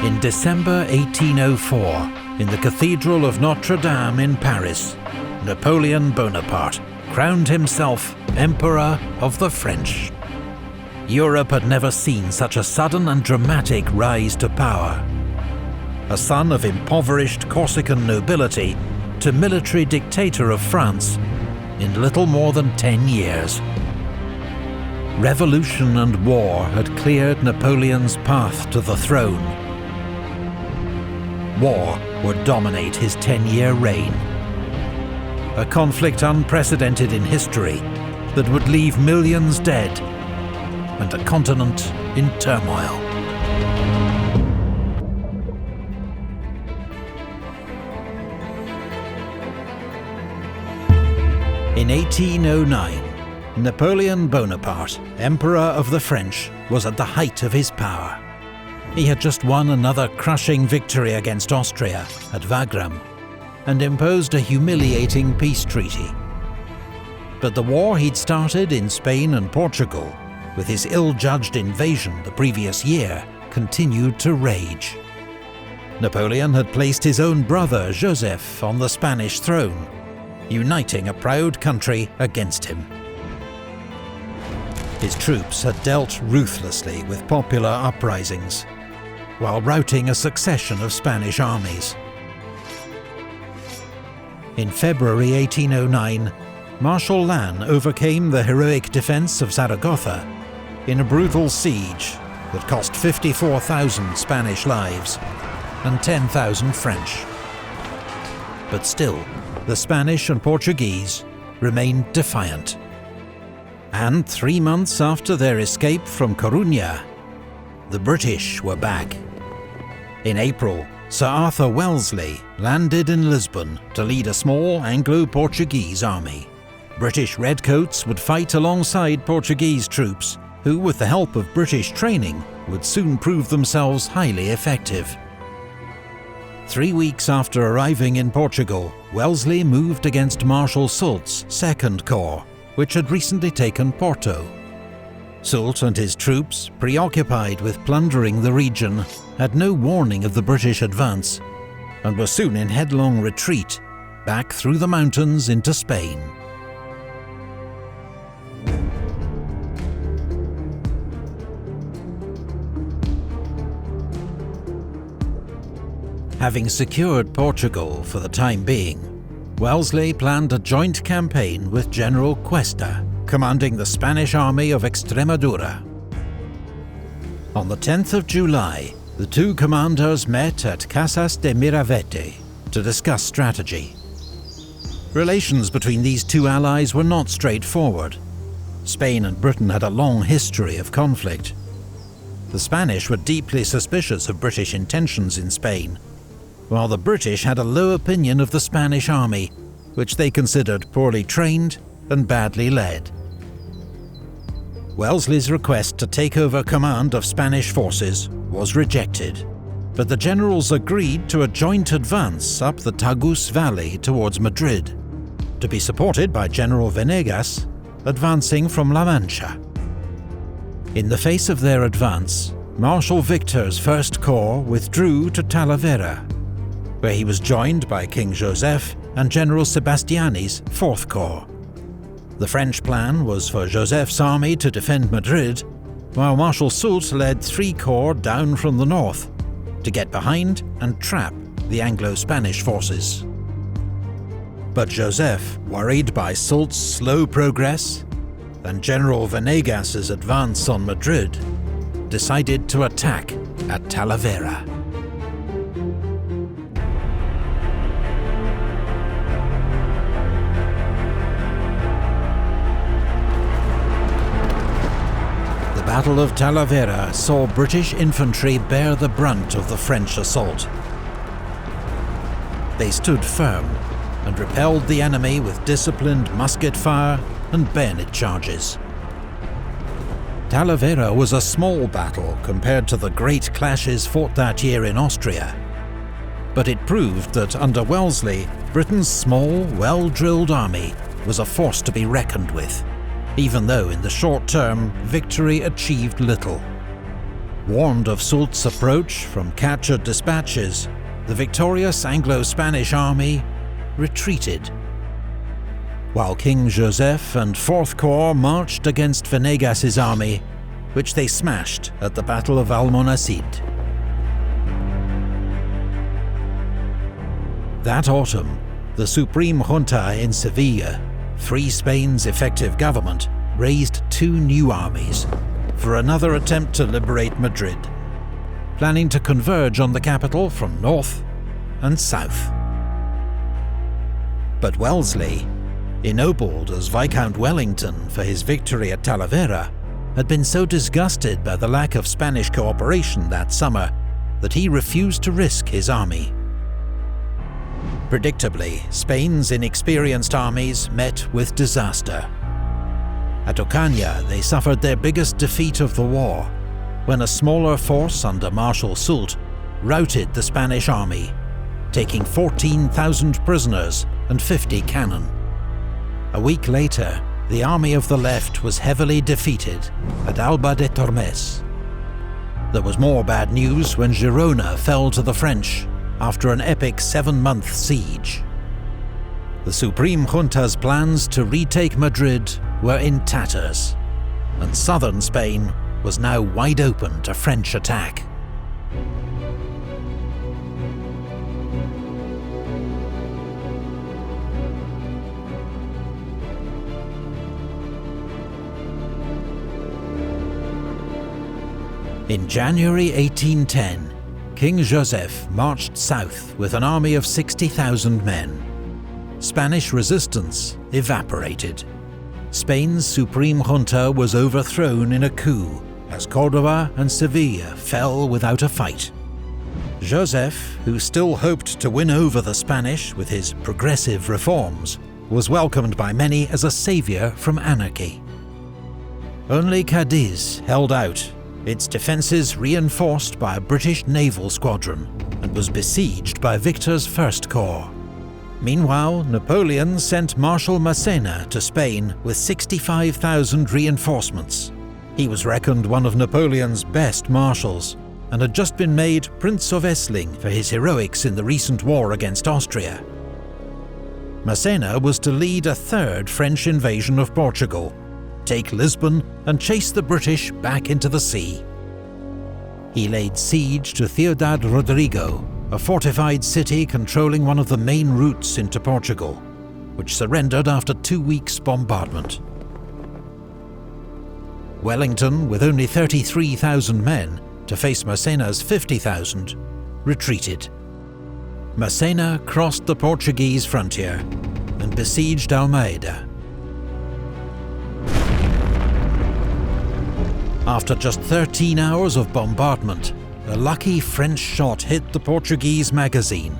In December 1804, in the Cathedral of Notre Dame in Paris, Napoleon Bonaparte crowned himself Emperor of the French. Europe had never seen such a sudden and dramatic rise to power. A son of impoverished Corsican nobility to military dictator of France in little more than 10 years. Revolution and war had cleared Napoleon's path to the throne. War would dominate his 10-year reign. A conflict unprecedented in history that would leave millions dead and a continent in turmoil. In 1809, Napoleon Bonaparte, Emperor of the French, was at the height of his power. He had just won another crushing victory against Austria at Wagram and imposed a humiliating peace treaty. But the war he'd started in Spain and Portugal, with his ill-judged invasion the previous year, continued to rage. Napoleon had placed his own brother Joseph on the Spanish throne, uniting a proud country against him. His troops had dealt ruthlessly with popular uprisings, while routing a succession of Spanish armies. In February 1809, Marshal Lannes overcame the heroic defence of Zaragoza in a brutal siege that cost 54,000 Spanish lives and 10,000 French. But still, the Spanish and Portuguese remained defiant. And 3 months after their escape from Gorodnya, the British were back. In April, Sir Arthur Wellesley landed in Lisbon to lead a small Anglo-Portuguese army. British redcoats would fight alongside Portuguese troops, who, with the help of British training, would soon prove themselves highly effective. 3 weeks after arriving in Portugal, Wellesley moved against Marshal Soult's Second Corps, which had recently taken Porto. Soult and his troops, preoccupied with plundering the region, had no warning of the British advance, and were soon in headlong retreat, back through the mountains into Spain. Having secured Portugal for the time being, Wellesley planned a joint campaign with General Cuesta, commanding the Spanish army of Extremadura. On the 10th of July, the two commanders met at Casas de Miravete to discuss strategy. Relations between these two allies were not straightforward. Spain and Britain had a long history of conflict. The Spanish were deeply suspicious of British intentions in Spain, while the British had a low opinion of the Spanish army, which they considered poorly trained and badly led. Wellesley's request to take over command of Spanish forces was rejected, but the generals agreed to a joint advance up the Tagus Valley towards Madrid, to be supported by General Venegas, advancing from La Mancha. In the face of their advance, Marshal Victor's First Corps withdrew to Talavera, where he was joined by King Joseph and General Sebastiani's Fourth Corps. The French plan was for Joseph's army to defend Madrid, while Marshal Soult led 3 corps down from the north to get behind and trap the Anglo-Spanish forces. But Joseph, worried by Soult's slow progress and General Venegas's advance on Madrid, decided to attack at Talavera. The Battle of Talavera saw British infantry bear the brunt of the French assault. They stood firm and repelled the enemy with disciplined musket fire and bayonet charges. Talavera was a small battle compared to the great clashes fought that year in Austria, but it proved that under Wellesley, Britain's small, well-drilled army was a force to be reckoned with, even though in the short term, victory achieved little. Warned of Soult's approach from captured dispatches, the victorious Anglo-Spanish army retreated, while King Joseph and 4th Corps marched against Venegas's army, which they smashed at the Battle of Almonacid. That autumn, the Supreme Junta in Seville, Free Spain's effective government, raised 2 new armies for another attempt to liberate Madrid, planning to converge on the capital from north and south. But Wellesley, ennobled as Viscount Wellington for his victory at Talavera, had been so disgusted by the lack of Spanish cooperation that summer that he refused to risk his army. Predictably, Spain's inexperienced armies met with disaster. At Ocaña, they suffered their biggest defeat of the war, when a smaller force under Marshal Soult routed the Spanish army, taking 14,000 prisoners and 50 cannon. A week later, the army of the left was heavily defeated at Alba de Tormes. There was more bad news when Girona fell to the French after an epic 7-month siege. The Supreme Junta's plans to retake Madrid were in tatters, and southern Spain was now wide open to French attack. In January 1810, King Joseph marched south with an army of 60,000 men. Spanish resistance evaporated. Spain's Supreme Junta was overthrown in a coup, as Córdoba and Seville fell without a fight. Joseph, who still hoped to win over the Spanish with his progressive reforms, was welcomed by many as a saviour from anarchy. Only Cadiz held out, its defences reinforced by a British naval squadron, and was besieged by Victor's 1st Corps. Meanwhile, Napoleon sent Marshal Massena to Spain with 65,000 reinforcements. He was reckoned one of Napoleon's best marshals, and had just been made Prince of Essling for his heroics in the recent war against Austria. Massena was to lead a 3rd French invasion of Portugal, take Lisbon and chase the British back into the sea. He laid siege to Ciudad Rodrigo, a fortified city controlling one of the main routes into Portugal, which surrendered after 2 weeks' bombardment. Wellington, with only 33,000 men to face Massena's 50,000, retreated. Massena crossed the Portuguese frontier and besieged Almeida. After just 13 hours of bombardment, a lucky French shot hit the Portuguese magazine.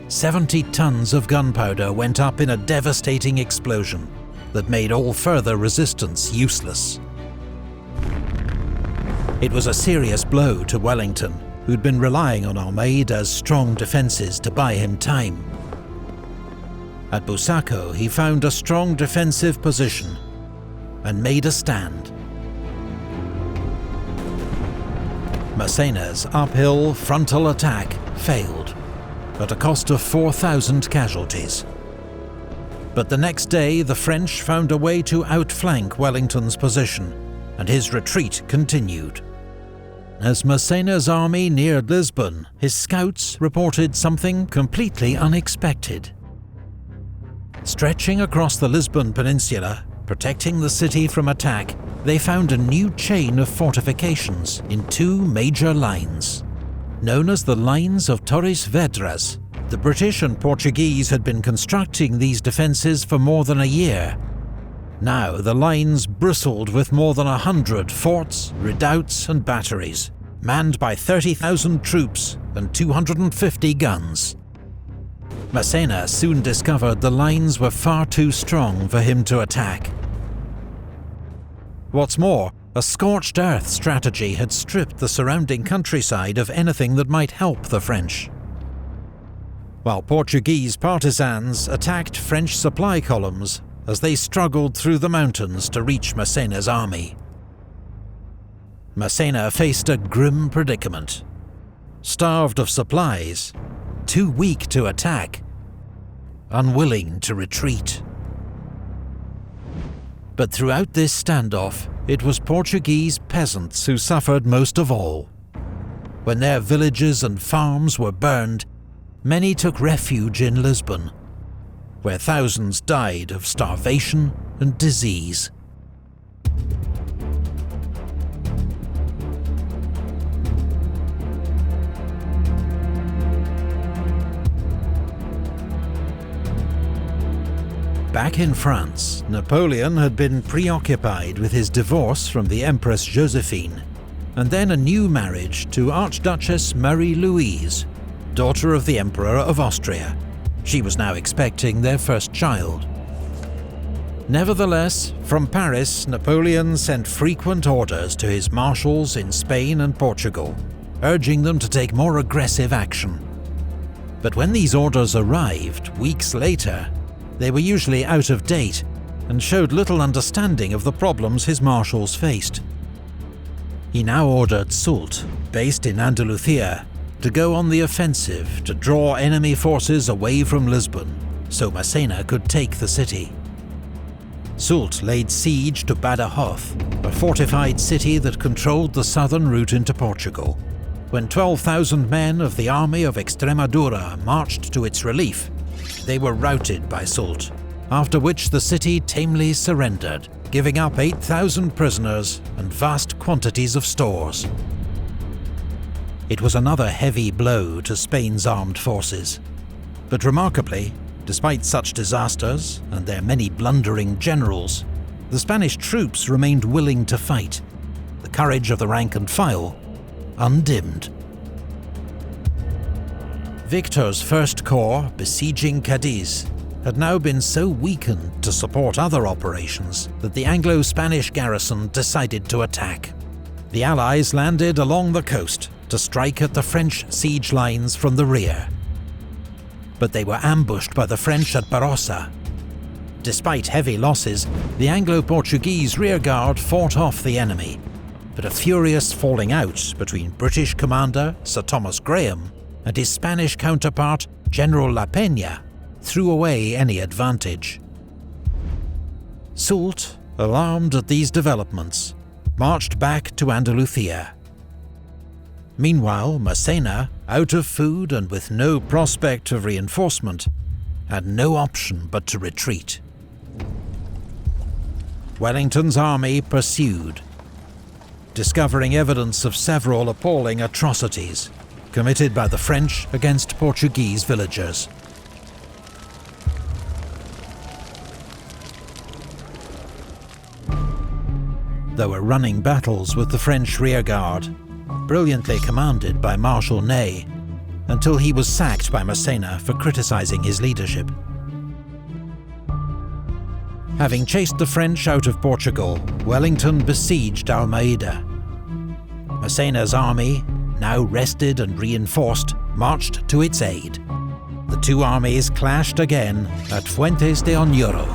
70 tons of gunpowder went up in a devastating explosion that made all further resistance useless. It was a serious blow to Wellington, who'd been relying on Almeida's strong defences to buy him time. At Busaco, he found a strong defensive position and made a stand. Massena's uphill frontal attack failed, at a cost of 4,000 casualties. But the next day, the French found a way to outflank Wellington's position, and his retreat continued. As Massena's army neared Lisbon, his scouts reported something completely unexpected. Stretching across the Lisbon peninsula, protecting the city from attack, they found a new chain of fortifications in 2 major lines. Known as the Lines of Torres Vedras, the British and Portuguese had been constructing these defences for more than a year. Now the lines bristled with more than 100 forts, redoubts and batteries, manned by 30,000 troops and 250 guns. Massena soon discovered the lines were far too strong for him to attack. What's more, a scorched earth strategy had stripped the surrounding countryside of anything that might help the French. While Portuguese partisans attacked French supply columns as they struggled through the mountains to reach Massena's army. Massena faced a grim predicament. Starved of supplies, too weak to attack, unwilling to retreat. But throughout this standoff, it was Portuguese peasants who suffered most of all. When their villages and farms were burned, many took refuge in Lisbon, where thousands died of starvation and disease. Back in France, Napoleon had been preoccupied with his divorce from the Empress Josephine, and then a new marriage to Archduchess Marie-Louise, daughter of the Emperor of Austria. She was now expecting their first child. Nevertheless, from Paris, Napoleon sent frequent orders to his marshals in Spain and Portugal, urging them to take more aggressive action. But when these orders arrived weeks later, they were usually out of date and showed little understanding of the problems his marshals faced. He now ordered Soult, based in Andalusia, to go on the offensive to draw enemy forces away from Lisbon, so Massena could take the city. Soult laid siege to Badajoz, a fortified city that controlled the southern route into Portugal. When 12,000 men of the Army of Extremadura marched to its relief, they were routed by Soult, after which the city tamely surrendered, giving up 8,000 prisoners and vast quantities of stores. It was another heavy blow to Spain's armed forces. But remarkably, despite such disasters and their many blundering generals, the Spanish troops remained willing to fight, the courage of the rank and file undimmed. Victor's First Corps, besieging Cadiz, had now been so weakened to support other operations that the Anglo-Spanish garrison decided to attack. The Allies landed along the coast to strike at the French siege lines from the rear. But they were ambushed by the French at Barossa. Despite heavy losses, the Anglo-Portuguese rearguard fought off the enemy, but a furious falling out between British commander Sir Thomas Graham and his Spanish counterpart, General La Peña, threw away any advantage. Soult, alarmed at these developments, marched back to Andalusia. Meanwhile, Massena, out of food and with no prospect of reinforcement, had no option but to retreat. Wellington's army pursued, discovering evidence of several appalling atrocities committed by the French against Portuguese villagers. There were running battles with the French rearguard, brilliantly commanded by Marshal Ney, until he was sacked by Massena for criticising his leadership. Having chased the French out of Portugal, Wellington besieged Almeida. Massena's army, now rested and reinforced, marched to its aid. The two armies clashed again at Fuentes de Oñoro.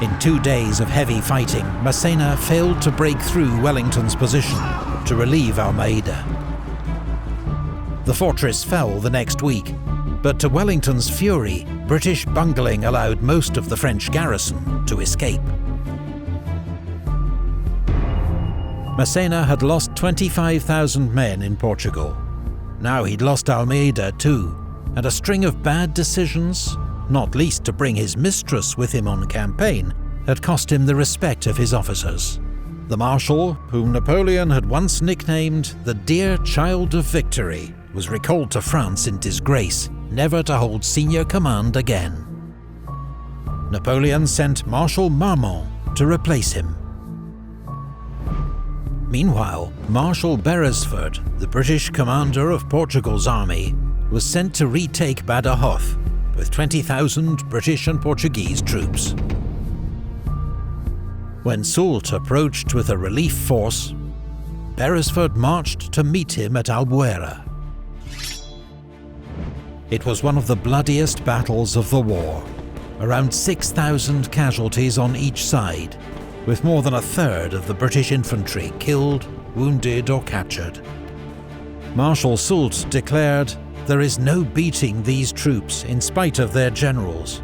In 2 days of heavy fighting, Massena failed to break through Wellington's position to relieve Almeida. The fortress fell the next week, but to Wellington's fury, British bungling allowed most of the French garrison to escape. Massena had lost 25,000 men in Portugal. Now he'd lost Almeida too, and a string of bad decisions, not least to bring his mistress with him on campaign, had cost him the respect of his officers. The Marshal, whom Napoleon had once nicknamed the Dear Child of Victory, was recalled to France in disgrace, never to hold senior command again. Napoleon sent Marshal Marmont to replace him. Meanwhile, Marshal Beresford, the British commander of Portugal's army, was sent to retake Badajoz with 20,000 British and Portuguese troops. When Soult approached with a relief force, Beresford marched to meet him at Albuera. It was one of the bloodiest battles of the war, around 6,000 casualties on each side, with more than a third of the British infantry killed wounded or captured. Marshal Soult declared, "There is no beating these troops in spite of their generals.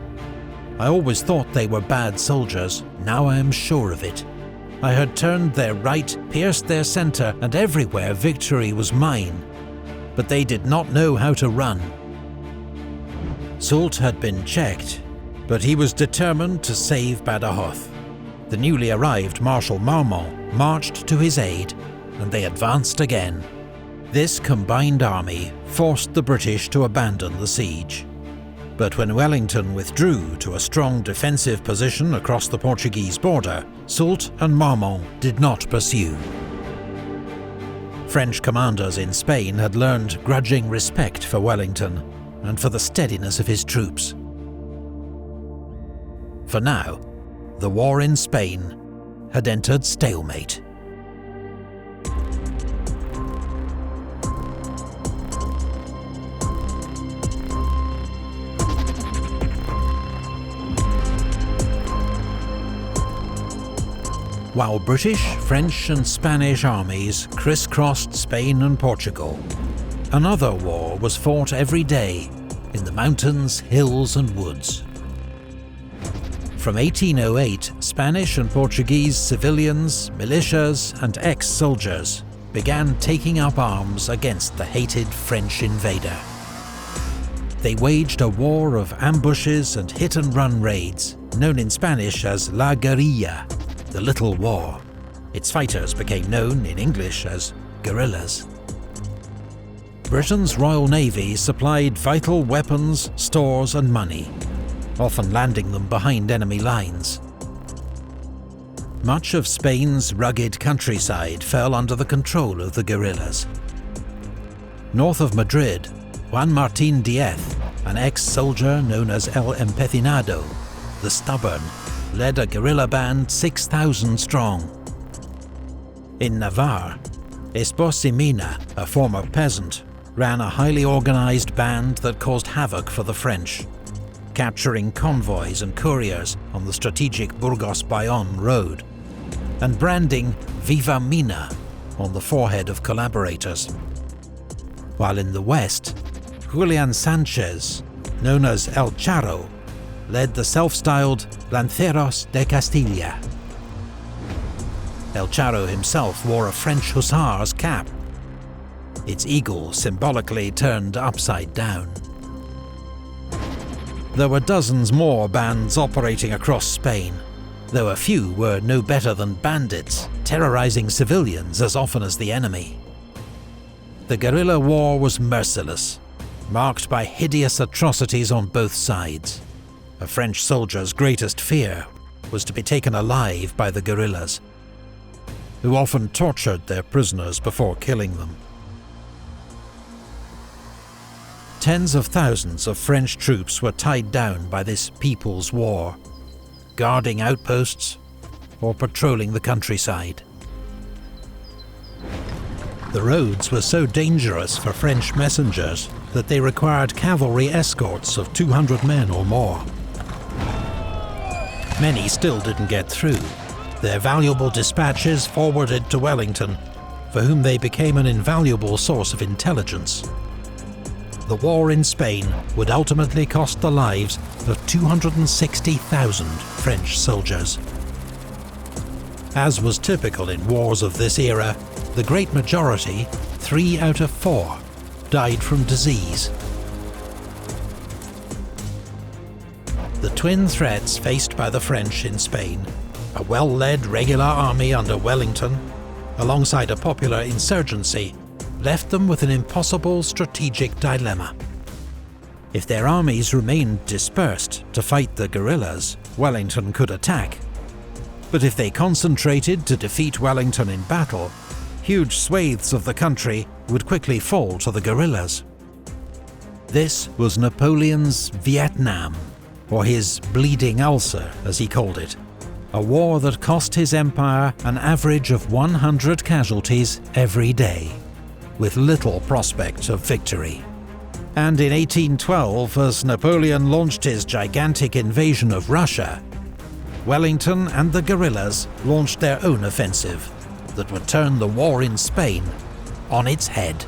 I always thought they were bad soldiers, now I am sure of it. I had turned their right, pierced their centre, and everywhere victory was mine. But they did not know how to run." Soult had been checked, but he was determined to save Badajoz. The newly arrived Marshal Marmont marched to his aid, and they advanced again. This combined army forced the British to abandon the siege. But when Wellington withdrew to a strong defensive position across the Portuguese border, Soult and Marmont did not pursue. French commanders in Spain had learned grudging respect for Wellington and for the steadiness of his troops. For now, the war in Spain had entered stalemate. While British, French and Spanish armies crisscrossed Spain and Portugal, another war was fought every day in the mountains, hills and woods. From 1808, Spanish and Portuguese civilians, militias and ex-soldiers began taking up arms against the hated French invader. They waged a war of ambushes and hit-and-run raids, known in Spanish as La Guerrilla, the Little War. Its fighters became known in English as guerrillas. Britain's Royal Navy supplied vital weapons, stores and money, often landing them behind enemy lines. Much of Spain's rugged countryside fell under the control of the guerrillas. North of Madrid, Juan Martín Díez, an ex-soldier known as El Empecinado, the Stubborn, led a guerrilla band 6,000 strong. In Navarre, Esposimina, a former peasant, ran a highly organised band that caused havoc for the French, capturing convoys and couriers on the strategic Burgos-Bayonne road, and branding Viva Mina on the forehead of collaborators. While in the west, Julian Sanchez, known as El Charro, led the self-styled Lanceros de Castilla. El Charro himself wore a French hussar's cap, its eagle symbolically turned upside down. There were dozens more bands operating across Spain, though a few were no better than bandits, terrorizing civilians as often as the enemy. The guerrilla war was merciless, marked by hideous atrocities on both sides. A French soldier's greatest fear was to be taken alive by the guerrillas, who often tortured their prisoners before killing them. Tens of thousands of French troops were tied down by this people's war, guarding outposts or patrolling the countryside. The roads were so dangerous for French messengers that they required cavalry escorts of 200 men or more. Many still didn't get through, their valuable dispatches forwarded to Wellington, for whom they became an invaluable source of intelligence. The war in Spain would ultimately cost the lives of 260,000 French soldiers. As was typical in wars of this era, the great majority, 3 out of 4, died from disease. The twin threats faced by the French in Spain, a well-led regular army under Wellington, alongside a popular insurgency, left them with an impossible strategic dilemma. If their armies remained dispersed to fight the guerrillas, Wellington could attack. But if they concentrated to defeat Wellington in battle, huge swathes of the country would quickly fall to the guerrillas. This was Napoleon's Vietnam, or his bleeding ulcer as he called it, a war that cost his empire an average of 100 casualties every day, with little prospect of victory. And in 1812, as Napoleon launched his gigantic invasion of Russia, Wellington and the guerrillas launched their own offensive, that would turn the war in Spain on its head.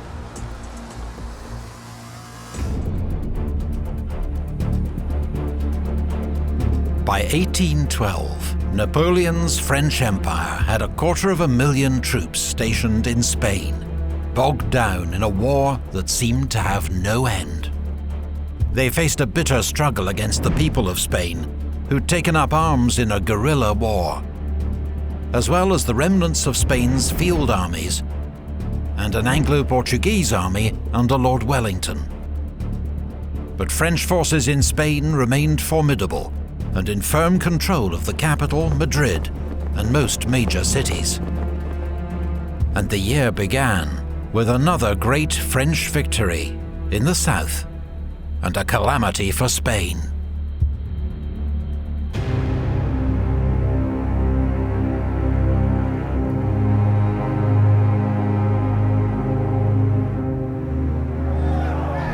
By 1812, Napoleon's French Empire had 250,000 troops stationed in Spain, bogged down in a war that seemed to have no end. They faced a bitter struggle against the people of Spain, who'd taken up arms in a guerrilla war, as well as the remnants of Spain's field armies and an Anglo-Portuguese army under Lord Wellington. But French forces in Spain remained formidable and in firm control of the capital, Madrid, and most major cities. And the year began with another great French victory in the south, and a calamity for Spain.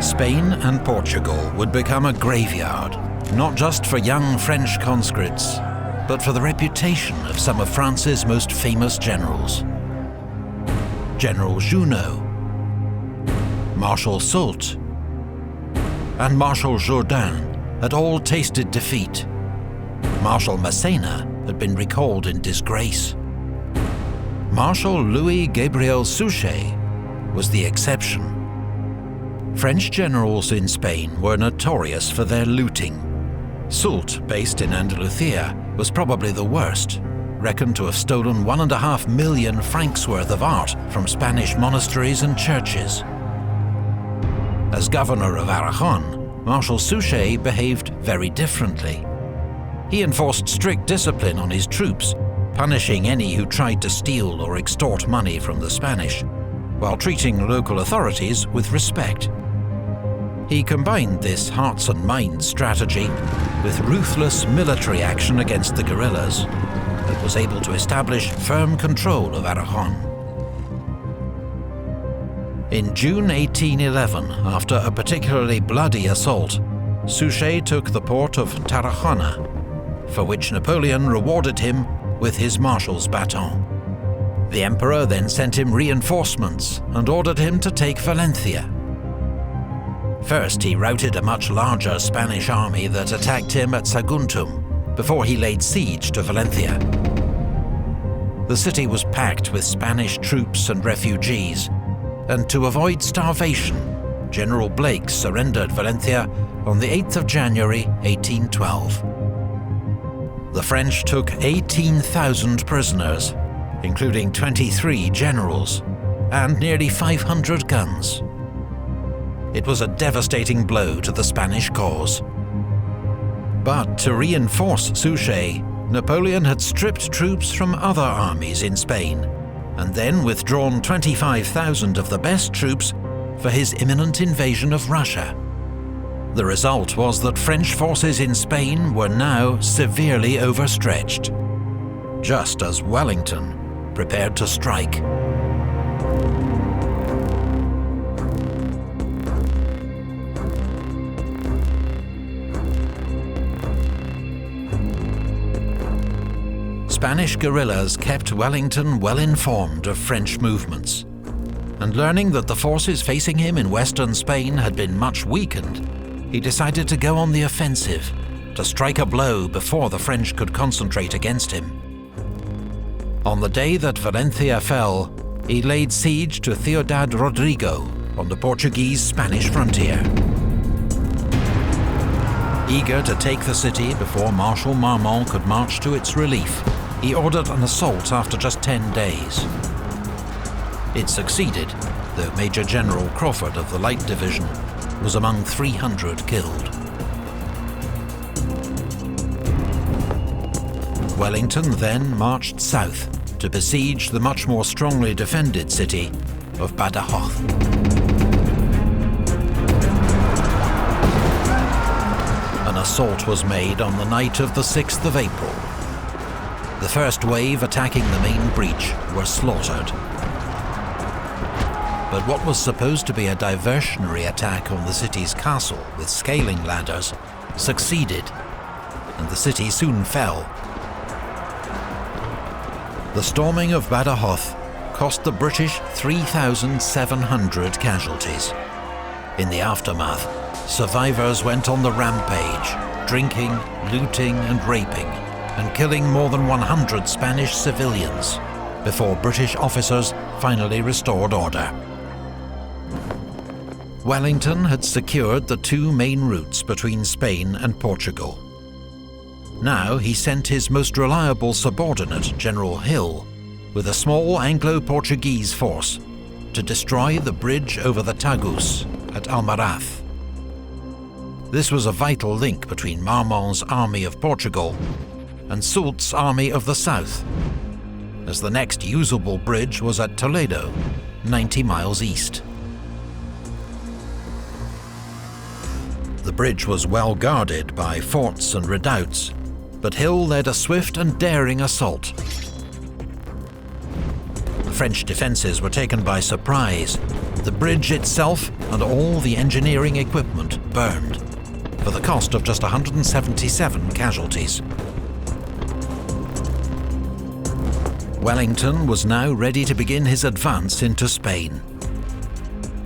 Spain and Portugal would become a graveyard, not just for young French conscripts, but for the reputation of some of France's most famous generals. General Junot, Marshal Soult, and Marshal Jourdan had all tasted defeat. Marshal Massena had been recalled in disgrace. Marshal Louis-Gabriel Suchet was the exception. French generals in Spain were notorious for their looting. Soult, based in Andalusia, was probably the worst, reckoned to have stolen 1.5 million francs worth of art from Spanish monasteries and churches. As governor of Aragon, Marshal Suchet behaved very differently. He enforced strict discipline on his troops, punishing any who tried to steal or extort money from the Spanish, while treating local authorities with respect. He combined this hearts and minds strategy with ruthless military action against the guerrillas that was able to establish firm control of Aragon. In June 1811, after a particularly bloody assault, Suchet took the port of Tarragona, for which Napoleon rewarded him with his marshal's baton. The emperor then sent him reinforcements and ordered him to take Valencia. First, he routed a much larger Spanish army that attacked him at Saguntum, before he laid siege to Valencia. The city was packed with Spanish troops and refugees, and to avoid starvation, General Blake surrendered Valencia on the 8th of January 1812. The French took 18,000 prisoners, including 23 generals, and nearly 500 guns. It was a devastating blow to the Spanish cause. But to reinforce Suchet, Napoleon had stripped troops from other armies in Spain, and then withdrawn 25,000 of the best troops for his imminent invasion of Russia. The result was that French forces in Spain were now severely overstretched, just as Wellington prepared to strike. Spanish guerrillas kept Wellington well informed of French movements, and learning that the forces facing him in western Spain had been much weakened, he decided to go on the offensive, to strike a blow before the French could concentrate against him. On the day that Valencia fell, he laid siege to Ciudad Rodrigo on the Portuguese-Spanish frontier. Eager to take the city before Marshal Marmont could march to its relief, he ordered an assault after just 10 days. It succeeded, though Major General Crawford of the Light Division was among 300 killed. Wellington then marched south to besiege the much more strongly defended city of Badajoz. An assault was made on the night of the 6th of April. The first wave attacking the main breach were slaughtered. But what was supposed to be a diversionary attack on the city's castle with scaling ladders succeeded, and the city soon fell. The storming of Badajoz cost the British 3,700 casualties. In the aftermath, survivors went on the rampage, drinking, looting and raping, and killing more than 100 Spanish civilians, before British officers finally restored order. Wellington had secured the two main routes between Spain and Portugal. Now he sent his most reliable subordinate, General Hill, with a small Anglo-Portuguese force to destroy the bridge over the Tagus at Almaraz. This was a vital link between Marmont's Army of Portugal and Soult's Army of the South, as the next usable bridge was at Toledo, 90 miles east. The bridge was well guarded by forts and redoubts, but Hill led a swift and daring assault. The French defences were taken by surprise. The bridge itself and all the engineering equipment burned, for the cost of just 177 casualties. Wellington was now ready to begin his advance into Spain.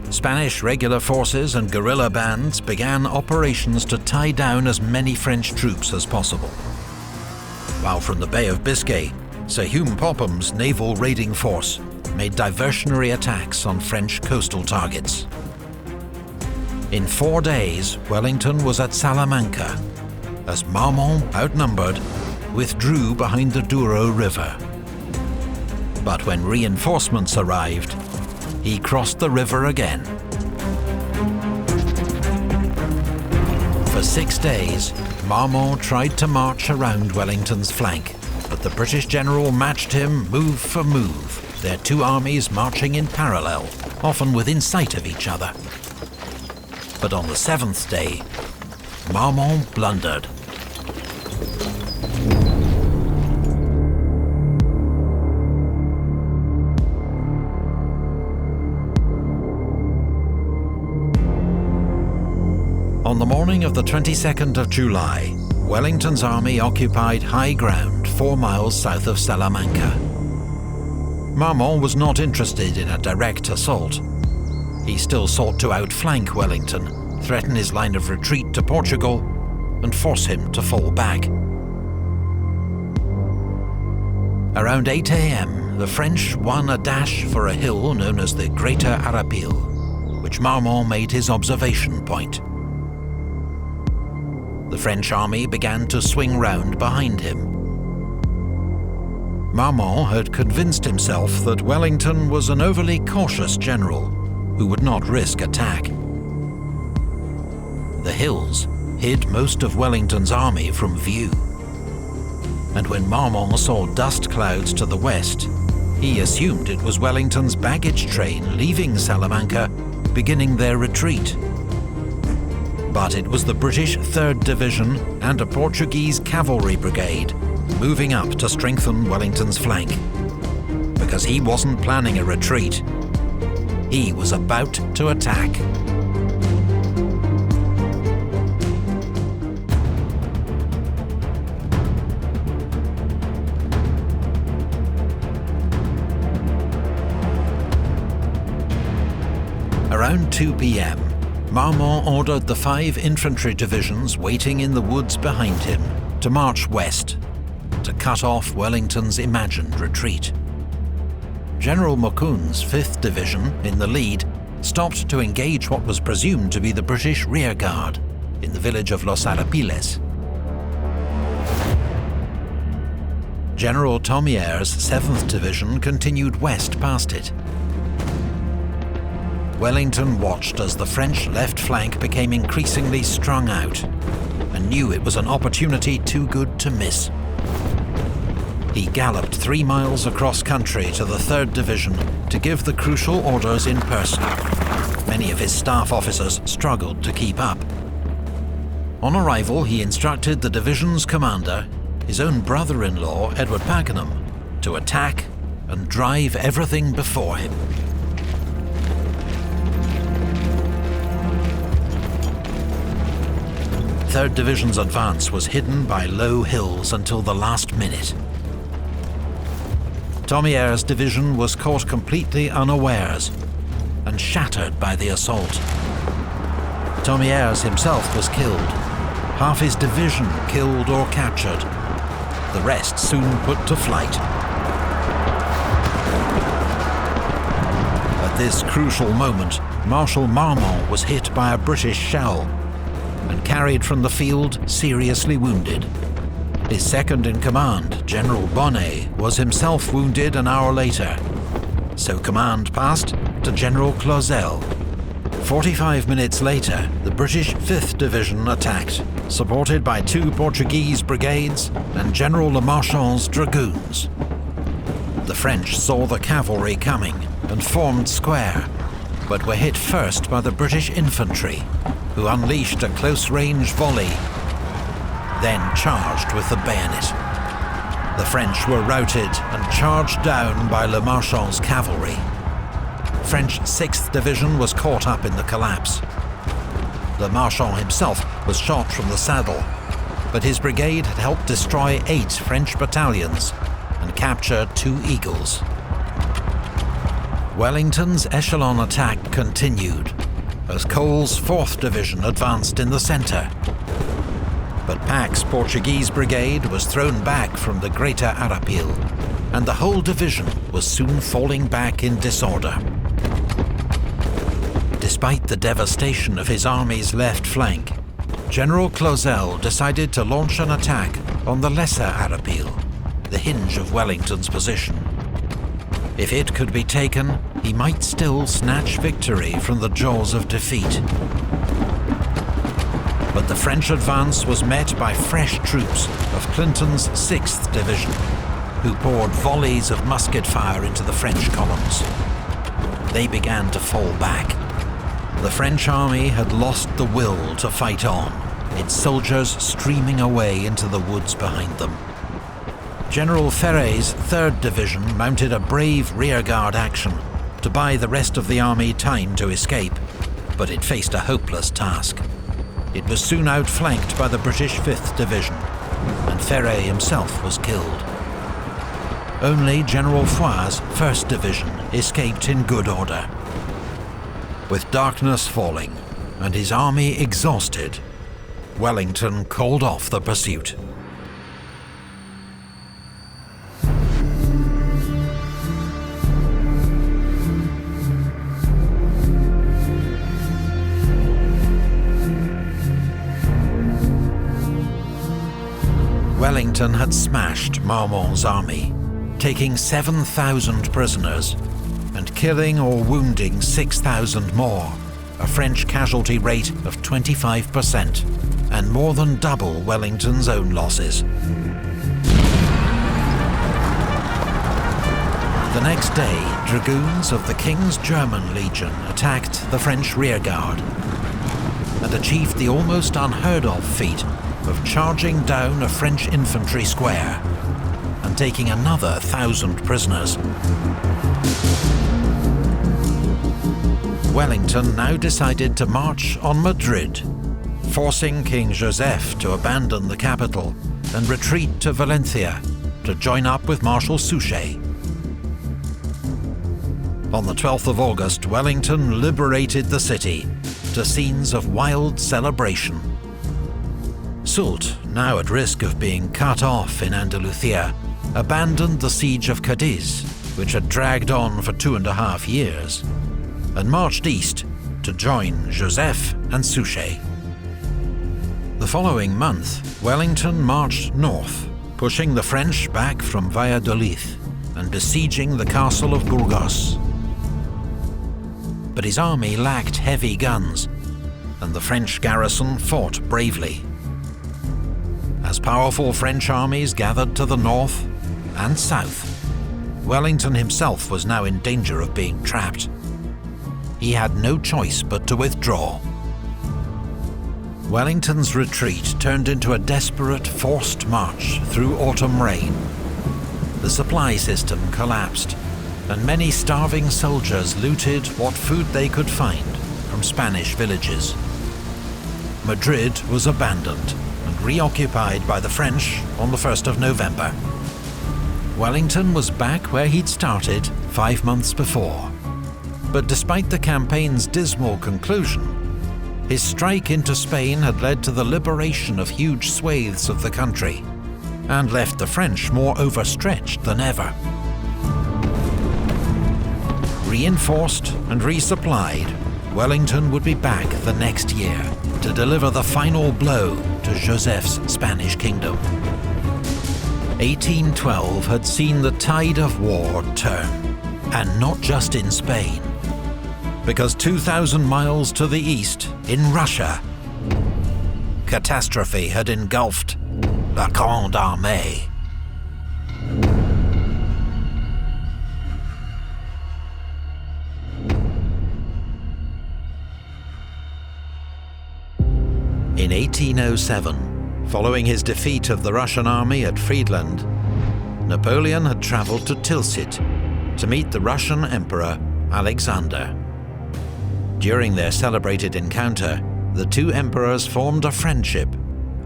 Spanish regular forces and guerrilla bands began operations to tie down as many French troops as possible. While from the Bay of Biscay, Sir Hume Popham's naval raiding force made diversionary attacks on French coastal targets. In 4 days, Wellington was at Salamanca, as Marmont, outnumbered, withdrew behind the Douro River. But when reinforcements arrived, he crossed the river again. For 6 days, Marmont tried to march around Wellington's flank, but the British general matched him move for move, their two armies marching in parallel, often within sight of each other. But on the 7th day, Marmont blundered. On the morning of the 22nd of July, Wellington's army occupied high ground 4 miles south of Salamanca. Marmont was not interested in a direct assault. He still sought to outflank Wellington, threaten his line of retreat to Portugal, and force him to fall back. Around 8 a.m, the French won a dash for a hill known as the Greater Arapil, which Marmont made his observation point. The French army began to swing round behind him. Marmont had convinced himself that Wellington was an overly cautious general who would not risk attack. The hills hid most of Wellington's army from view, and when Marmont saw dust clouds to the west, he assumed it was Wellington's baggage train leaving Salamanca, beginning their retreat. But it was the British 3rd Division and a Portuguese cavalry brigade moving up to strengthen Wellington's flank. Because he wasn't planning a retreat. He was about to attack. Around 2 p.m, Marmont ordered the 5 infantry divisions waiting in the woods behind him to march west, to cut off Wellington's imagined retreat. General Moukoun's 5th Division, in the lead, stopped to engage what was presumed to be the British rearguard in the village of Los Arapiles. General Thomier's 7th Division continued west past it. Wellington watched as the French left flank became increasingly strung out, and knew it was an opportunity too good to miss. He galloped 3 miles across country to the 3rd Division to give the crucial orders in person. Many of his staff officers struggled to keep up. On arrival, he instructed the division's commander, his own brother-in-law, Edward Pakenham, to attack and drive everything before him. 3rd Division's advance was hidden by low hills until the last minute. Thomier's division was caught completely unawares and shattered by the assault. Thomier's himself was killed, half his division killed or captured, the rest soon put to flight. At this crucial moment, Marshal Marmont was hit by a British shell and carried from the field seriously wounded. His second-in-command, General Bonnet, was himself wounded an hour later, so command passed to General Clausel. 45 minutes later, the British 5th Division attacked, supported by 2 Portuguese brigades and General Le Marchand's dragoons. The French saw the cavalry coming and formed square, but were hit first by the British infantry, who unleashed a close-range volley, then charged with the bayonet. The French were routed and charged down by Le Marchand's cavalry. French 6th Division was caught up in the collapse. Le Marchand himself was shot from the saddle, but his brigade had helped destroy 8 French battalions and capture 2 Eagles. Wellington's echelon attack continued, as Cole's 4th Division advanced in the centre. But Pack's Portuguese brigade was thrown back from the Greater Arapil, and the whole division was soon falling back in disorder. Despite the devastation of his army's left flank, General Clausel decided to launch an attack on the Lesser Arapil, the hinge of Wellington's position. If it could be taken, he might still snatch victory from the jaws of defeat. But the French advance was met by fresh troops of Clinton's 6th Division, who poured volleys of musket fire into the French columns. They began to fall back. The French army had lost the will to fight on, its soldiers streaming away into the woods behind them. General Ferré's 3rd Division mounted a brave rearguard action to buy the rest of the army time to escape, but it faced a hopeless task. It was soon outflanked by the British 5th Division, and Ferré himself was killed. Only General Foy's 1st Division escaped in good order. With darkness falling and his army exhausted, Wellington called off the pursuit. Wellington had smashed Marmont's army, taking 7,000 prisoners and killing or wounding 6,000 more, a French casualty rate of 25%, and more than double Wellington's own losses. The next day, dragoons of the King's German Legion attacked the French rearguard and achieved the almost unheard-of feat of charging down a French infantry square and taking another 1,000 prisoners. Wellington now decided to march on Madrid, forcing King Joseph to abandon the capital and retreat to Valencia to join up with Marshal Suchet. On the 12th of August, Wellington liberated the city to scenes of wild celebration. Soult, now at risk of being cut off in Andalusia, abandoned the siege of Cadiz, which had dragged on for 2.5 years, and marched east to join Joseph and Suchet. The following month, Wellington marched north, pushing the French back from Valladolid and besieging the castle of Burgos. But his army lacked heavy guns, and the French garrison fought bravely. As powerful French armies gathered to the north and south, Wellington himself was now in danger of being trapped. He had no choice but to withdraw. Wellington's retreat turned into a desperate forced march through autumn rain. The supply system collapsed, and many starving soldiers looted what food they could find from Spanish villages. Madrid was abandoned and reoccupied by the French on the 1st of November. Wellington was back where he'd started 5 months before. But despite the campaign's dismal conclusion, his strike into Spain had led to the liberation of huge swathes of the country, and left the French more overstretched than ever. Reinforced and resupplied, Wellington would be back the next year to deliver the final blow to Joseph's Spanish kingdom. 1812 had seen the tide of war turn, and not just in Spain, because 2,000 miles to the east, in Russia, catastrophe had engulfed La Grande Armée. In 1807, following his defeat of the Russian army at Friedland, Napoleon had travelled to Tilsit to meet the Russian Emperor Alexander. During their celebrated encounter, the two emperors formed a friendship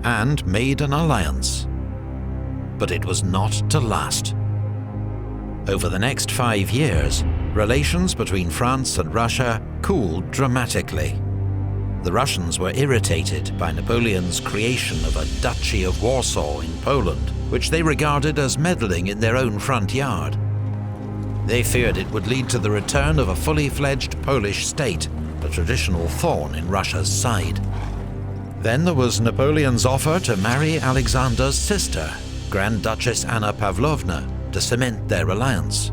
and made an alliance. But it was not to last. Over the next 5 years, relations between France and Russia cooled dramatically. The Russians were irritated by Napoleon's creation of a Duchy of Warsaw in Poland, which they regarded as meddling in their own front yard. They feared it would lead to the return of a fully fledged Polish state, a traditional thorn in Russia's side. Then there was Napoleon's offer to marry Alexander's sister, Grand Duchess Anna Pavlovna, to cement their alliance.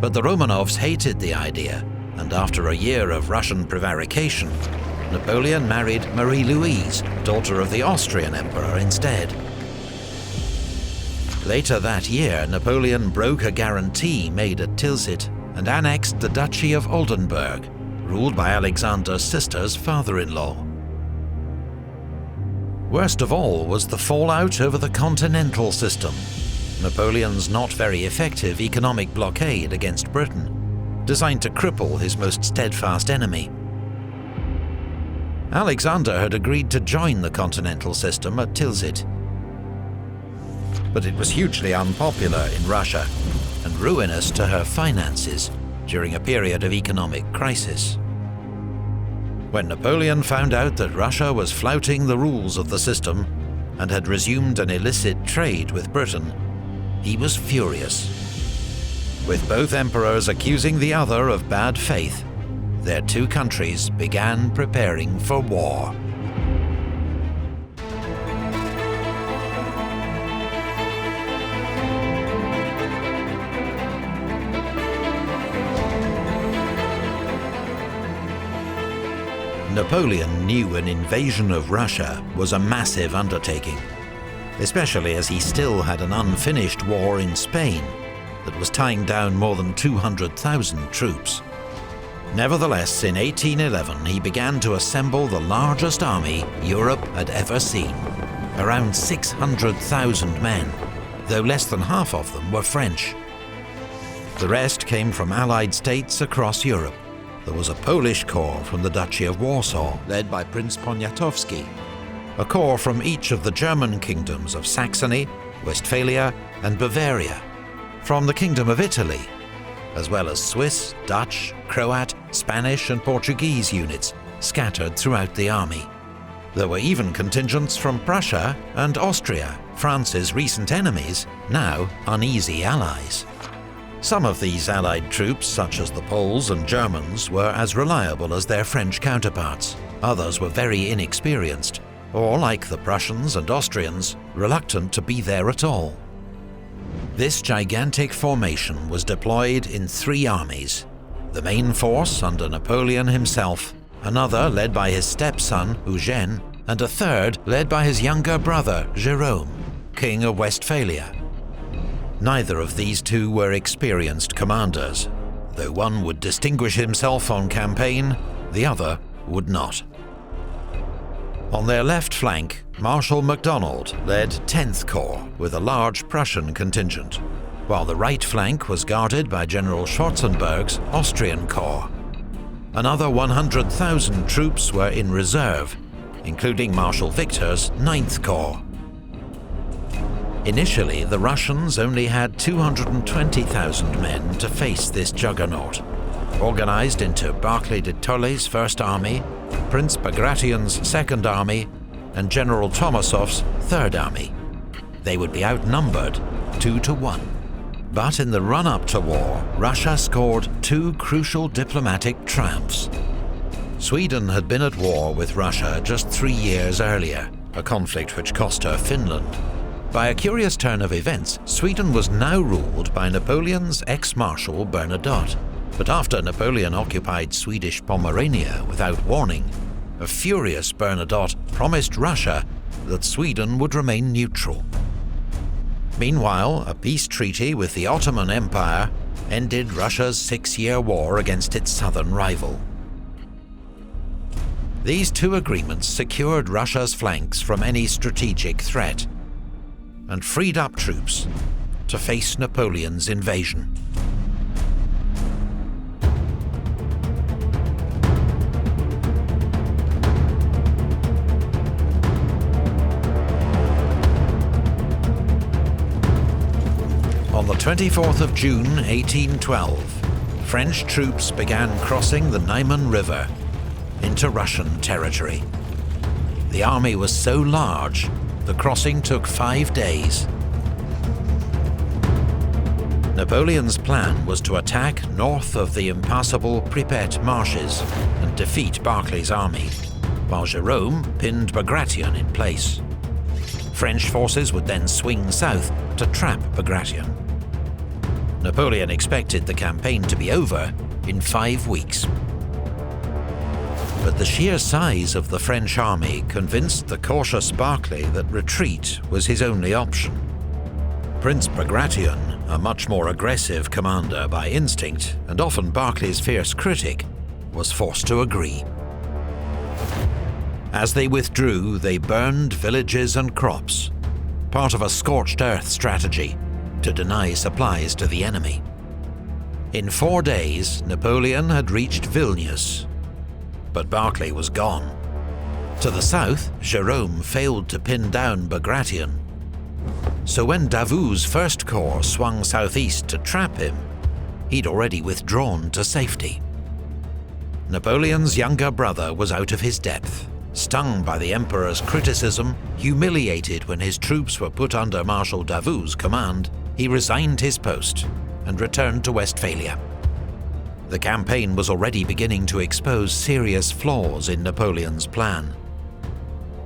But the Romanovs hated the idea, and after a year of Russian prevarication, Napoleon married Marie-Louise, daughter of the Austrian emperor, instead. Later that year, Napoleon broke a guarantee made at Tilsit and annexed the Duchy of Oldenburg, ruled by Alexander's sister's father-in-law. Worst of all was the fallout over the continental system, Napoleon's not very effective economic blockade against Britain, designed to cripple his most steadfast enemy. Alexander had agreed to join the continental system at Tilsit, but it was hugely unpopular in Russia and ruinous to her finances during a period of economic crisis. When Napoleon found out that Russia was flouting the rules of the system and had resumed an illicit trade with Britain, he was furious. With both emperors accusing the other of bad faith, their two countries began preparing for war. Napoleon knew an invasion of Russia was a massive undertaking, especially as he still had an unfinished war in Spain that was tying down more than 200,000 troops. Nevertheless, in 1811 he began to assemble the largest army Europe had ever seen, around 600,000 men, though less than half of them were French. The rest came from allied states across Europe. There was a Polish corps from the Duchy of Warsaw, led by Prince Poniatowski, a corps from each of the German kingdoms of Saxony, Westphalia and Bavaria, from the Kingdom of Italy, as well as Swiss, Dutch, Croat, Spanish and Portuguese units scattered throughout the army. There were even contingents from Prussia and Austria, France's recent enemies, now uneasy allies. Some of these allied troops, such as the Poles and Germans, were as reliable as their French counterparts. Others were very inexperienced, or like the Prussians and Austrians, reluctant to be there at all. This gigantic formation was deployed in 3 armies. The main force under Napoleon himself, another led by his stepson Eugène, and a third led by his younger brother Jérôme, King of Westphalia. Neither of these two were experienced commanders. Though one would distinguish himself on campaign, the other would not. On their left flank, Marshal MacDonald led 10th Corps with a large Prussian contingent, while the right flank was guarded by General Schwarzenberg's Austrian Corps. Another 100,000 troops were in reserve, including Marshal Victor's 9th Corps. Initially, the Russians only had 220,000 men to face this juggernaut, organized into Barclay de Tolly's First Army, Prince Bagration's Second Army, and General Tomasov's Third Army. They would be outnumbered 2-1. But in the run-up to war, Russia scored two crucial diplomatic triumphs. Sweden had been at war with Russia just 3 years earlier, a conflict which cost her Finland. By a curious turn of events, Sweden was now ruled by Napoleon's ex-marshal Bernadotte. But after Napoleon occupied Swedish Pomerania without warning, a furious Bernadotte promised Russia that Sweden would remain neutral. Meanwhile, a peace treaty with the Ottoman Empire ended Russia's 6-year war against its southern rival. These two agreements secured Russia's flanks from any strategic threat, and freed up troops to face Napoleon's invasion. On the 24th of June 1812, French troops began crossing the Niemen River into Russian territory. The army was so large, the crossing took 5 days. Napoleon's plan was to attack north of the impassable Pripet marshes and defeat Barclay's army, while Jérôme pinned Bagration in place. French forces would then swing south to trap Bagration. Napoleon expected the campaign to be over in 5 weeks. But the sheer size of the French army convinced the cautious Barclay that retreat was his only option. Prince Bagration, a much more aggressive commander by instinct, and often Barclay's fierce critic, was forced to agree. As they withdrew, they burned villages and crops, part of a scorched earth strategy to deny supplies to the enemy. In 4 days, Napoleon had reached Vilnius, but Barclay was gone. To the south, Jérôme failed to pin down Bagration. So when Davout's First Corps swung southeast to trap him, he'd already withdrawn to safety. Napoleon's younger brother was out of his depth. Stung by the Emperor's criticism, humiliated when his troops were put under Marshal Davout's command, he resigned his post and returned to Westphalia. The campaign was already beginning to expose serious flaws in Napoleon's plan.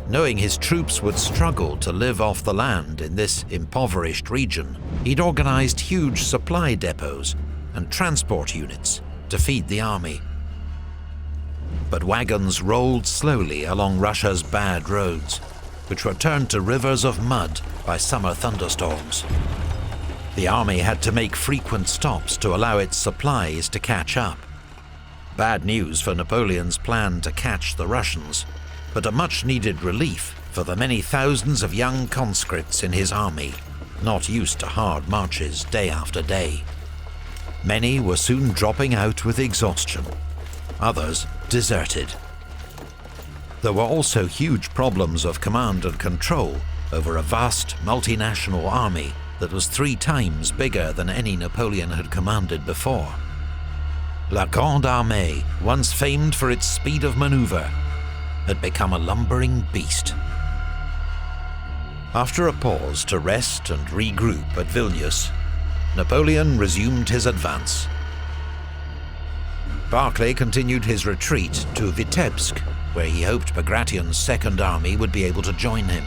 Knowing his troops would struggle to live off the land in this impoverished region, he'd organized huge supply depots and transport units to feed the army. But wagons rolled slowly along Russia's bad roads, which were turned to rivers of mud by summer thunderstorms. The army had to make frequent stops to allow its supplies to catch up. Bad news for Napoleon's plan to catch the Russians, but a much-needed relief for the many thousands of young conscripts in his army, not used to hard marches day after day. Many were soon dropping out with exhaustion. Others deserted. There were also huge problems of command and control over a vast multinational army that was 3 times bigger than any Napoleon had commanded before. La Grande Armée, once famed for its speed of maneuver, had become a lumbering beast. After a pause to rest and regroup at Vilnius, Napoleon resumed his advance. Barclay continued his retreat to Vitebsk, where he hoped Bagration's Second Army would be able to join him.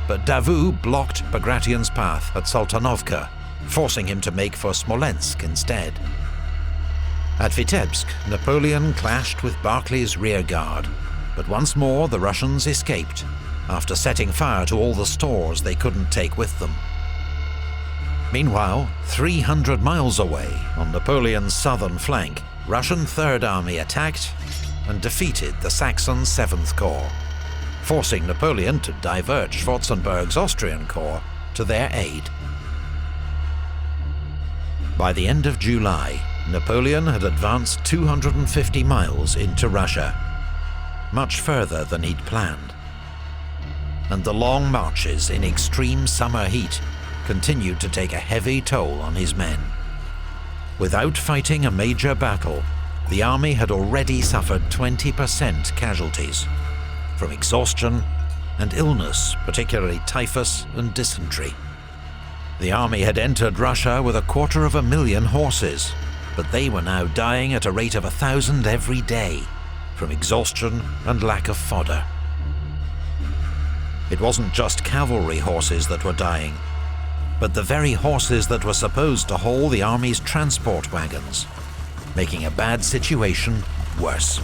But Davout blocked Bagration's path at Sultanovka, forcing him to make for Smolensk instead. At Vitebsk, Napoleon clashed with Barclay's rearguard, but once more the Russians escaped, after setting fire to all the stores they couldn't take with them. Meanwhile, 300 miles away, on Napoleon's southern flank, Russian Third Army attacked and defeated the Saxon 7th Corps, forcing Napoleon to divert Schwarzenberg's Austrian Corps to their aid. By the end of July, Napoleon had advanced 250 miles into Russia, much further than he'd planned. and the long marches in extreme summer heat continued to take a heavy toll on his men. Without fighting a major battle, the army had already suffered 20% casualties, from exhaustion and illness, particularly typhus and dysentery. The army had entered Russia with 250,000 horses, but they were now dying at a rate of 1,000 every day, from exhaustion and lack of fodder. It wasn't just cavalry horses that were dying, but the very horses that were supposed to haul the army's transport wagons, making a bad situation worse.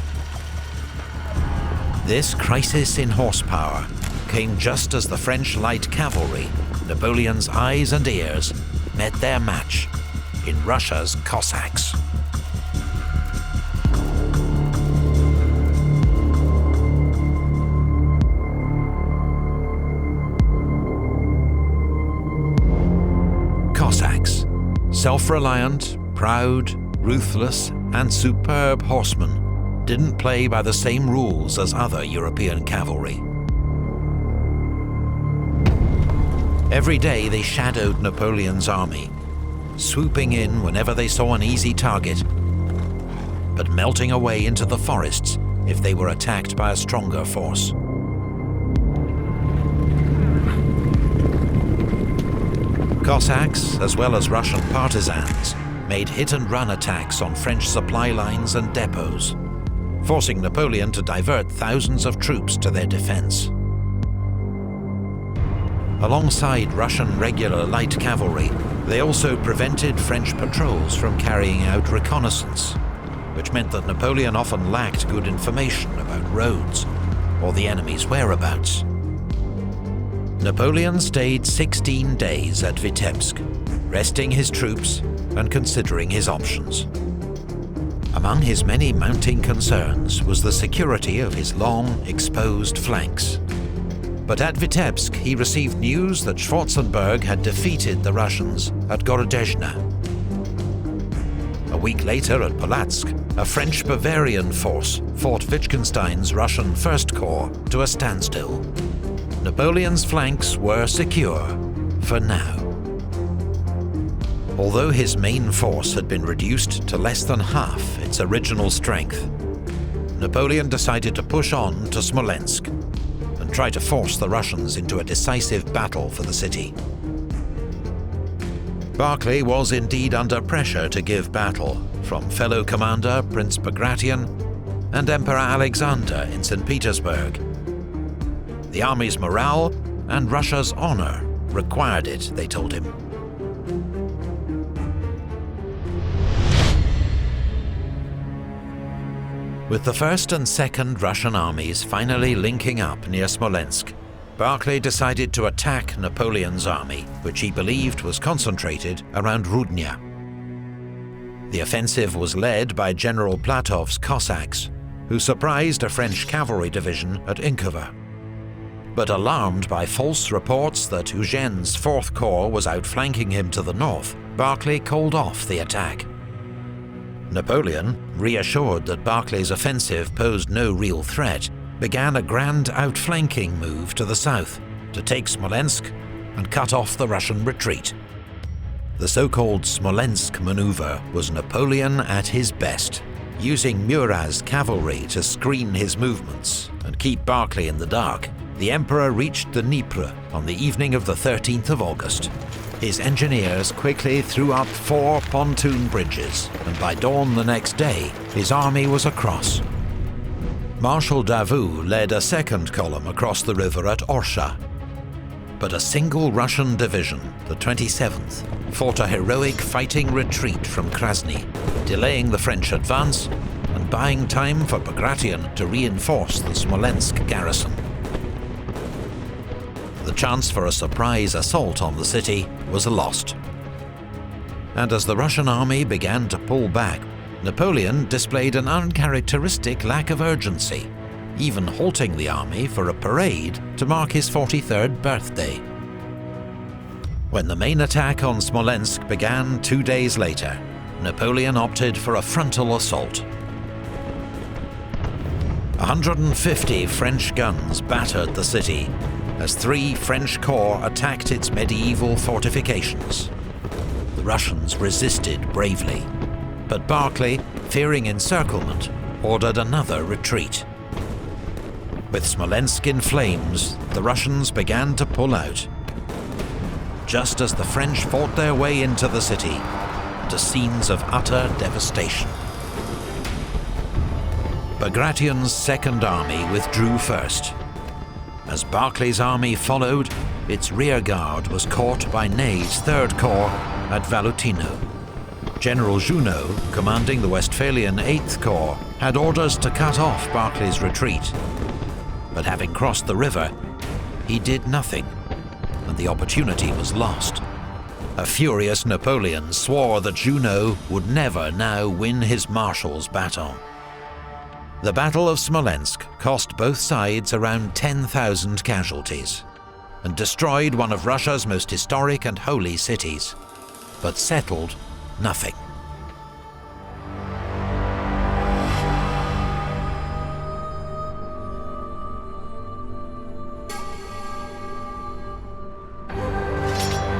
This crisis in horsepower came just as the French light cavalry, Napoleon's eyes and ears, met their match in Russia's Cossacks. Cossacks, self-reliant, proud, ruthless, and superb horsemen, didn't play by the same rules as other European cavalry. Every day they shadowed Napoleon's army, swooping in whenever they saw an easy target, but melting away into the forests if they were attacked by a stronger force. Cossacks, as well as Russian partisans, made hit-and-run attacks on French supply lines and depots, forcing Napoleon to divert thousands of troops to their defense. Alongside Russian regular light cavalry, they also prevented French patrols from carrying out reconnaissance, which meant that Napoleon often lacked good information about roads or the enemy's whereabouts. Napoleon stayed 16 days at Vitebsk, resting his troops and considering his options. Among his many mounting concerns was the security of his long, exposed flanks. But at Vitebsk, he received news that Schwarzenberg had defeated the Russians at Gorodnya. A week later at Polotsk, a French Bavarian force fought Wittgenstein's Russian First Corps to a standstill. Napoleon's flanks were secure, for now. Although his main force had been reduced to less than half its original strength, Napoleon decided to push on to Smolensk and try to force the Russians into a decisive battle for the city. Barclay was indeed under pressure to give battle from fellow commander Prince Bagration and Emperor Alexander in St. Petersburg. The army's morale and Russia's honor required it, they told him. With the First and Second Russian armies finally linking up near Smolensk, Barclay decided to attack Napoleon's army, which he believed was concentrated around Rudnya. The offensive was led by General Platov's Cossacks, who surprised a French cavalry division at Inkovo. But alarmed by false reports that Eugene's Fourth Corps was outflanking him to the north, Barclay called off the attack. Napoleon, reassured that Barclay's offensive posed no real threat, began a grand outflanking move to the south to take Smolensk and cut off the Russian retreat. The so-called Smolensk maneuver was Napoleon at his best, using Murat's cavalry to screen his movements and keep Barclay in the dark. The Emperor reached the Dnieper on the evening of the 13th of August. His engineers quickly threw up 4 pontoon bridges, and by dawn the next day, his army was across. Marshal Davout led a second column across the river at Orsha. But a single Russian division, the 27th, fought a heroic fighting retreat from Krasny, delaying the French advance and buying time for Bagration to reinforce the Smolensk garrison. The chance for a surprise assault on the city was lost. And as the Russian army began to pull back, Napoleon displayed an uncharacteristic lack of urgency, even halting the army for a parade to mark his 43rd birthday. When the main attack on Smolensk began 2 days later, Napoleon opted for a frontal assault. 150 French guns battered the city, as 3 French corps attacked its medieval fortifications. The Russians resisted bravely, but Barclay, fearing encirclement, ordered another retreat. With Smolensk in flames, the Russians began to pull out, just as the French fought their way into the city, to scenes of utter devastation. Bagration's Second Army withdrew first. As Barclay's army followed, its rearguard was caught by Ney's Third Corps at Valutino. General Junot, commanding the Westphalian 8th Corps, had orders to cut off Barclay's retreat. But having crossed the river, he did nothing, and the opportunity was lost. A furious Napoleon swore that Junot would never now win his marshal's baton. The Battle of Smolensk cost both sides around 10,000 casualties, and destroyed one of Russia's most historic and holy cities, but settled nothing.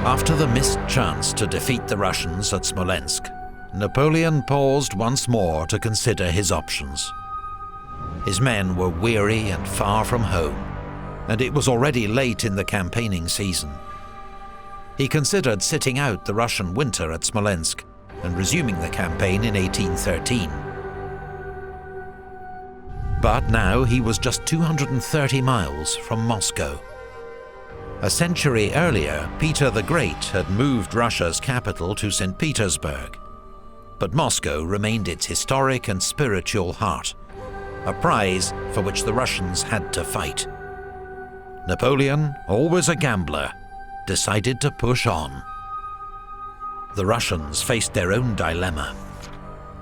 After the missed chance to defeat the Russians at Smolensk, Napoleon paused once more to consider his options. His men were weary and far from home, and it was already late in the campaigning season. He considered sitting out the Russian winter at Smolensk and resuming the campaign in 1813. But now he was just 230 miles from Moscow. A century earlier, Peter the Great had moved Russia's capital to St. Petersburg, but Moscow remained its historic and spiritual heart, a prize for which the Russians had to fight. Napoleon, always a gambler, decided to push on. The Russians faced their own dilemma.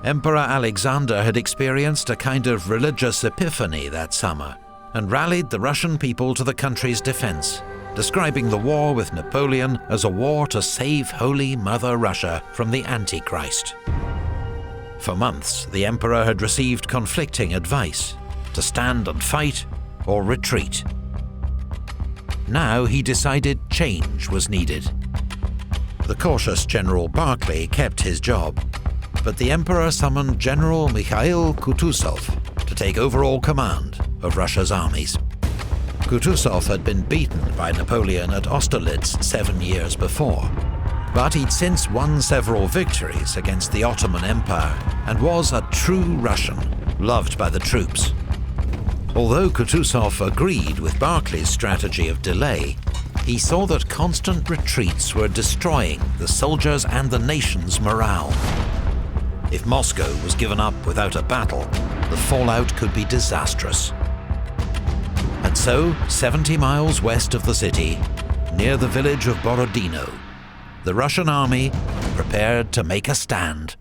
Emperor Alexander had experienced a kind of religious epiphany that summer and rallied the Russian people to the country's defense, describing the war with Napoleon as a war to save Holy Mother Russia from the Antichrist. For months, the emperor had received conflicting advice to stand and fight or retreat. Now he decided change was needed. The cautious General Barclay kept his job, but the emperor summoned General Mikhail Kutuzov to take overall command of Russia's armies. Kutuzov had been beaten by Napoleon at Austerlitz 7 years before, but he'd since won several victories against the Ottoman Empire and was a true Russian, loved by the troops. Although Kutuzov agreed with Barclay's strategy of delay, he saw that constant retreats were destroying the soldiers' and the nation's morale. If Moscow was given up without a battle, the fallout could be disastrous. And so, 70 miles west of the city, near the village of Borodino, the Russian army prepared to make a stand.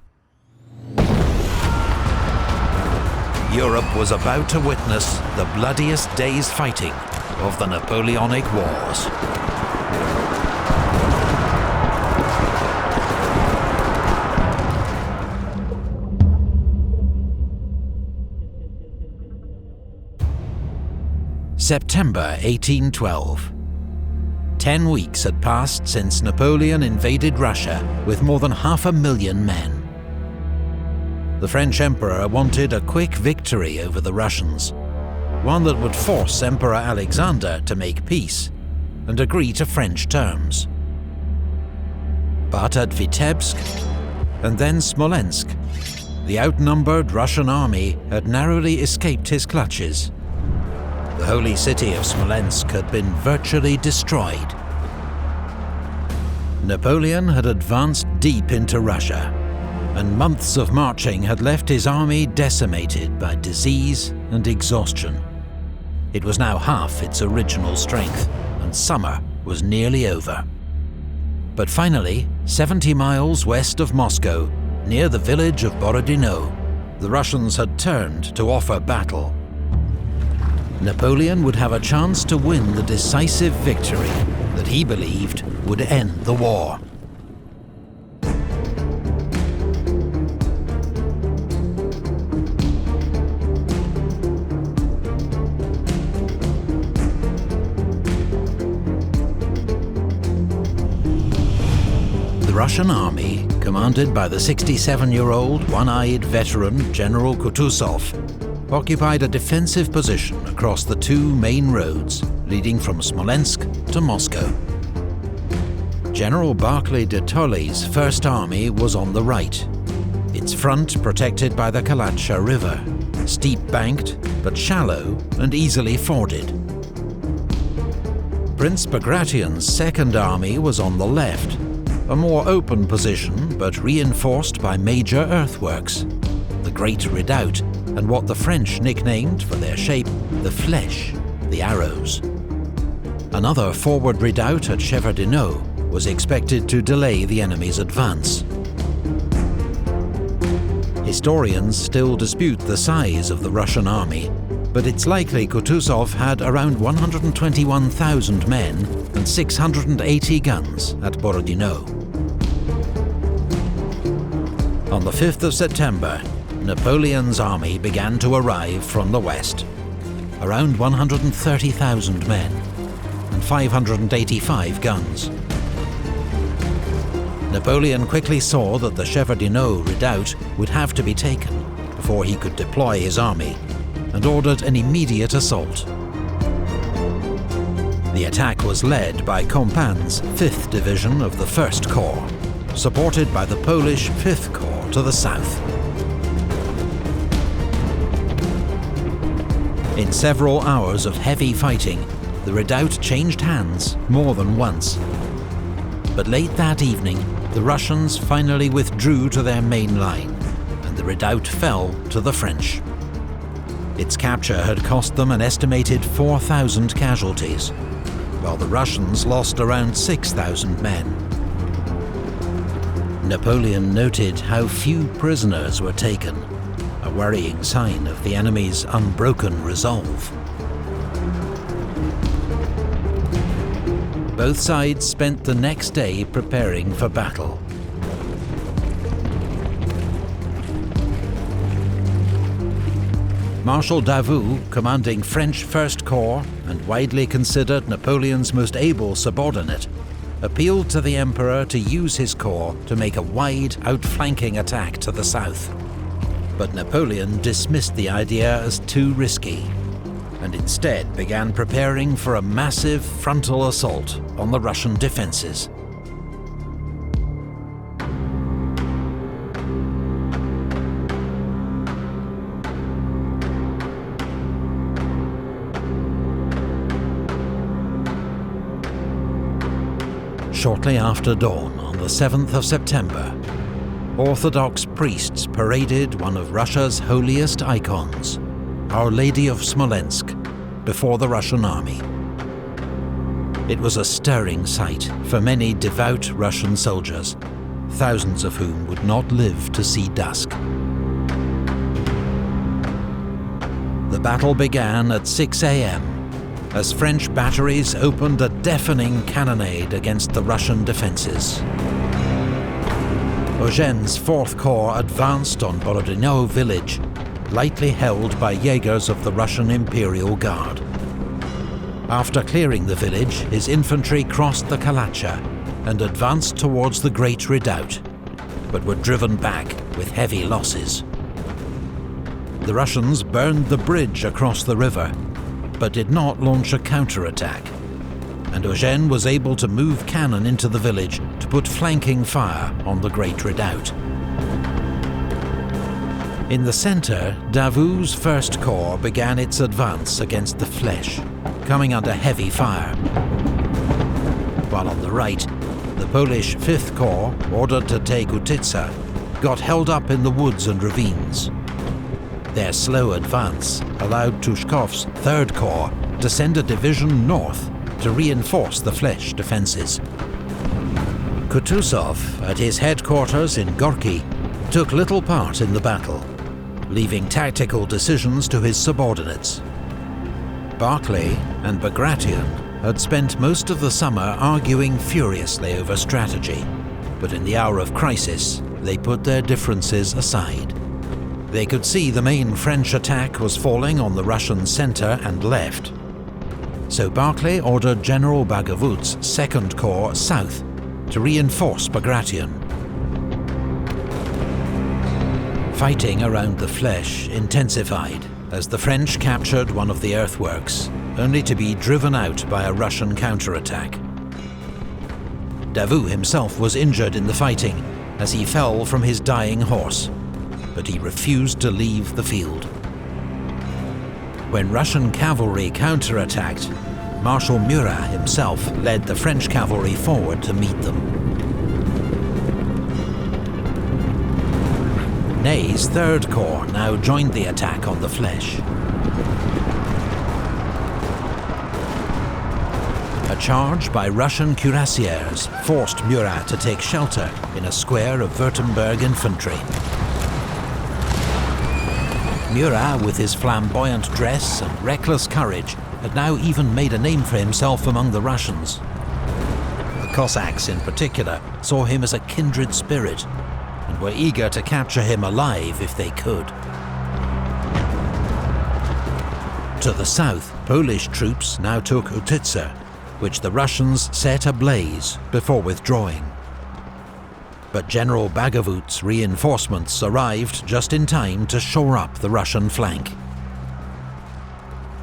Europe was about to witness the bloodiest day's fighting of the Napoleonic Wars. September 1812. 10 weeks had passed since Napoleon invaded Russia with more than 500,000 men. The French Emperor wanted a quick victory over the Russians, one that would force Emperor Alexander to make peace and agree to French terms. But at Vitebsk, and then Smolensk, the outnumbered Russian army had narrowly escaped his clutches. The holy city of Smolensk had been virtually destroyed. Napoleon had advanced deep into Russia, and months of marching had left his army decimated by disease and exhaustion. It was now half its original strength, and summer was nearly over. But finally, 70 miles west of Moscow, near the village of Borodino, the Russians had turned to offer battle. Napoleon would have a chance to win the decisive victory that he believed would end the war. Russian army, commanded by the 67-year-old, one-eyed veteran General Kutuzov, occupied a defensive position across the two main roads leading from Smolensk to Moscow. General Barclay de Tolly's First Army was on the right, its front protected by the Kalatsha River, steep-banked but shallow and easily forded. Prince Bagration's Second Army was on the left, a more open position but reinforced by major earthworks, the Great Redoubt, and what the French nicknamed, for their shape, the Flèches, the arrows. Another forward redoubt at Shevardino was expected to delay the enemy's advance. Historians still dispute the size of the Russian army, but it's likely Kutuzov had around 121,000 men and 680 guns at Borodino. On the 5th of September, Napoleon's army began to arrive from the west, around 130,000 men and 585 guns. Napoleon quickly saw that the Shevardino redoubt would have to be taken before he could deploy his army, and ordered an immediate assault. The attack was led by Compan's 5th Division of the 1st Corps, supported by the Polish 5th Corps to the south. In several hours of heavy fighting, the redoubt changed hands more than once. But late that evening, the Russians finally withdrew to their main line, and the redoubt fell to the French. Its capture had cost them an estimated 4,000 casualties, while the Russians lost around 6,000 men. Napoleon noted how few prisoners were taken, a worrying sign of the enemy's unbroken resolve. Both sides spent the next day preparing for battle. Marshal Davout, commanding French First Corps and widely considered Napoleon's most able subordinate, appealed to the Emperor to use his corps to make a wide, outflanking attack to the south. But Napoleon dismissed the idea as too risky, and instead began preparing for a massive frontal assault on the Russian defences. Shortly after dawn on the 7th of September, Orthodox priests paraded one of Russia's holiest icons, Our Lady of Smolensk, before the Russian army. It was a stirring sight for many devout Russian soldiers, thousands of whom would not live to see dusk. The battle began at 6 a.m. as French batteries opened a deafening cannonade against the Russian defences. Eugene's 4th Corps advanced on Borodino village, lightly held by Jaegers of the Russian Imperial Guard. After clearing the village, his infantry crossed the Kalatsha and advanced towards the Great Redoubt, but were driven back with heavy losses. The Russians burned the bridge across the river, but did not launch a counterattack, and Eugene was able to move cannon into the village to put flanking fire on the Great Redoubt. In the centre, Davout's 1st Corps began its advance against the Flèches, coming under heavy fire. While on the right, the Polish 5th Corps, ordered to take Utitsa, got held up in the woods and ravines. Their slow advance allowed Tushkov's 3rd Corps to send a division north to reinforce the Flèche defences. Kutuzov, at his headquarters in Gorky, took little part in the battle, leaving tactical decisions to his subordinates. Barclay and Bagration had spent most of the summer arguing furiously over strategy, but in the hour of crisis, they put their differences aside. They could see the main French attack was falling on the Russian centre and left. So Barclay ordered General Bagavout's 2nd Corps south to reinforce Bagration. Fighting around the Flèches intensified as the French captured one of the earthworks, only to be driven out by a Russian counterattack. Davout himself was injured in the fighting as he fell from his dying horse, but he refused to leave the field. When Russian cavalry counterattacked, Marshal Murat himself led the French cavalry forward to meet them. Ney's 3rd Corps now joined the attack on the Flèches. A charge by Russian cuirassiers forced Murat to take shelter in a square of Württemberg infantry. Murat, with his flamboyant dress and reckless courage, had now even made a name for himself among the Russians. The Cossacks in particular saw him as a kindred spirit, and were eager to capture him alive if they could. To the south, Polish troops now took Utitsa, which the Russians set ablaze before withdrawing. But General Bagavout's reinforcements arrived just in time to shore up the Russian flank.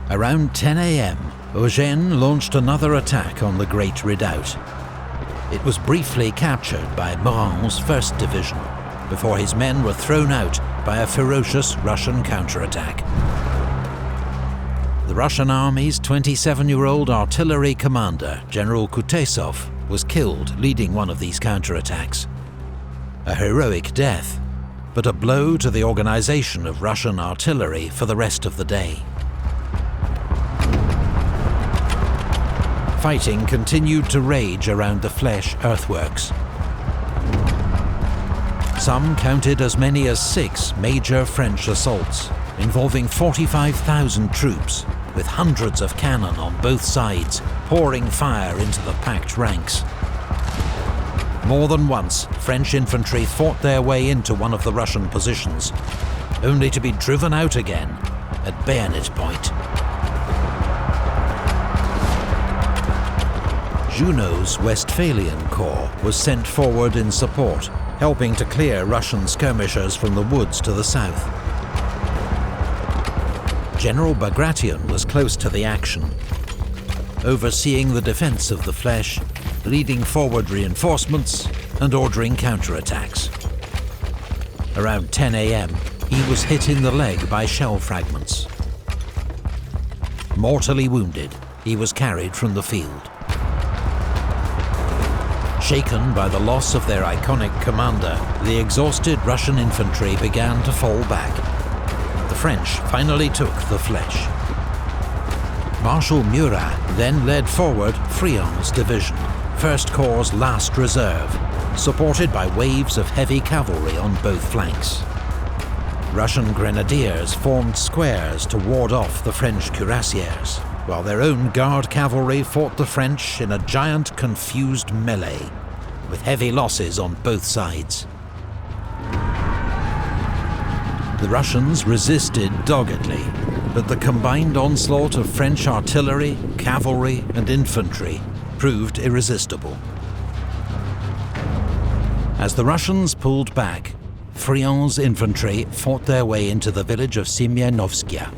Around 10 AM, Eugène launched another attack on the Great Redoubt. It was briefly captured by Morand's 1st Division, before his men were thrown out by a ferocious Russian counterattack. The Russian army's 27-year-old artillery commander, General Kutesov, was killed leading one of these counterattacks. A heroic death, but a blow to the organization of Russian artillery for the rest of the day. Fighting continued to rage around the Flèches earthworks. Some counted as many as 6 major French assaults, involving 45,000 troops, with hundreds of cannon on both sides, pouring fire into the packed ranks. More than once, French infantry fought their way into one of the Russian positions, only to be driven out again at bayonet point. Junot's Westphalian Corps was sent forward in support, helping to clear Russian skirmishers from the woods to the south. General Bagration was close to the action, overseeing the defense of the Flèches, leading forward reinforcements and ordering counterattacks. Around 10 AM, he was hit in the leg by shell fragments. Mortally wounded, he was carried from the field. Shaken by the loss of their iconic commander, the exhausted Russian infantry began to fall back. The French finally took the Flèches. Marshal Murat then led forward Friant's division, 1st Corps' last reserve, supported by waves of heavy cavalry on both flanks. Russian grenadiers formed squares to ward off the French cuirassiers, while their own guard cavalry fought the French in a giant confused melee, with heavy losses on both sides. The Russians resisted doggedly, but the combined onslaught of French artillery, cavalry and infantry proved irresistible. As the Russians pulled back, Friant's infantry fought their way into the village of Semyenovskaya.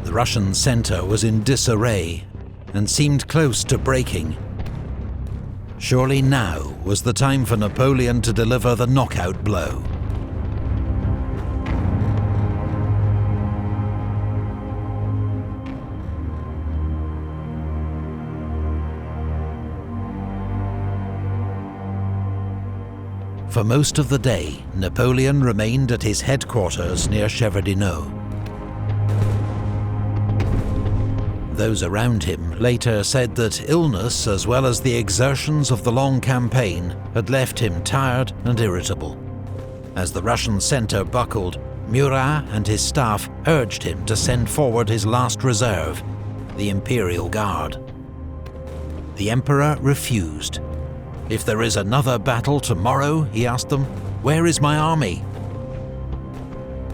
The Russian centre was in disarray and seemed close to breaking. Surely now was the time for Napoleon to deliver the knockout blow. For most of the day, Napoleon remained at his headquarters near Shevardino. Those around him later said that illness, as well as the exertions of the long campaign, had left him tired and irritable. As the Russian centre buckled, Murat and his staff urged him to send forward his last reserve, the Imperial Guard. The Emperor refused. "If there is another battle tomorrow," he asked them, "where is my army?"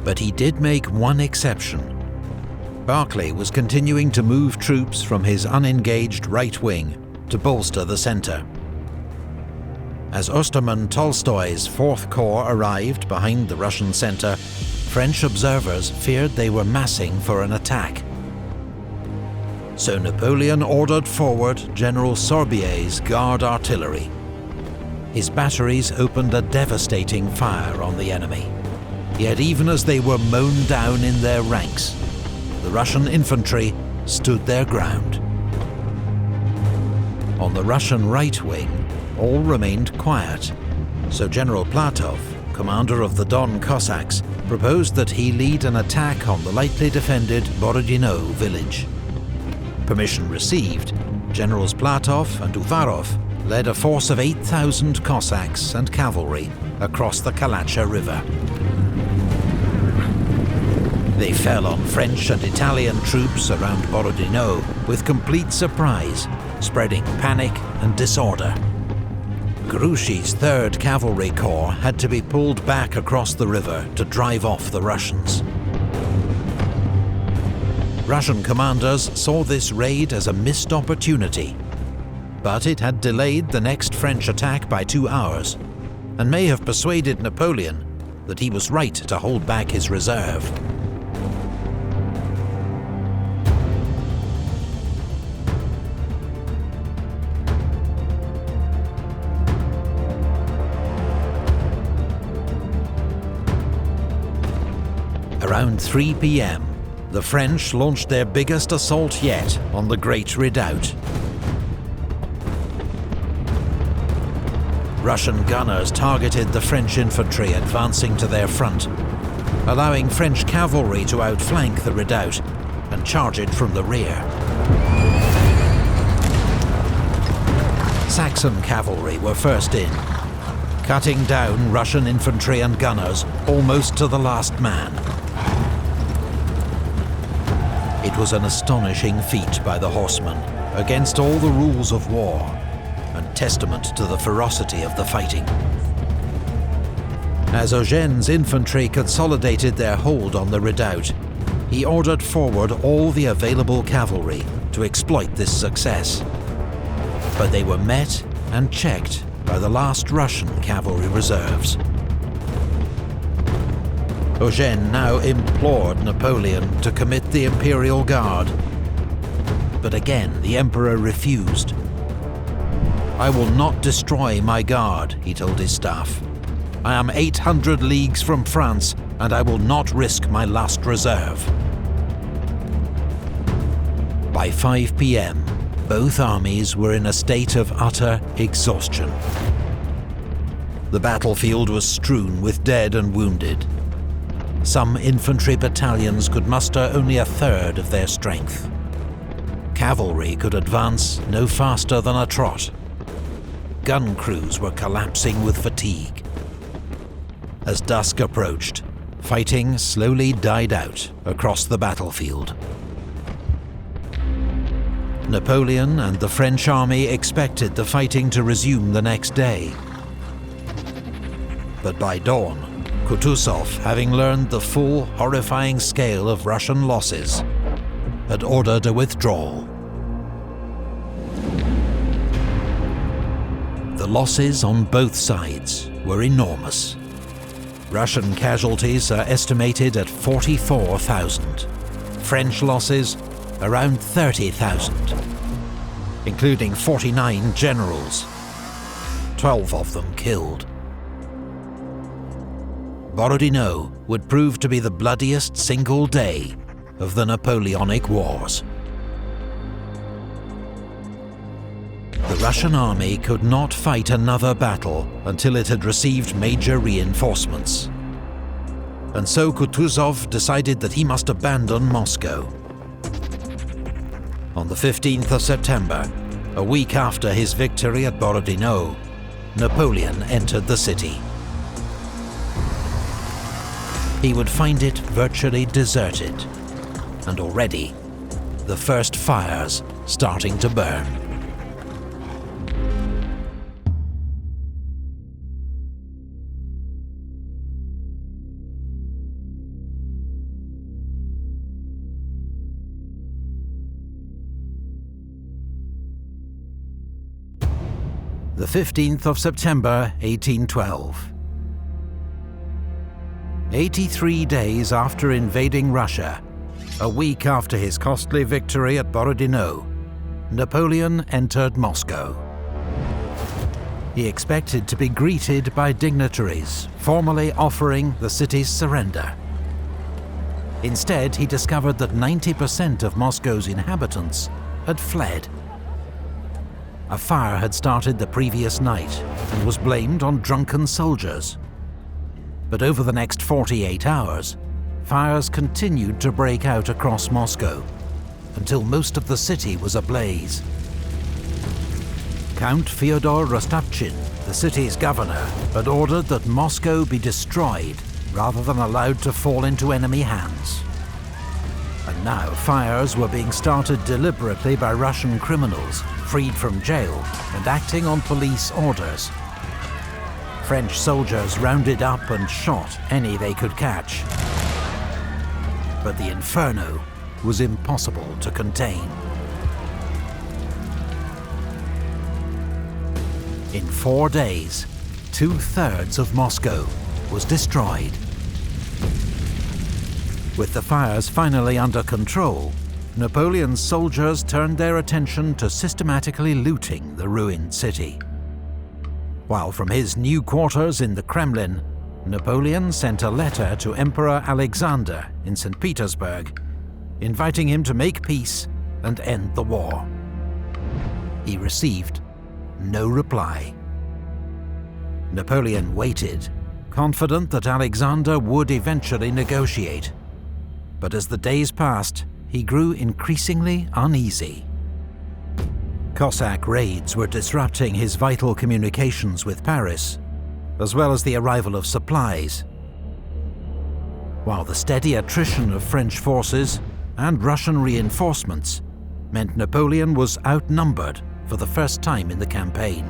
But he did make one exception. Barclay was continuing to move troops from his unengaged right wing to bolster the centre. As Osterman Tolstoy's 4th Corps arrived behind the Russian centre, French observers feared they were massing for an attack. So Napoleon ordered forward General Sorbier's Guard artillery. His batteries opened a devastating fire on the enemy. Yet even as they were mown down in their ranks, the Russian infantry stood their ground. On the Russian right wing, all remained quiet, so General Platov, commander of the Don Cossacks, proposed that he lead an attack on the lightly defended Borodino village. Permission received, Generals Platov and Uvarov led a force of 8,000 Cossacks and cavalry across the Kalacha River. They fell on French and Italian troops around Borodino with complete surprise, spreading panic and disorder. Grouchy's 3rd Cavalry Corps had to be pulled back across the river to drive off the Russians. Russian commanders saw this raid as a missed opportunity, but it had delayed the next French attack by 2 hours, and may have persuaded Napoleon that he was right to hold back his reserve. Around 3 p.m, the French launched their biggest assault yet on the Great Redoubt. Russian gunners targeted the French infantry advancing to their front, allowing French cavalry to outflank the redoubt and charge it from the rear. Saxon cavalry were first in, cutting down Russian infantry and gunners almost to the last man. It was an astonishing feat by the horsemen, against all the rules of war, and testament to the ferocity of the fighting. As Eugene's infantry consolidated their hold on the redoubt, he ordered forward all the available cavalry to exploit this success. But they were met and checked by the last Russian cavalry reserves. Eugene now implored Napoleon to commit the Imperial Guard, but again the Emperor refused. "I will not destroy my guard," he told his staff. "I am 800 leagues from France, and I will not risk my last reserve." By 5 p.m, both armies were in a state of utter exhaustion. The battlefield was strewn with dead and wounded. Some infantry battalions could muster only a third of their strength. Cavalry could advance no faster than a trot. Gun crews were collapsing with fatigue. As dusk approached, fighting slowly died out across the battlefield. Napoleon and the French army expected the fighting to resume the next day. But by dawn, Kutuzov, having learned the full, horrifying scale of Russian losses, had ordered a withdrawal. The losses on both sides were enormous. Russian casualties are estimated at 44,000. French losses around 30,000, including 49 generals, 12 of them killed. Borodino would prove to be the bloodiest single day of the Napoleonic Wars. The Russian army could not fight another battle until it had received major reinforcements. And so Kutuzov decided that he must abandon Moscow. On the 15th of September, a week after his victory at Borodino, Napoleon entered the city. He would find it virtually deserted, and already the first fires starting to burn. the 15th of September 1812. 83 days after invading Russia, a week after his costly victory at Borodino, Napoleon entered Moscow. He expected to be greeted by dignitaries, formally offering the city's surrender. Instead, he discovered that 90% of Moscow's inhabitants had fled. A fire had started the previous night and was blamed on drunken soldiers. But over the next 48 hours, fires continued to break out across Moscow, until most of the city was ablaze. Count Fyodor Rostopchin, the city's governor, had ordered that Moscow be destroyed rather than allowed to fall into enemy hands. And now fires were being started deliberately by Russian criminals, freed from jail and acting on police orders. French soldiers rounded up and shot any they could catch. But the inferno was impossible to contain. In 4 days, 2/3 of Moscow was destroyed. With the fires finally under control, Napoleon's soldiers turned their attention to systematically looting the ruined city. While from his new quarters in the Kremlin, Napoleon sent a letter to Emperor Alexander in St. Petersburg, inviting him to make peace and end the war. He received no reply. Napoleon waited, confident that Alexander would eventually negotiate. But as the days passed, he grew increasingly uneasy. Cossack raids were disrupting his vital communications with Paris, as well as the arrival of supplies. While the steady attrition of French forces and Russian reinforcements meant Napoleon was outnumbered for the first time in the campaign.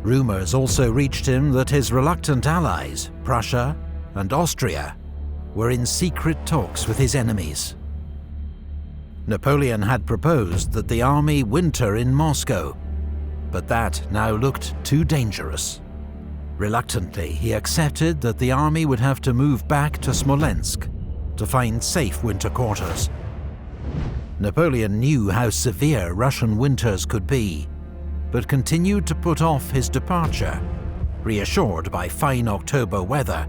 Rumours also reached him that his reluctant allies, Prussia and Austria, were in secret talks with his enemies. Napoleon had proposed that the army winter in Moscow, but that now looked too dangerous. Reluctantly, he accepted that the army would have to move back to Smolensk to find safe winter quarters. Napoleon knew how severe Russian winters could be, but continued to put off his departure, reassured by fine October weather,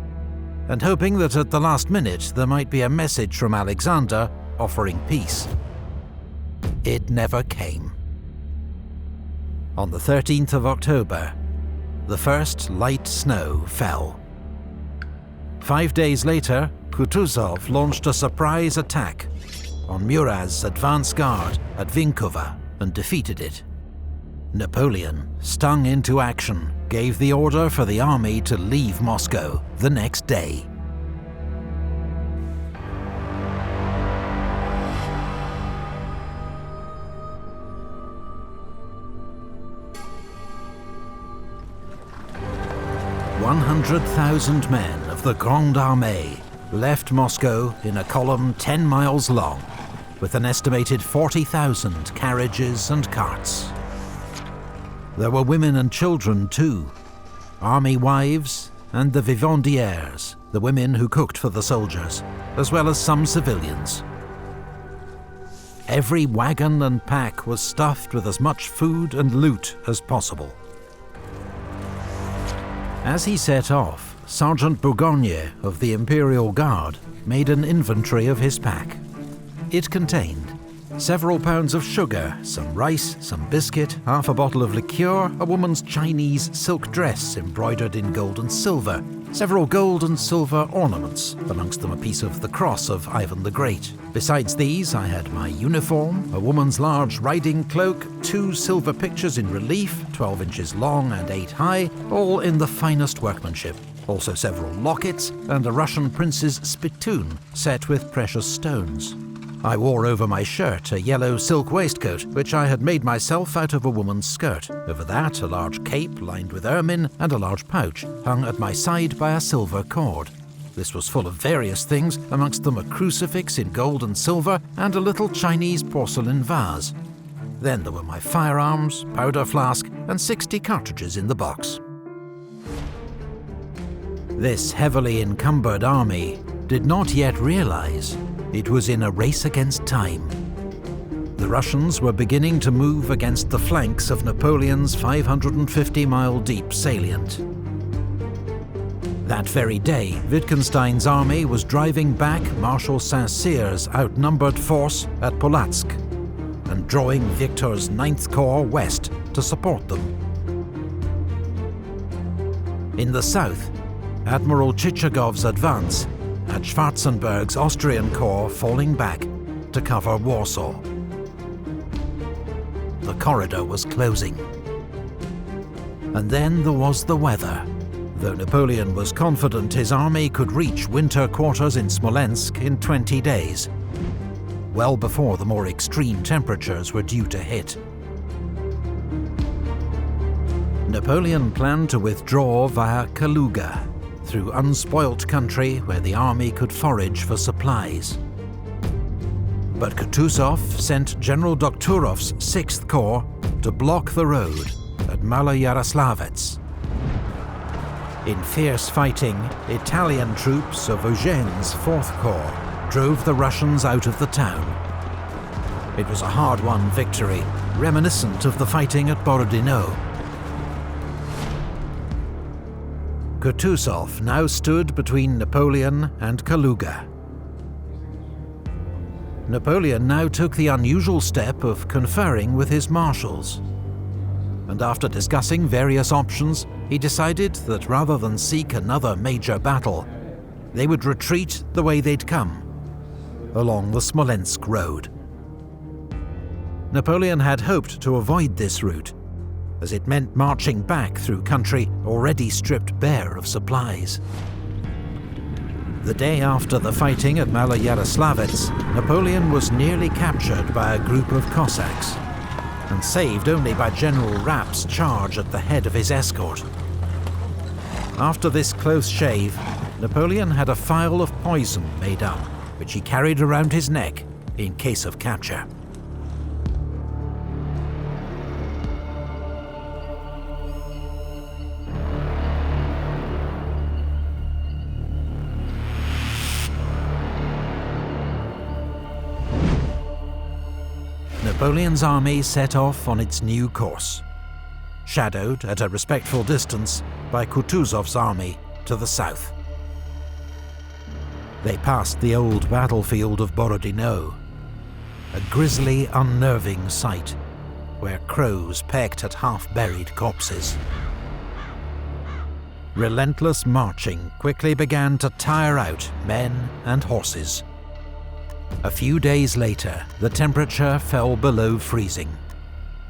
and hoping that at the last minute there might be a message from Alexander offering peace. It never came. On the 13th of October, the first light snow fell. 5 days later, Kutuzov launched a surprise attack on Murat's advance guard at Vinkova and defeated it. Napoleon, stung into action, gave the order for the army to leave Moscow the next day. "100,000 men of the Grande Armée left Moscow in a column 10 miles long, with an estimated 40,000 carriages and carts. There were women and children too, army wives and the vivandières, the women who cooked for the soldiers, as well as some civilians. Every wagon and pack was stuffed with as much food and loot as possible. As he set off, Sergeant Bourgogne of the Imperial Guard made an inventory of his pack. It contained several pounds of sugar, some rice, some biscuit, half a bottle of liqueur, a woman's Chinese silk dress embroidered in gold and silver, several gold and silver ornaments, amongst them a piece of the cross of Ivan the Great. Besides these, I had my uniform, a woman's large riding cloak, 2 silver pictures in relief, 12 inches long and 8 high, all in the finest workmanship. Also several lockets and a Russian prince's spittoon set with precious stones. I wore over my shirt a yellow silk waistcoat, which I had made myself out of a woman's skirt. Over that, a large cape lined with ermine and a large pouch, hung at my side by a silver cord. This was full of various things, amongst them a crucifix in gold and silver and a little Chinese porcelain vase. Then there were my firearms, powder flask, and 60 cartridges in the box. This heavily encumbered army did not yet realize it was in a race against time. The Russians were beginning to move against the flanks of Napoleon's 550-mile-deep salient. That very day, Wittgenstein's army was driving back Marshal Saint-Cyr's outnumbered force at Polotsk and drawing Victor's 9th Corps west to support them. In the south, Admiral Chichagov's advance had Schwarzenberg's Austrian Corps falling back to cover Warsaw. The corridor was closing. And then there was the weather. Though Napoleon was confident his army could reach winter quarters in Smolensk in 20 days, well before the more extreme temperatures were due to hit. Napoleon planned to withdraw via Kaluga, through unspoilt country where the army could forage for supplies. But Kutuzov sent General Dokhturov's 6th Corps to block the road at Maloyaroslavets. In fierce fighting, Italian troops of Eugene's 4th Corps drove the Russians out of the town. It was a hard-won victory, reminiscent of the fighting at Borodino. Kutuzov now stood between Napoleon and Kaluga. Napoleon now took the unusual step of conferring with his marshals, and after discussing various options, he decided that rather than seek another major battle, they would retreat the way they'd come, along the Smolensk road. Napoleon had hoped to avoid this route, as it meant marching back through country already stripped bare of supplies. The day after the fighting at Maloyaroslavets, Napoleon was nearly captured by a group of Cossacks, and saved only by General Rapp's charge at the head of his escort. After this close shave, Napoleon had a phial of poison made up, which he carried around his neck in case of capture. Napoleon's army set off on its new course, shadowed at a respectful distance by Kutuzov's army to the south. They passed the old battlefield of Borodino, a grisly, unnerving sight where crows pecked at half-buried corpses. Relentless marching quickly began to tire out men and horses. A few days later, the temperature fell below freezing.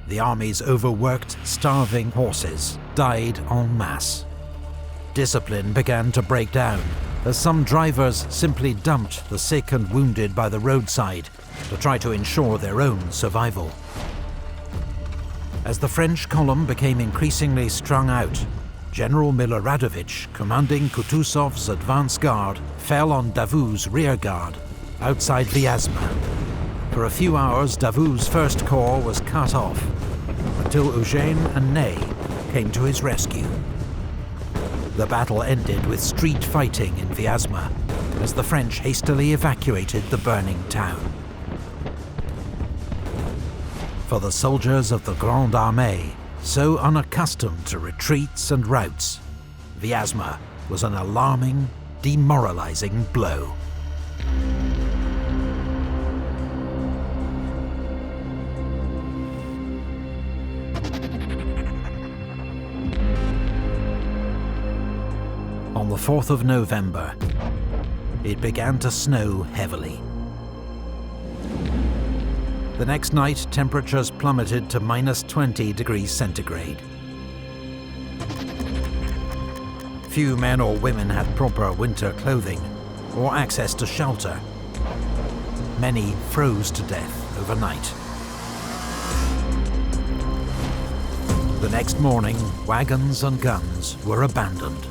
The army's overworked, starving horses died en masse. Discipline began to break down, as some drivers simply dumped the sick and wounded by the roadside to try to ensure their own survival. As the French column became increasingly strung out, General Miloradovich, commanding Kutuzov's advance guard, fell on Davout's rear guard outside Vyazma. For a few hours, Davout's 1st Corps was cut off, until Eugene and Ney came to his rescue. The battle ended with street fighting in Vyazma, as the French hastily evacuated the burning town. For the soldiers of the Grande Armée, so unaccustomed to retreats and routes, Vyazma was an alarming, demoralizing blow. On the 4th of November, it began to snow heavily. The next night, temperatures plummeted to -20 degrees centigrade. Few men or women had proper winter clothing or access to shelter. Many froze to death overnight. The next morning, wagons and guns were abandoned.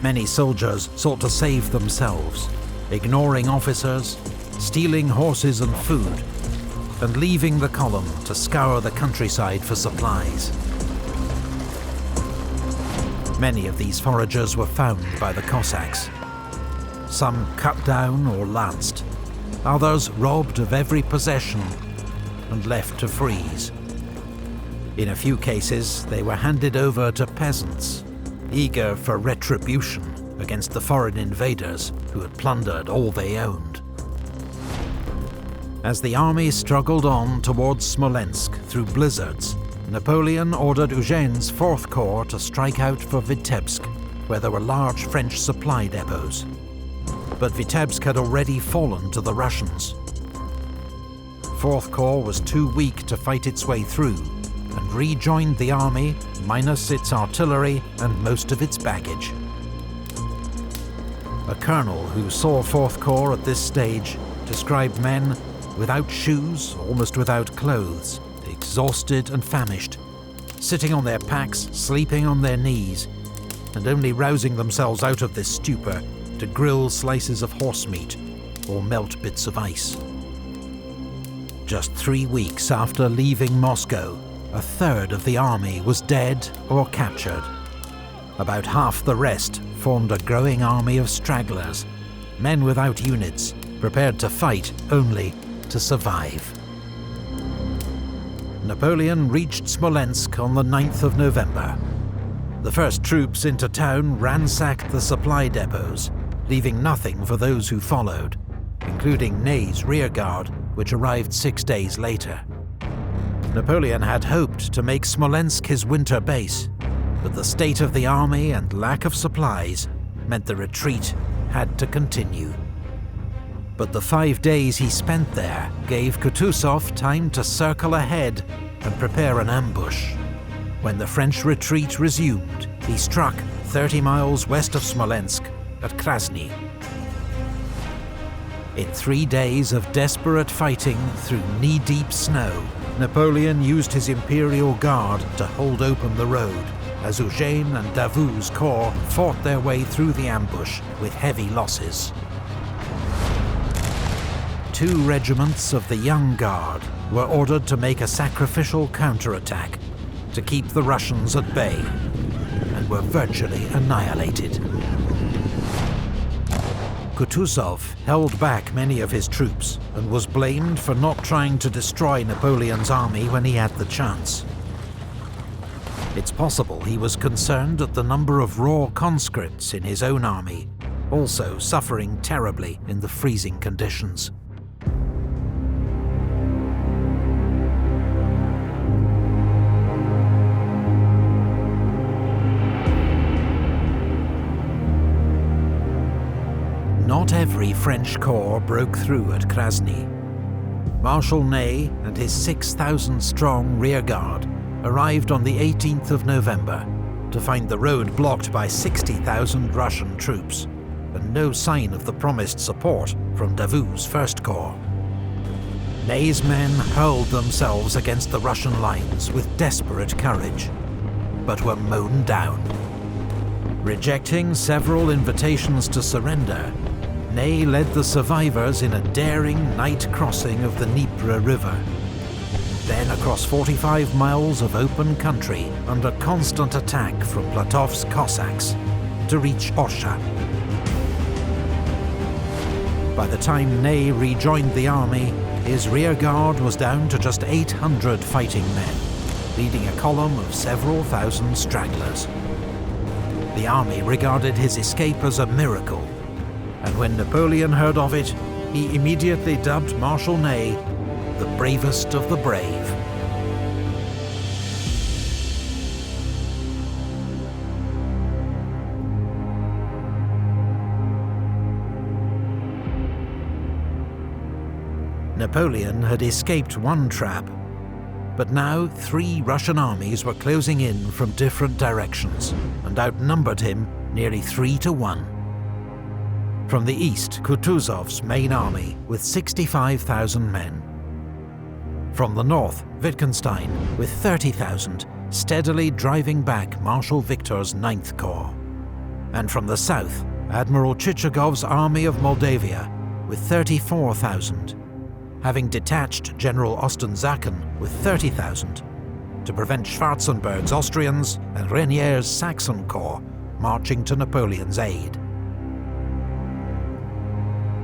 Many soldiers sought to save themselves, ignoring officers, stealing horses and food, and leaving the column to scour the countryside for supplies. Many of these foragers were found by the Cossacks. Some cut down or lanced, others robbed of every possession and left to freeze. In a few cases, they were handed over to peasants, eager for retribution against the foreign invaders who had plundered all they owned. As the army struggled on towards Smolensk through blizzards, Napoleon ordered Eugene's 4th Corps to strike out for Vitebsk, where there were large French supply depots. But Vitebsk had already fallen to the Russians. 4th Corps was too weak to fight its way through, and rejoined the army, minus its artillery and most of its baggage. A colonel who saw 4th Corps at this stage described men without shoes, almost without clothes, exhausted and famished, sitting on their packs, sleeping on their knees, and only rousing themselves out of this stupor to grill slices of horse meat or melt bits of ice. Just 3 weeks after leaving Moscow, a third of the army was dead or captured. About half the rest formed a growing army of stragglers, men without units, prepared to fight only to survive. Napoleon reached Smolensk on the 9th of November. The first troops into town ransacked the supply depots, leaving nothing for those who followed, including Ney's rearguard, which arrived 6 days later. Napoleon had hoped to make Smolensk his winter base, but the state of the army and lack of supplies meant the retreat had to continue. But the 5 days he spent there gave Kutuzov time to circle ahead and prepare an ambush. When the French retreat resumed, he struck 30 miles west of Smolensk at Krasny. In 3 days of desperate fighting through knee-deep snow, Napoleon used his Imperial Guard to hold open the road, as Eugene and Davout's corps fought their way through the ambush with heavy losses. 2 regiments of the Young Guard were ordered to make a sacrificial counterattack to keep the Russians at bay, and were virtually annihilated. Kutuzov held back many of his troops and was blamed for not trying to destroy Napoleon's army when he had the chance. It's possible he was concerned at the number of raw conscripts in his own army, also suffering terribly in the freezing conditions. Not every French corps broke through at Krasny. Marshal Ney and his 6,000-strong rearguard arrived on the 18th of November to find the road blocked by 60,000 Russian troops, and no sign of the promised support from Davout's 1st Corps. Ney's men hurled themselves against the Russian lines with desperate courage, but were mown down. Rejecting several invitations to surrender, Ney led the survivors in a daring night crossing of the Dnieper River, then across 45 miles of open country under constant attack from Platov's Cossacks to reach Orsha. By the time Ney rejoined the army, his rearguard was down to just 800 fighting men, leading a column of several thousand stragglers. The army regarded his escape as a miracle, and when Napoleon heard of it, he immediately dubbed Marshal Ney the bravest of the brave. Napoleon had escaped one trap, but now 3 Russian armies were closing in from different directions and outnumbered him nearly 3 to 1. From the east, Kutuzov's main army with 65,000 men. From the north, Wittgenstein with 30,000, steadily driving back Marshal Victor's 9th Corps. And from the south, Admiral Chichagov's Army of Moldavia with 34,000. having detached General Ostensacken with 30,000 to prevent Schwarzenberg's Austrians and Reynier's Saxon Corps marching to Napoleon's aid.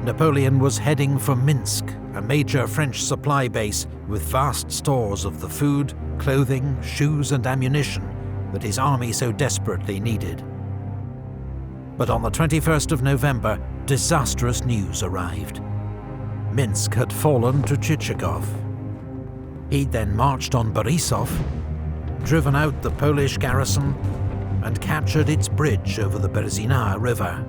Napoleon was heading for Minsk, a major French supply base with vast stores of the food, clothing, shoes and ammunition that his army so desperately needed. But on the 21st of November, disastrous news arrived. Minsk had fallen to Chichagov. He'd then marched on Borisov, driven out the Polish garrison, and captured its bridge over the Berezina River.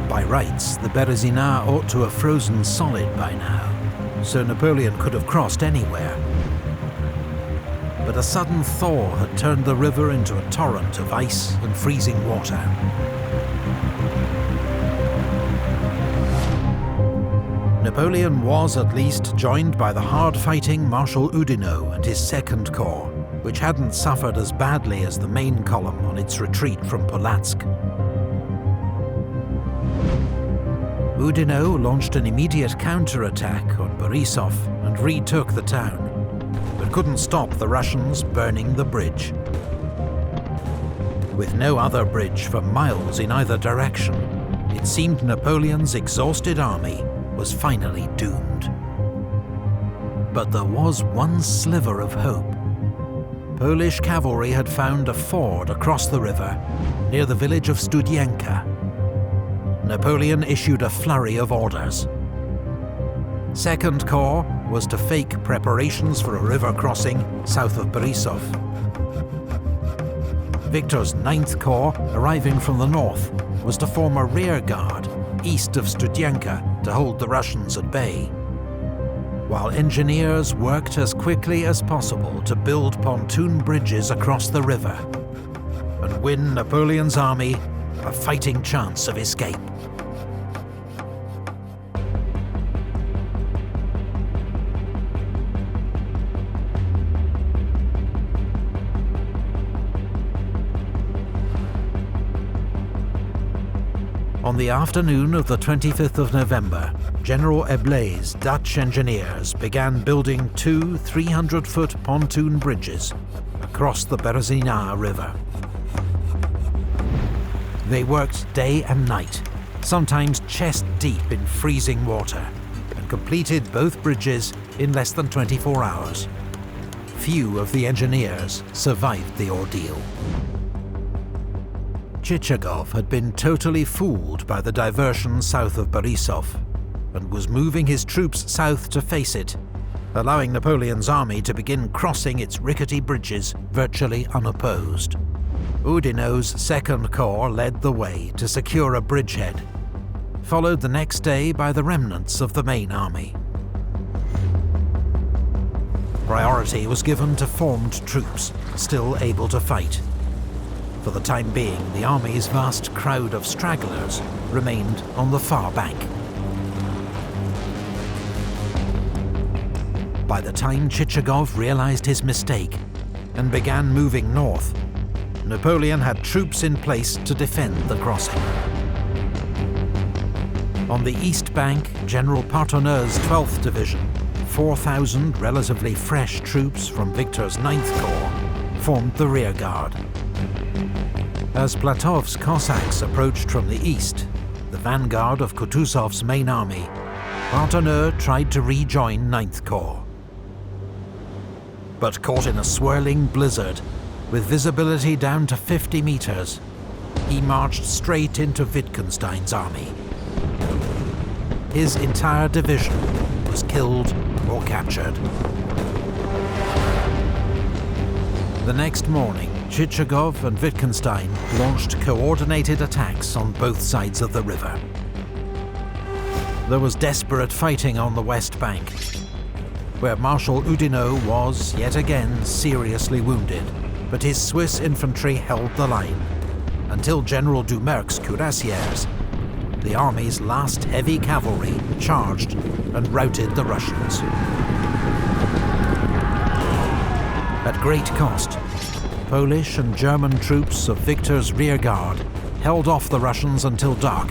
By rights, the Berezina ought to have frozen solid by now, so Napoleon could have crossed anywhere. But a sudden thaw had turned the river into a torrent of ice and freezing water. Napoleon was at least joined by the hard-fighting Marshal Oudinot and his Second Corps, which hadn't suffered as badly as the main column on its retreat from Polotsk. Oudinot launched an immediate counterattack on Borisov and retook the town, but couldn't stop the Russians burning the bridge. With no other bridge for miles in either direction, it seemed Napoleon's exhausted army was finally doomed. But there was one sliver of hope. Polish cavalry had found a ford across the river near the village of Studienka. Napoleon issued a flurry of orders. Second Corps was to fake preparations for a river crossing south of Borisov. Victor's 9th Corps, arriving from the north, was to form a rear guard east of Studienka to hold the Russians at bay, while engineers worked as quickly as possible to build pontoon bridges across the river and win Napoleon's army a fighting chance of escape. On the afternoon of the 25th of November, General Eblé's Dutch engineers began building two 300-foot pontoon bridges across the Berezina River. They worked day and night, sometimes chest-deep in freezing water, and completed both bridges in less than 24 hours. Few of the engineers survived the ordeal. Chichagov had been totally fooled by the diversion south of Borisov, and was moving his troops south to face it, allowing Napoleon's army to begin crossing its rickety bridges virtually unopposed. Oudinot's Second Corps led the way to secure a bridgehead, followed the next day by the remnants of the main army. Priority was given to formed troops, still able to fight. For the time being, the army's vast crowd of stragglers remained on the far bank. By the time Chichagov realized his mistake and began moving north, Napoleon had troops in place to defend the crossing. On the east bank, General Partonneux's 12th Division, 4,000 relatively fresh troops from Victor's 9th Corps, formed the rearguard. As Platov's Cossacks approached from the east, the vanguard of Kutuzov's main army, Partonneux tried to rejoin 9th Corps. But caught in a swirling blizzard, with visibility down to 50 meters, he marched straight into Wittgenstein's army. His entire division was killed or captured. The next morning, Chichagov and Wittgenstein launched coordinated attacks on both sides of the river. There was desperate fighting on the west bank, where Marshal Oudinot was, yet again, seriously wounded, but his Swiss infantry held the line, until General Doumerc's cuirassiers, the army's last heavy cavalry, charged and routed the Russians. At great cost, Polish and German troops of Victor's rearguard held off the Russians until dark,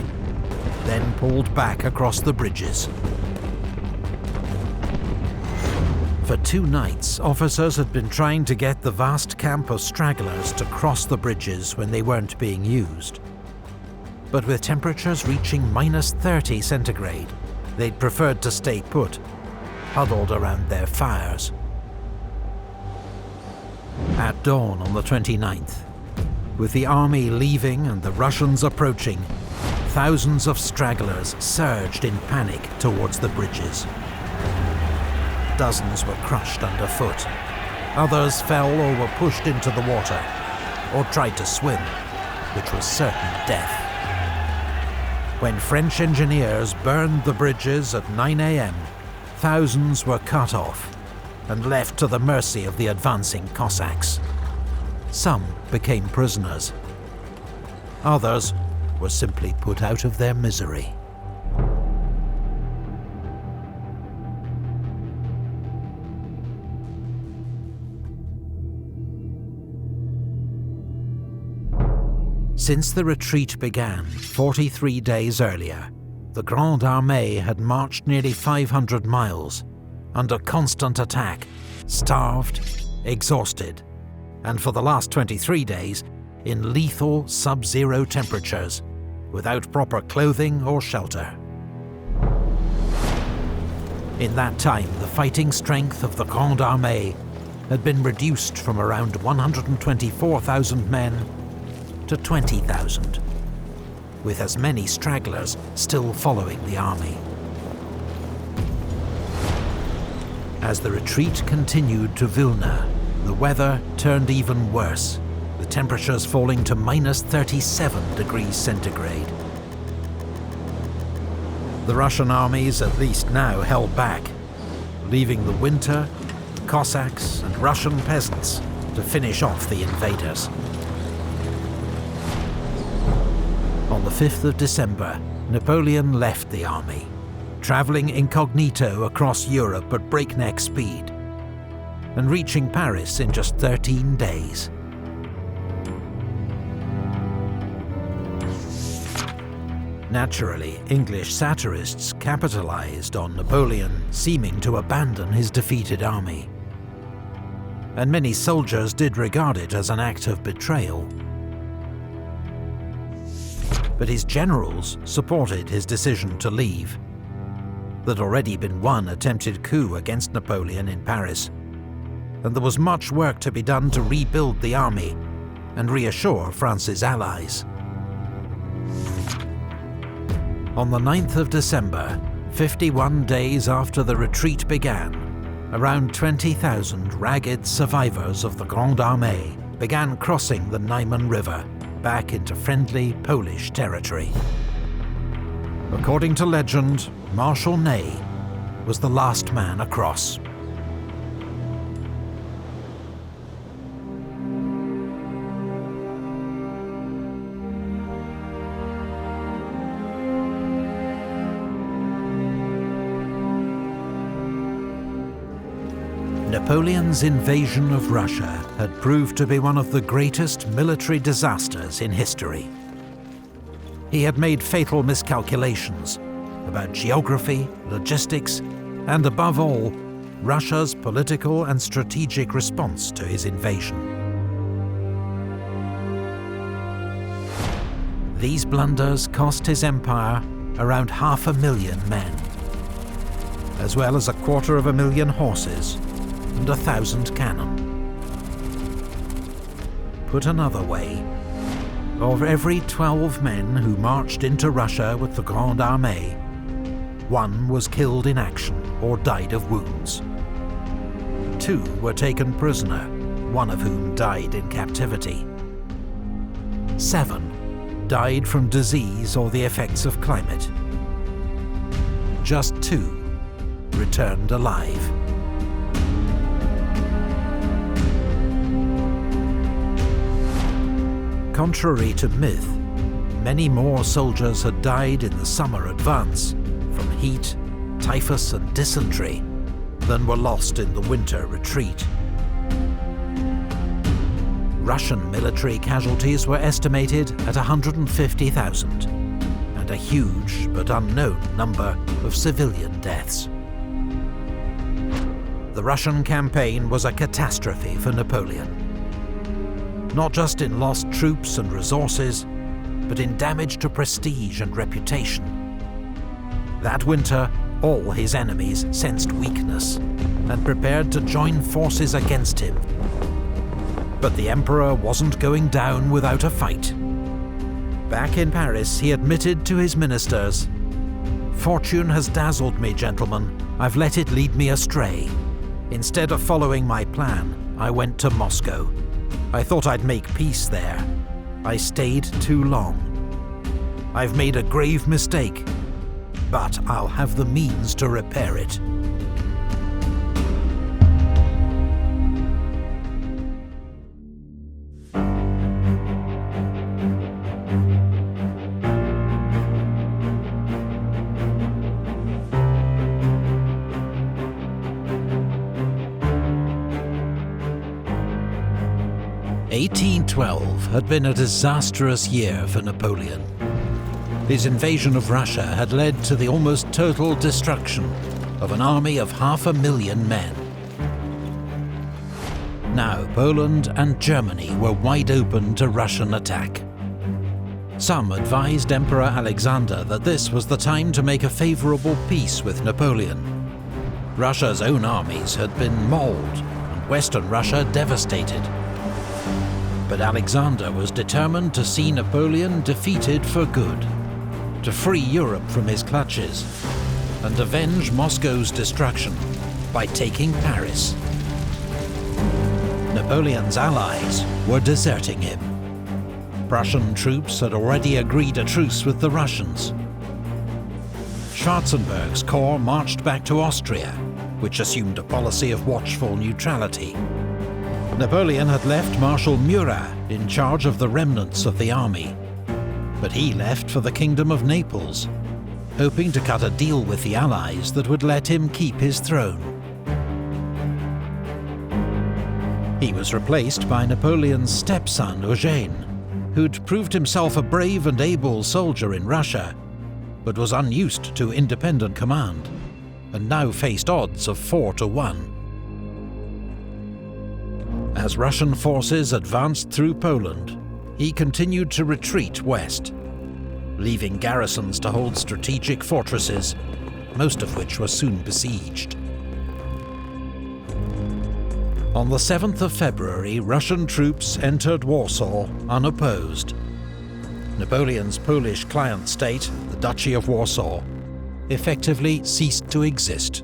then pulled back across the bridges. For 2 nights, officers had been trying to get the vast camp of stragglers to cross the bridges when they weren't being used. But with temperatures reaching -30 centigrade, they'd preferred to stay put, huddled around their fires. At dawn on the 29th, with the army leaving and the Russians approaching, thousands of stragglers surged in panic towards the bridges. Dozens were crushed underfoot. Others fell or were pushed into the water, or tried to swim, which was certain death. When French engineers burned the bridges at 9 AM, thousands were cut off and left to the mercy of the advancing Cossacks. Some became prisoners. Others were simply put out of their misery. Since the retreat began 43 days earlier, the Grande Armée had marched nearly 500 miles, under constant attack, starved, exhausted, and for the last 23 days, in lethal sub-zero temperatures, without proper clothing or shelter. In that time, the fighting strength of the Grande Armée had been reduced from around 124,000 men to 20,000, with as many stragglers still following the army. As the retreat continued to Vilna, the weather turned even worse, with temperatures falling to -37 degrees centigrade. The Russian armies at least now held back, leaving the winter, the Cossacks and Russian peasants to finish off the invaders. On the 5th of December, Napoleon left the army, travelling incognito across Europe at breakneck speed, and reaching Paris in just 13 days. Naturally, English satirists capitalised on Napoleon seeming to abandon his defeated army, and many soldiers did regard it as an act of betrayal. But his generals supported his decision to leave. There'd already been one attempted coup against Napoleon in Paris, and there was much work to be done to rebuild the army and reassure France's allies. On the 9th of December, 51 days after the retreat began, around 20,000 ragged survivors of the Grande Armée began crossing the Niemen River back into friendly Polish territory. According to legend, Marshal Ney was the last man across. Napoleon's invasion of Russia had proved to be one of the greatest military disasters in history. He had made fatal miscalculations about geography, logistics, and above all, Russia's political and strategic response to his invasion. These blunders cost his empire around 500,000 men, as well as 250,000 horses and 1,000 cannon. Put another way, of every 12 men who marched into Russia with the Grande Armée, one was killed in action or died of wounds. 2 were taken prisoner, one of whom died in captivity. 7 died from disease or the effects of climate. Just 2 returned alive. Contrary to myth, many more soldiers had died in the summer advance from heat, typhus and dysentery than were lost in the winter retreat. Russian military casualties were estimated at 150,000, and and a huge but unknown number of civilian deaths. The Russian campaign was a catastrophe for Napoleon. Not just in lost troops and resources, but in damage to prestige and reputation. That winter, all his enemies sensed weakness and prepared to join forces against him. But the Emperor wasn't going down without a fight. Back in Paris, he admitted to his ministers, "Fortune has dazzled me, gentlemen. I've let it lead me astray. Instead of following my plan, I went to Moscow. I thought I'd make peace there. I stayed too long. I've made a grave mistake, but I'll have the means to repair it." '1812 had been a disastrous year for Napoleon. His invasion of Russia had led to the almost total destruction of an army of 500,000 men. Now Poland and Germany were wide open to Russian attack. Some advised Emperor Alexander that this was the time to make a favourable peace with Napoleon. Russia's own armies had been mauled and Western Russia devastated. But Alexander was determined to see Napoleon defeated for good, to free Europe from his clutches, and avenge Moscow's destruction by taking Paris. Napoleon's allies were deserting him. Prussian troops had already agreed a truce with the Russians. Schwarzenberg's corps marched back to Austria, which assumed a policy of watchful neutrality. Napoleon had left Marshal Murat in charge of the remnants of the army, but he left for the Kingdom of Naples, hoping to cut a deal with the Allies that would let him keep his throne. He was replaced by Napoleon's stepson Eugene, who'd proved himself a brave and able soldier in Russia, but was unused to independent command, and now faced odds of 4-1. As Russian forces advanced through Poland, he continued to retreat west, leaving garrisons to hold strategic fortresses, most of which were soon besieged. On the 7th of February, Russian troops entered Warsaw unopposed. Napoleon's Polish client state, the Duchy of Warsaw, effectively ceased to exist.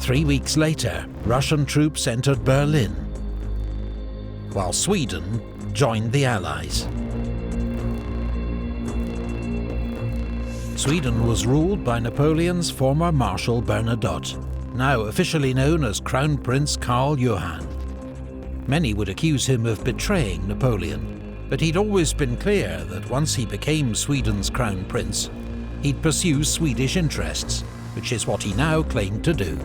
3 weeks later, Russian troops entered Berlin, while Sweden joined the Allies. Sweden was ruled by Napoleon's former Marshal Bernadotte, now officially known as Crown Prince Karl Johan. Many would accuse him of betraying Napoleon, but he'd always been clear that once he became Sweden's Crown Prince, he'd pursue Swedish interests, which is what he now claimed to do.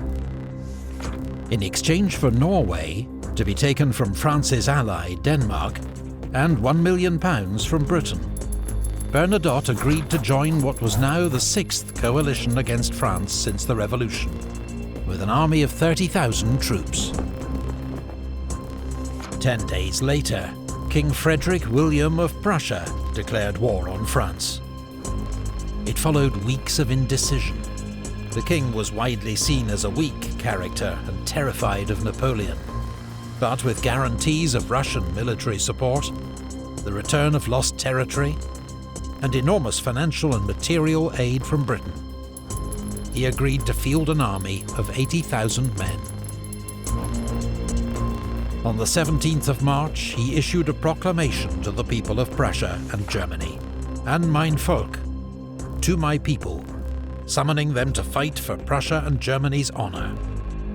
In exchange for Norway, to be taken from France's ally Denmark, and £1 million from Britain, Bernadotte agreed to join what was now the 6th coalition against France since the Revolution, with an army of 30,000 troops. 10 days later, King Frederick William of Prussia declared war on France. It followed weeks of indecision. The king was widely seen as a weak character and terrified of Napoleon. But with guarantees of Russian military support, the return of lost territory, and enormous financial and material aid from Britain, he agreed to field an army of 80,000 men. On the 17th of March, he issued a proclamation to the people of Prussia and Germany, "An mein Volk," to my people, summoning them to fight for Prussia and Germany's honor,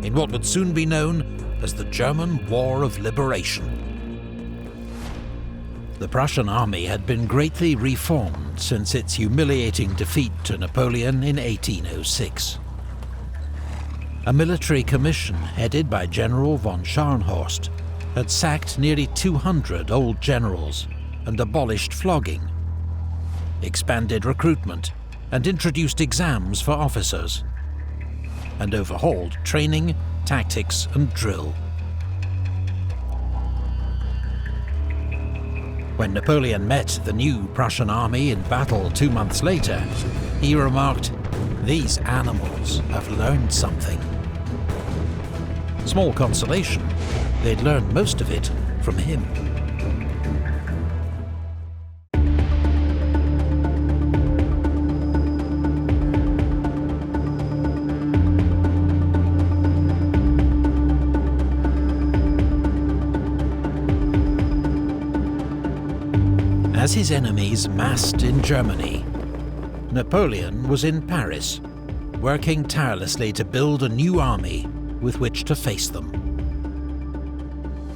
in what would soon be known as the German War of Liberation. The Prussian army had been greatly reformed since its humiliating defeat to Napoleon in 1806. A military commission headed by General von Scharnhorst had sacked nearly 200 old generals and abolished flogging. expanded recruitment, and introduced exams for officers, and overhauled training, tactics, and drill. When Napoleon met the new Prussian army in battle 2 months later, he remarked, "These animals have learned something." Small consolation, they'd learned most of it from him. As his enemies massed in Germany, Napoleon was in Paris, working tirelessly to build a new army with which to face them.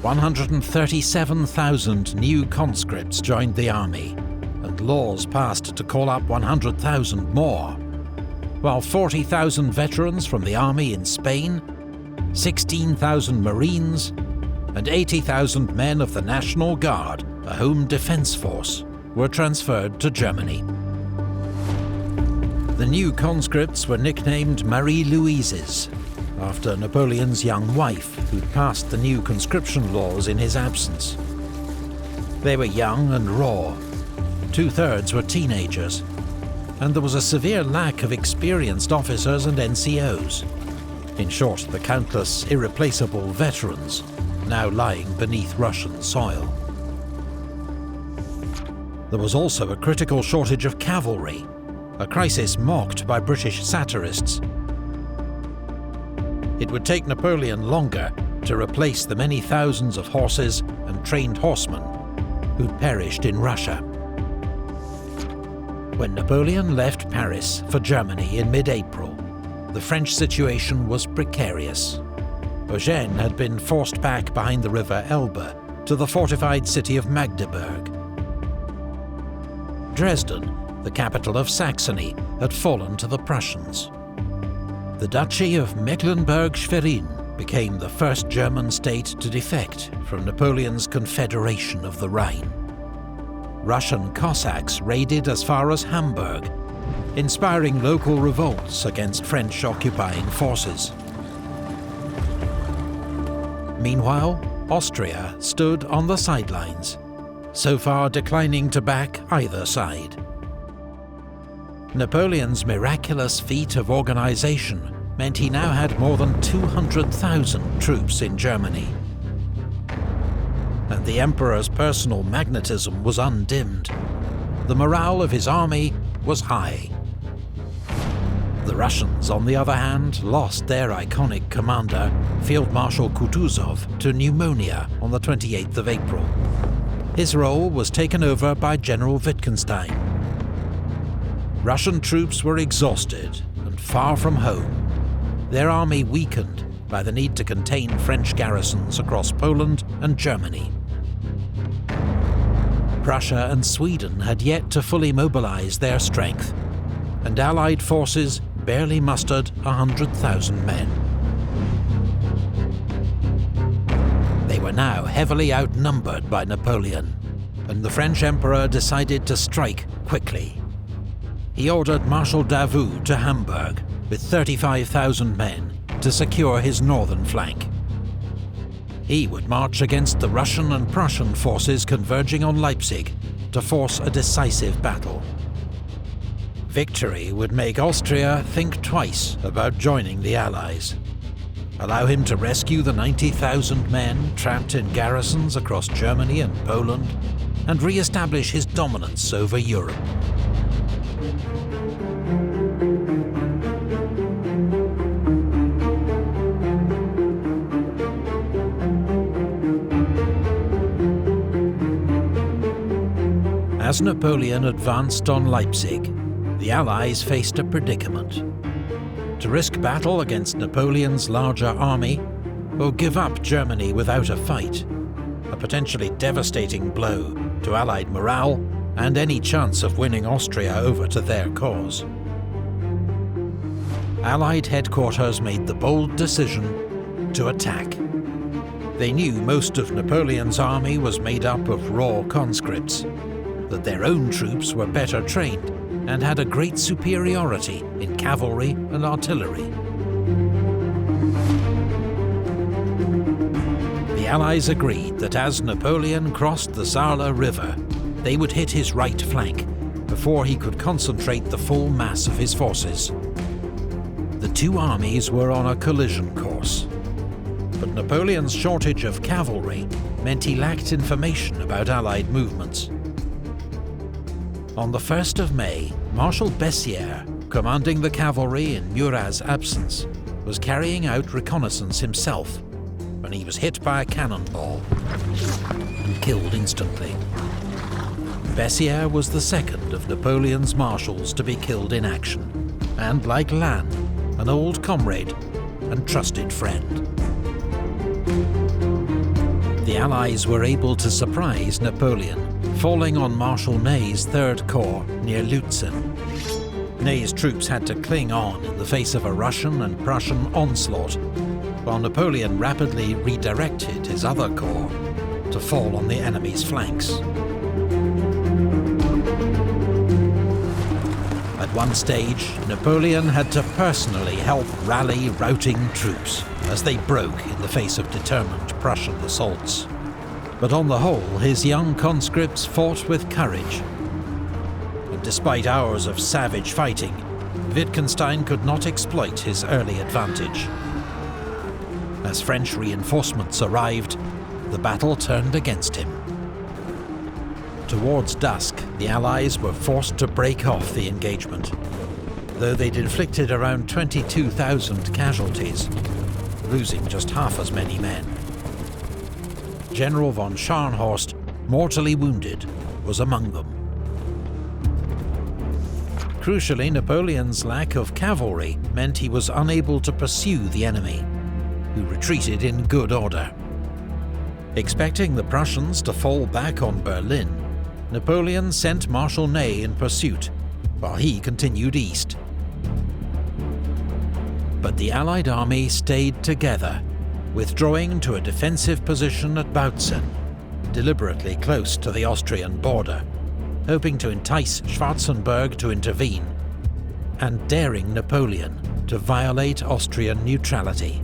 137,000 new conscripts joined the army, and laws passed to call up 100,000 more, while 40,000 veterans from the army in Spain, 16,000 Marines, and 80,000 men of the National Guard, a home defence force, were transferred to Germany. The new conscripts were nicknamed Marie-Louises, after Napoleon's young wife, who'd passed the new conscription laws in his absence. They were young and raw, 2/3 were teenagers, and there was a severe lack of experienced officers and NCOs. In short, the countless irreplaceable veterans now lying beneath Russian soil. There was also a critical shortage of cavalry, a crisis mocked by British satirists. It would take Napoleon longer to replace the many thousands of horses and trained horsemen who'd perished in Russia. When Napoleon left Paris for Germany in mid-April, the French situation was precarious. Eugene had been forced back behind the river Elbe to the fortified city of Magdeburg. Dresden, the capital of Saxony, had fallen to the Prussians. The Duchy of Mecklenburg-Schwerin became the first German state to defect from Napoleon's Confederation of the Rhine. Russian Cossacks raided as far as Hamburg, inspiring local revolts against French occupying forces. Meanwhile, Austria stood on the sidelines, so far declining to back either side. Napoleon's miraculous feat of organization meant he now had more than 200,000 troops in Germany. And the Emperor's personal magnetism was undimmed. The morale of his army was high. The Russians, on the other hand, lost their iconic commander, Field Marshal Kutuzov, to pneumonia on the 28th of April. His role was taken over by General Wittgenstein. Russian troops were exhausted and far from home, their army weakened by the need to contain French garrisons across Poland and Germany. Prussia and Sweden had yet to fully mobilize their strength, and Allied forces barely mustered 100,000 men. They were now heavily outnumbered by Napoleon, and the French Emperor decided to strike quickly. He ordered Marshal Davout to Hamburg with 35,000 men to secure his northern flank. He would march against the Russian and Prussian forces converging on Leipzig to force a decisive battle. Victory would make Austria think twice about joining the Allies, allow him to rescue the 90,000 men trapped in garrisons across Germany and Poland, and re-establish his dominance over Europe. As Napoleon advanced on Leipzig, the Allies faced a predicament: to risk battle against Napoleon's larger army, or give up Germany without a fight, a potentially devastating blow to Allied morale and any chance of winning Austria over to their cause. Allied headquarters made the bold decision to attack. They knew most of Napoleon's army was made up of raw conscripts. that their own troops were better trained and had a great superiority in cavalry and artillery. The Allies agreed that as Napoleon crossed the Sarla River, they would hit his right flank before he could concentrate the full mass of his forces. The two armies were on a collision course, but Napoleon's shortage of cavalry meant he lacked information about Allied movements. On the 1st of May, Marshal Bessieres, commanding the cavalry in Murat's absence, was carrying out reconnaissance himself when he was hit by a cannonball and killed instantly. Bessieres was the second of Napoleon's marshals to be killed in action, and like Lannes, an old comrade and trusted friend. The Allies were able to surprise Napoleon, falling on Marshal Ney's Third Corps near Lutzen. Ney's troops had to cling on in the face of a Russian and Prussian onslaught, while Napoleon rapidly redirected his other corps to fall on the enemy's flanks. At one stage, Napoleon had to personally help rally routing troops as they broke in the face of determined Prussian assaults. But on the whole, his young conscripts fought with courage. And despite hours of savage fighting, Wittgenstein could not exploit his early advantage. As French reinforcements arrived, the battle turned against him. Towards dusk, the Allies were forced to break off the engagement, though they'd inflicted around 22,000 casualties, losing just half as many men. General von Scharnhorst, mortally wounded, was among them. Crucially, Napoleon's lack of cavalry meant he was unable to pursue the enemy, who retreated in good order. Expecting the Prussians to fall back on Berlin, Napoleon sent Marshal Ney in pursuit, while he continued east. But the Allied army stayed together, withdrawing to a defensive position at Bautzen, deliberately close to the Austrian border, hoping to entice Schwarzenberg to intervene, and daring Napoleon to violate Austrian neutrality.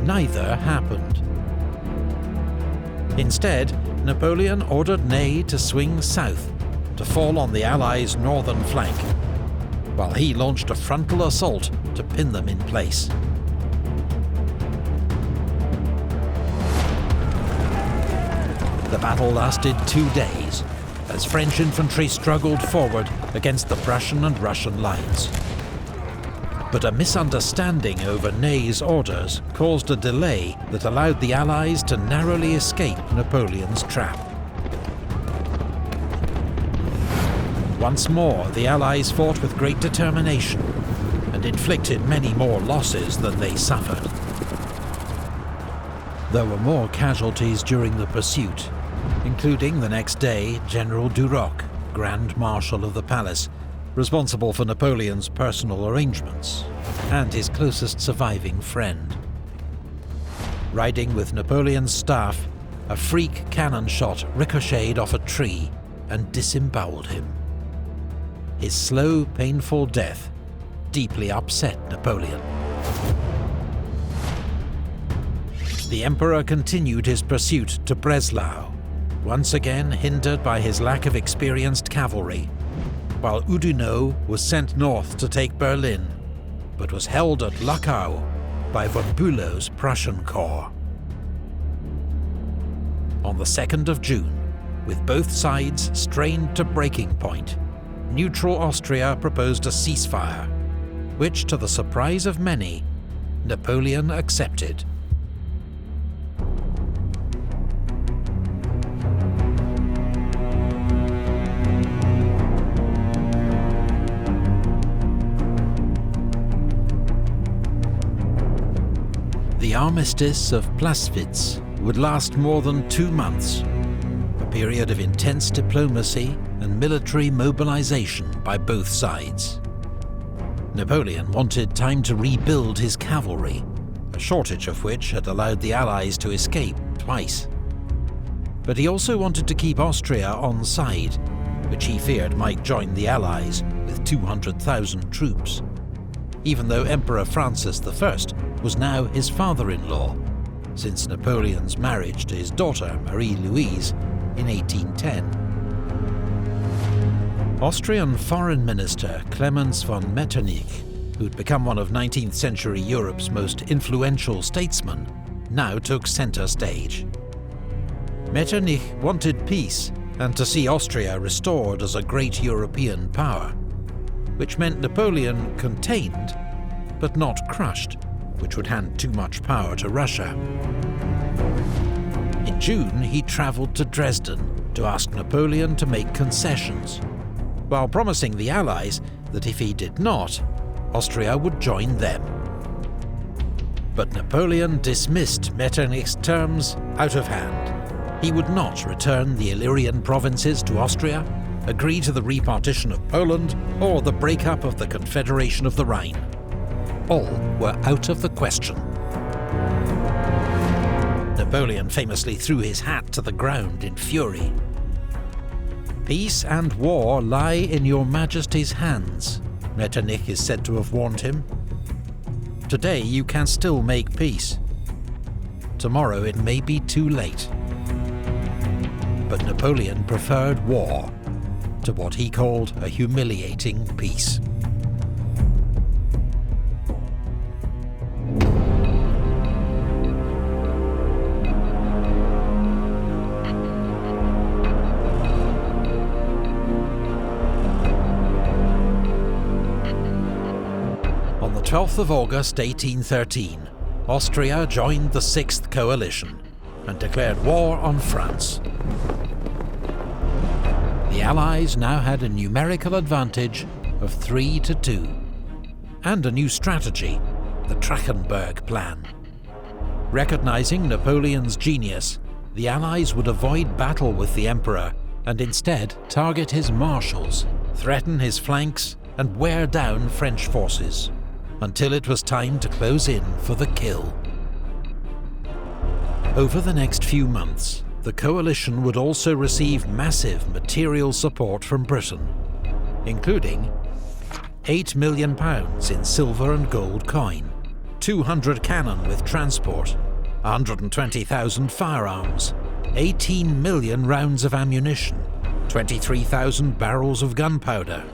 Neither happened. Instead, Napoleon ordered Ney to swing south to fall on the Allies' northern flank, while he launched a frontal assault to pin them in place. The battle lasted 2 days, as French infantry struggled forward against the Prussian and Russian lines. But a misunderstanding over Ney's orders caused a delay that allowed the Allies to narrowly escape Napoleon's trap. Once more, the Allies fought with great determination and inflicted many more losses than they suffered. There were more casualties during the pursuit, including the next day General Duroc, Grand Marshal of the Palace, responsible for Napoleon's personal arrangements, and his closest surviving friend. Riding with Napoleon's staff, a freak cannon shot ricocheted off a tree and disemboweled him. His slow, painful death deeply upset Napoleon. The Emperor continued his pursuit to Breslau, once again hindered by his lack of experienced cavalry, while Oudinot was sent north to take Berlin, but was held at Luckau by von Bülow's Prussian corps. On the 2nd of June, with both sides strained to breaking point, neutral Austria proposed a ceasefire, which, to the surprise of many, Napoleon accepted. The armistice of Plaswitz would last more than 2 months, a period of intense diplomacy and military mobilization by both sides. Napoleon wanted time to rebuild his cavalry, a shortage of which had allowed the Allies to escape twice. But he also wanted to keep Austria on side, which he feared might join the Allies with 200,000 troops, even though Emperor Francis I was now his father-in-law, since Napoleon's marriage to his daughter Marie-Louise in 1810. Austrian Foreign Minister Clemens von Metternich, who'd become one of 19th century Europe's most influential statesmen, now took centre stage. Metternich wanted peace and to see Austria restored as a great European power, which meant Napoleon contained, but not crushed, which would hand too much power to Russia. In June, he travelled to Dresden to ask Napoleon to make concessions, while promising the Allies that if he did not, Austria would join them. But Napoleon dismissed Metternich's terms out of hand. He would not return the Illyrian provinces to Austria, agree to the repartition of Poland, or the breakup of the Confederation of the Rhine. All were out of the question. Napoleon famously threw his hat to the ground in fury. "Peace and war lie in your Majesty's hands," Metternich is said to have warned him. "Today you can still make peace. Tomorrow it may be too late." But Napoleon preferred war to what he called a humiliating peace. On the 12th of August 1813, Austria joined the Sixth Coalition and declared war on France. The Allies now had a numerical advantage of 3-2, and a new strategy, the Trachenberg Plan. Recognizing Napoleon's genius, the Allies would avoid battle with the Emperor and instead target his marshals, threaten his flanks, and wear down French forces, until it was time to close in for the kill. Over the next few months, the coalition would also receive massive material support from Britain, including £8 million in silver and gold coin, 200 cannon with transport, 120,000 firearms, 18 million rounds of ammunition, 23,000 barrels of gunpowder,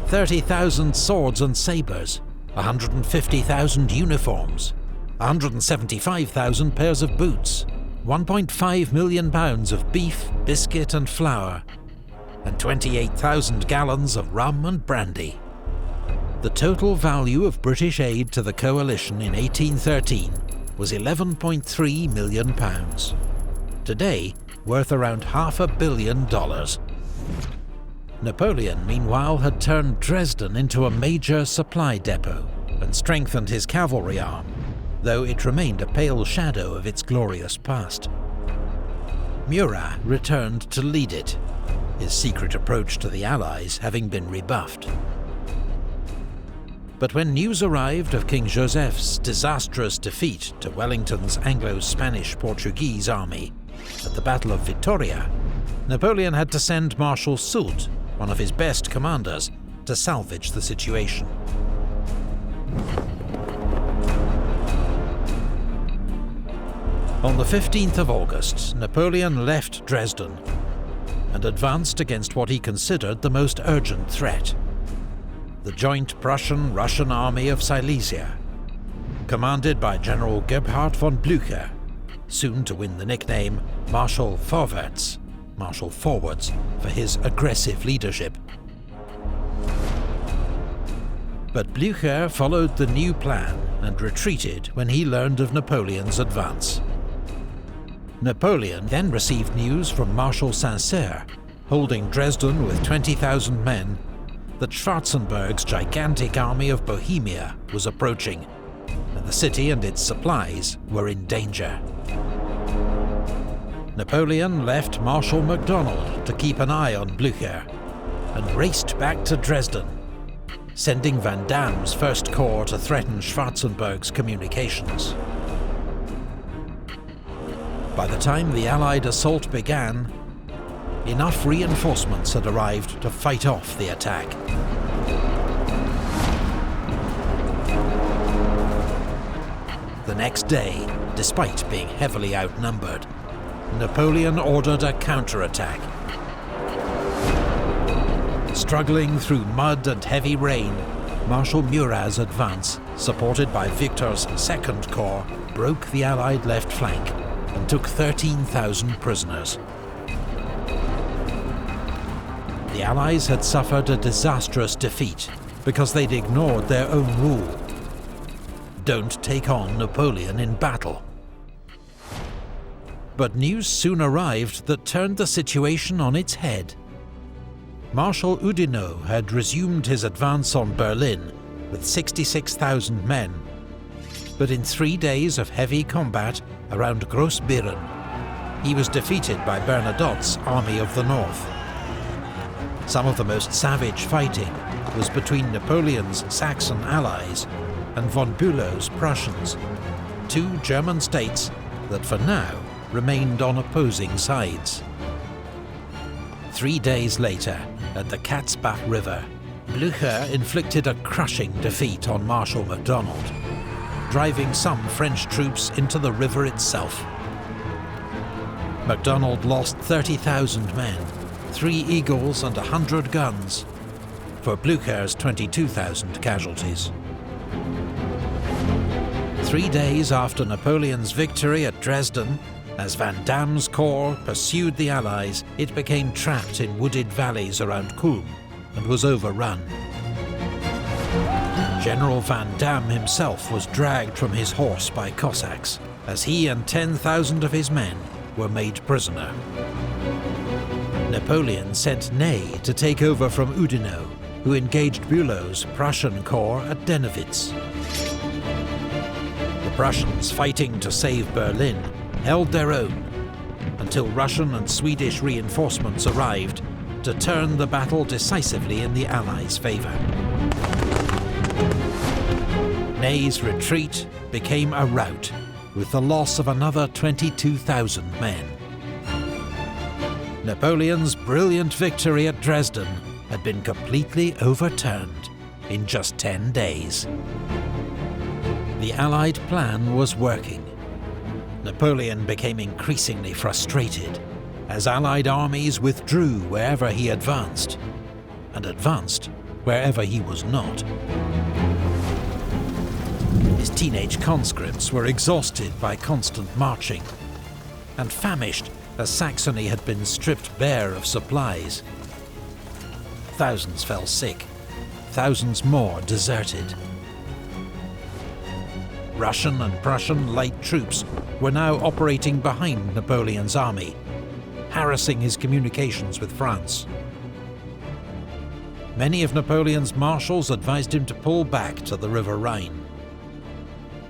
30,000 swords and sabres, 150,000 uniforms, 175,000 pairs of boots, £1.5 million of beef, biscuit and flour, and 28,000 gallons of rum and brandy. The total value of British aid to the coalition in 1813 was £11.3 million, today worth around $500 million. Napoleon, meanwhile, had turned Dresden into a major supply depot and strengthened his cavalry arm, though it remained a pale shadow of its glorious past. Murat returned to lead it, his secret approach to the Allies having been rebuffed. But when news arrived of King Joseph's disastrous defeat to Wellington's Anglo-Spanish-Portuguese army at the Battle of Vitoria, Napoleon had to send Marshal Soult, one of his best commanders, to salvage the situation. On the 15th of August, Napoleon left Dresden and advanced against what he considered the most urgent threat: the joint Prussian-Russian army of Silesia, commanded by General Gebhard von Blücher, soon to win the nickname Marshal Vorwärts, Marshal Forwards, for his aggressive leadership. But Blücher followed the new plan and retreated when he learned of Napoleon's advance. Napoleon then received news from Marshal Saint-Cyr, holding Dresden with 20,000 men, that Schwarzenberg's gigantic Army of Bohemia was approaching, and the city and its supplies were in danger. Napoleon left Marshal MacDonald to keep an eye on Blücher, and raced back to Dresden, sending Van Damme's First Corps to threaten Schwarzenberg's communications. By the time the Allied assault began, enough reinforcements had arrived to fight off the attack. The next day, despite being heavily outnumbered, Napoleon ordered a counterattack. Struggling through mud and heavy rain, Marshal Murat's advance, supported by Victor's Second Corps, broke the Allied left flank and took 13,000 prisoners. The Allies had suffered a disastrous defeat because they'd ignored their own rule: don't take on Napoleon in battle. But news soon arrived that turned the situation on its head. Marshal Oudinot had resumed his advance on Berlin with 66,000 men, but in 3 days of heavy combat around Grossbeeren, he was defeated by Bernadotte's Army of the North. Some of the most savage fighting was between Napoleon's Saxon allies and von Bülow's Prussians, two German states that for now remained on opposing sides. 3 days later, at the Katzbach River, Blücher inflicted a crushing defeat on Marshal MacDonald, driving some French troops into the river itself. MacDonald lost 30,000 men, 3 Eagles and 100 guns, for Blücher's 22,000 casualties. 3 days after Napoleon's victory at Dresden, as Van Damme's corps pursued the Allies, it became trapped in wooded valleys around Kulm and was overrun. General Van Damme himself was dragged from his horse by Cossacks, as he and 10,000 of his men were made prisoner. Napoleon sent Ney to take over from Oudinot, who engaged Bülow's Prussian corps at Dennewitz. The Prussians, fighting to save Berlin, held their own until Russian and Swedish reinforcements arrived to turn the battle decisively in the Allies' favour. Ney's retreat became a rout, with the loss of another 22,000 men. Napoleon's brilliant victory at Dresden had been completely overturned in just 10 days. The Allied plan was working. Napoleon became increasingly frustrated as Allied armies withdrew wherever he advanced, and advanced wherever he was not. His teenage conscripts were exhausted by constant marching, and famished as Saxony had been stripped bare of supplies. Thousands fell sick, thousands more deserted. Russian and Prussian light troops were now operating behind Napoleon's army, harassing his communications with France. Many of Napoleon's marshals advised him to pull back to the River Rhine.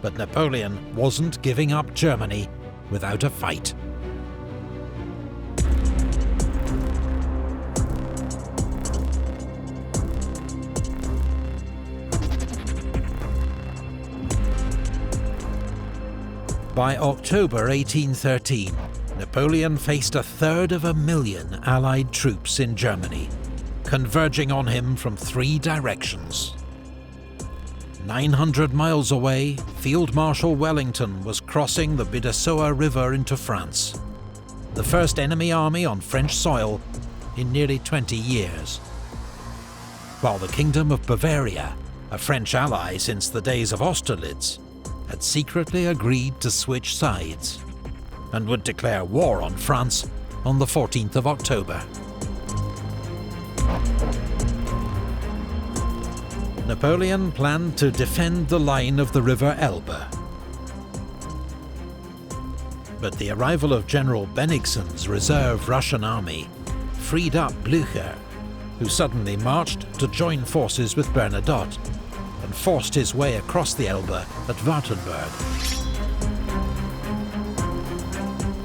But Napoleon wasn't giving up Germany without a fight. By October 1813, Napoleon faced 1/3 Allied troops in Germany, converging on him from 3 directions. 900 miles away, Field Marshal Wellington was crossing the Bidassoa River into France, the first enemy army on French soil in nearly 20 years. While the Kingdom of Bavaria, a French ally since the days of Austerlitz, had secretly agreed to switch sides and would declare war on France on the 14th of October. Napoleon planned to defend the line of the River Elbe. But the arrival of General Bennigsen's reserve Russian army freed up Blücher, who suddenly marched to join forces with Bernadotte and forced his way across the Elbe at Wartenburg.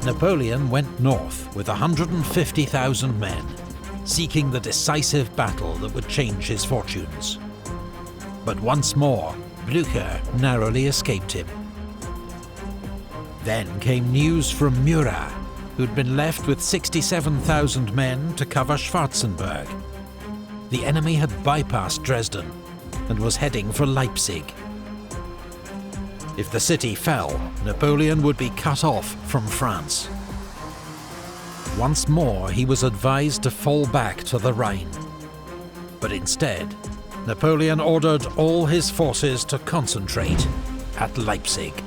Napoleon went north with 150,000 men, seeking the decisive battle that would change his fortunes. But once more, Blücher narrowly escaped him. Then came news from Murat, who'd been left with 67,000 men to cover Schwarzenberg. The enemy had bypassed Dresden and was heading for Leipzig. If the city fell, Napoleon would be cut off from France. Once more, he was advised to fall back to the Rhine. But instead, Napoleon ordered all his forces to concentrate at Leipzig.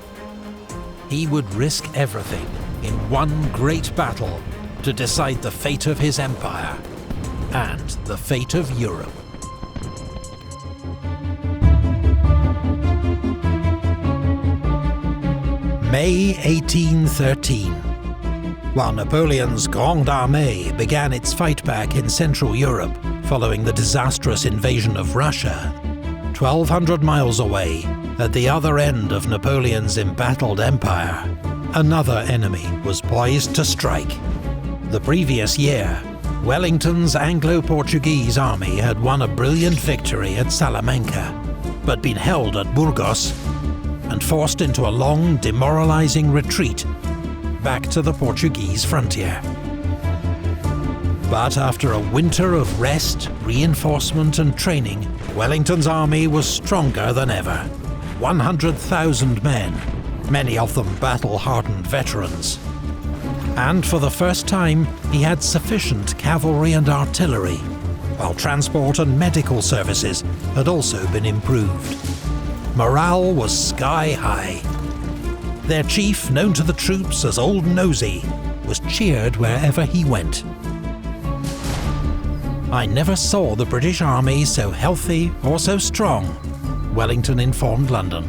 He would risk everything in one great battle to decide the fate of his empire and the fate of Europe. May 1813. While Napoleon's Grande Armée began its fight back in Central Europe following the disastrous invasion of Russia, 1,200 miles away, at the other end of Napoleon's embattled empire, another enemy was poised to strike. The previous year, Wellington's Anglo-Portuguese army had won a brilliant victory at Salamanca, but been held at Burgos and forced into a long, demoralizing retreat back to the Portuguese frontier. But after a winter of rest, reinforcement and training, Wellington's army was stronger than ever. 100,000 men, many of them battle-hardened veterans. And for the first time, he had sufficient cavalry and artillery, while transport and medical services had also been improved. Morale was sky high. Their chief, known to the troops as Old Nosey, was cheered wherever he went. "I never saw the British Army so healthy or so strong," Wellington informed London.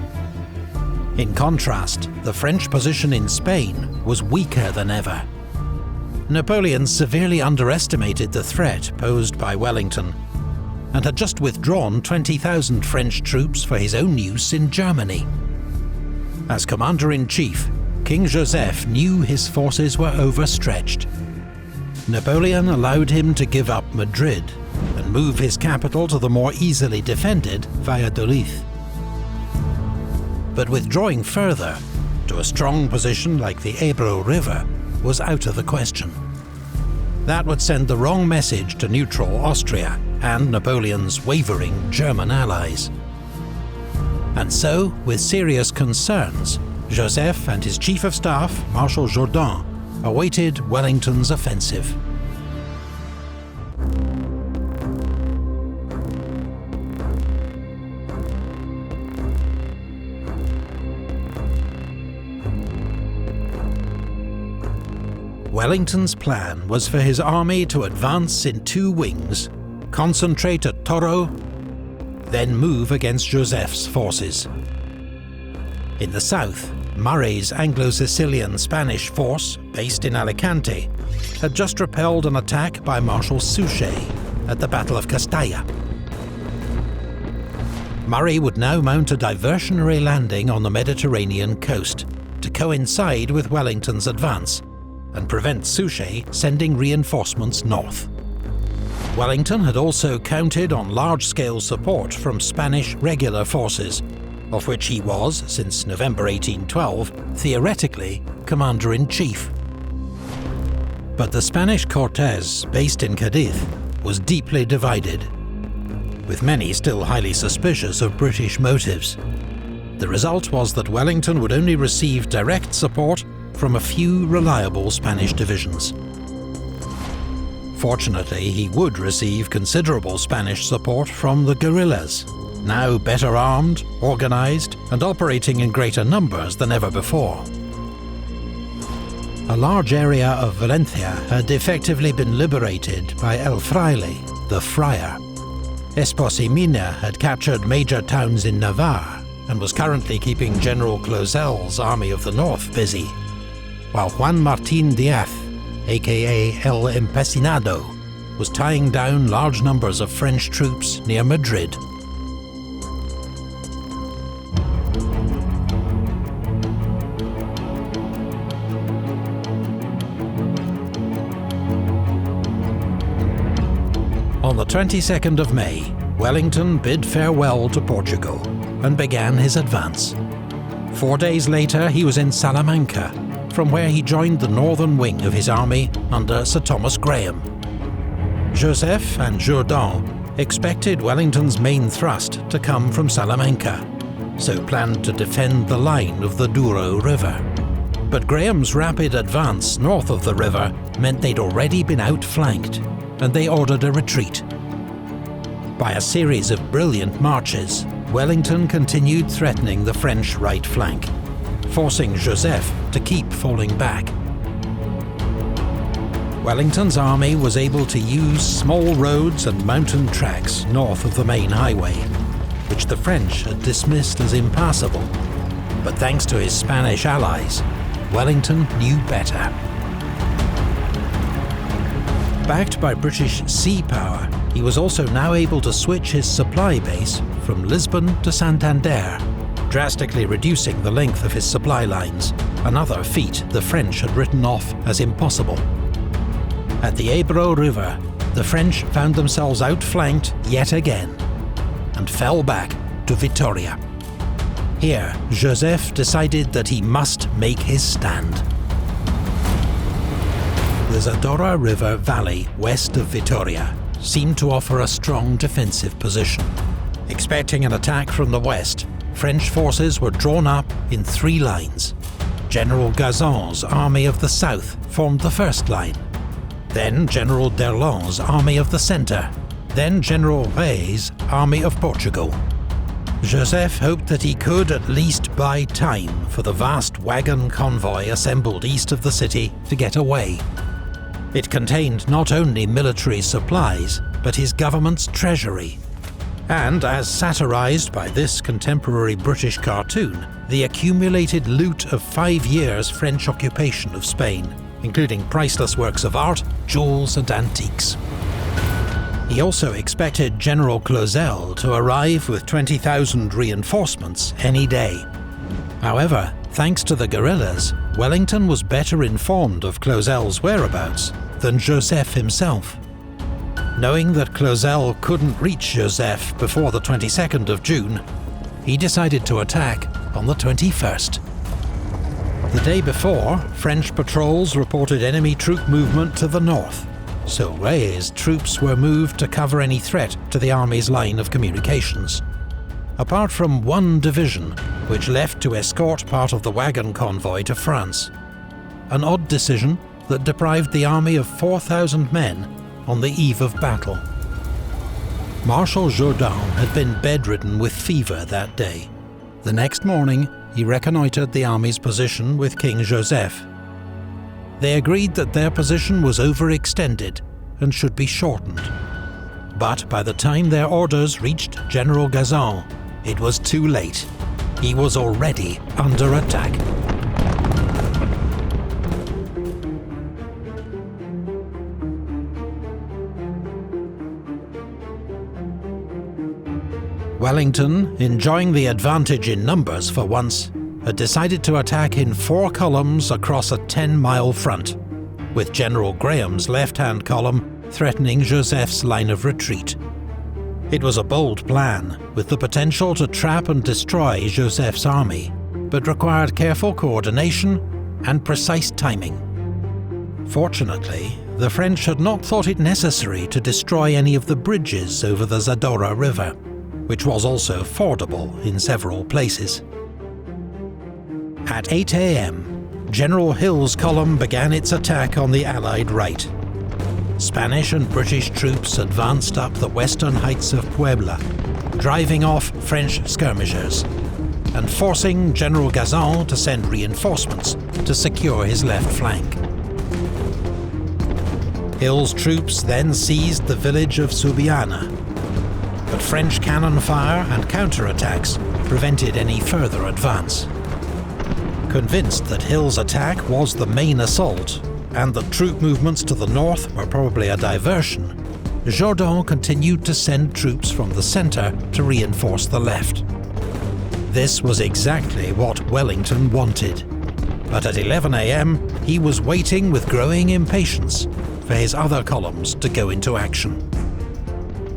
In contrast, the French position in Spain was weaker than ever. Napoleon severely underestimated the threat posed by Wellington, and had just withdrawn 20,000 French troops for his own use in Germany. As Commander-in-Chief, King Joseph knew his forces were overstretched. Napoleon allowed him to give up Madrid and move his capital to the more easily defended Valladolid. But withdrawing further, to a strong position like the Ebro River, was out of the question. That would send the wrong message to neutral Austria and Napoleon's wavering German allies. And so, with serious concerns, Joseph and his Chief of Staff, Marshal Jourdan, awaited Wellington's offensive. Wellington's plan was for his army to advance in two wings, concentrate at Toro, then move against Joseph's forces. In the south, Murray's Anglo-Sicilian Spanish force, based in Alicante, had just repelled an attack by Marshal Suchet at the Battle of Castalla. Murray would now mount a diversionary landing on the Mediterranean coast to coincide with Wellington's advance and prevent Suchet sending reinforcements north. Wellington had also counted on large-scale support from Spanish regular forces, of which he was, since November 1812, theoretically commander-in-chief. But the Spanish Cortes, based in Cadiz, was deeply divided, with many still highly suspicious of British motives. The result was that Wellington would only receive direct support from a few reliable Spanish divisions. Fortunately, he would receive considerable Spanish support from the guerrillas, now better armed, organized, and operating in greater numbers than ever before. A large area of Valencia had effectively been liberated by El Fraile, the Friar. Esposimina had captured major towns in Navarre and was currently keeping General Clausel's Army of the North busy, while Juan Martín Díaz, aka El Empecinado, was tying down large numbers of French troops near Madrid. On the 22nd of May, Wellington bid farewell to Portugal and began his advance. 4 days later, he was in Salamanca, from where he joined the northern wing of his army under Sir Thomas Graham. Joseph and Jourdan expected Wellington's main thrust to come from Salamanca, so planned to defend the line of the Douro River. But Graham's rapid advance north of the river meant they'd already been outflanked, and they ordered a retreat. By a series of brilliant marches, Wellington continued threatening the French right flank, forcing Joseph to keep falling back. Wellington's army was able to use small roads and mountain tracks north of the main highway, which the French had dismissed as impassable. But thanks to his Spanish allies, Wellington knew better. Backed by British sea power, he was also now able to switch his supply base from Lisbon to Santander, drastically reducing the length of his supply lines, another feat the French had written off as impossible. At the Ebro River, the French found themselves outflanked yet again, and fell back to Vitoria. Here, Joseph decided that he must make his stand. The Zadorra River valley west of Vitoria seemed to offer a strong defensive position. Expecting an attack from the west, French forces were drawn up in 3 lines. General Gazon's Army of the South formed the first line, then General d'Erlon's Army of the Centre, then General Rey's Army of Portugal. Joseph hoped that he could at least buy time for the vast wagon convoy assembled east of the city to get away. It contained not only military supplies, but his government's treasury. And, as satirised by this contemporary British cartoon, the accumulated loot of 5 years' French occupation of Spain, including priceless works of art, jewels and antiques. He also expected General Clausel to arrive with 20,000 reinforcements any day. However, thanks to the guerrillas, Wellington was better informed of Clausel's whereabouts than Joseph himself. Knowing that Clausel couldn't reach Joseph before the 22nd of June, he decided to attack on the 21st. The day before, French patrols reported enemy troop movement to the north, so Rey's troops were moved to cover any threat to the army's line of communications. Apart from 1 division, which left to escort part of the wagon convoy to France. An odd decision that deprived the army of 4,000 men on the eve of battle. Marshal Jourdan had been bedridden with fever that day. The next morning, he reconnoitred the army's position with King Joseph. They agreed that their position was overextended and should be shortened. But by the time their orders reached General Gazon, it was too late. He was already under attack. Wellington, enjoying the advantage in numbers for once, had decided to attack in 4 columns across a 10-mile front, with General Graham's left-hand column threatening Joseph's line of retreat. It was a bold plan, with the potential to trap and destroy Joseph's army, but required careful coordination and precise timing. Fortunately, the French had not thought it necessary to destroy any of the bridges over the Zadorra River, which was also fordable in several places. At 8 a.m, General Hill's column began its attack on the Allied right. Spanish and British troops advanced up the western heights of Puebla, driving off French skirmishers, and forcing General Gazon to send reinforcements to secure his left flank. Hill's troops then seized the village of Subiana, but French cannon fire and counterattacks prevented any further advance. Convinced that Hill's attack was the main assault, and that troop movements to the north were probably a diversion, Jourdan continued to send troops from the centre to reinforce the left. This was exactly what Wellington wanted, but at 11 a.m, he was waiting with growing impatience for his other columns to go into action.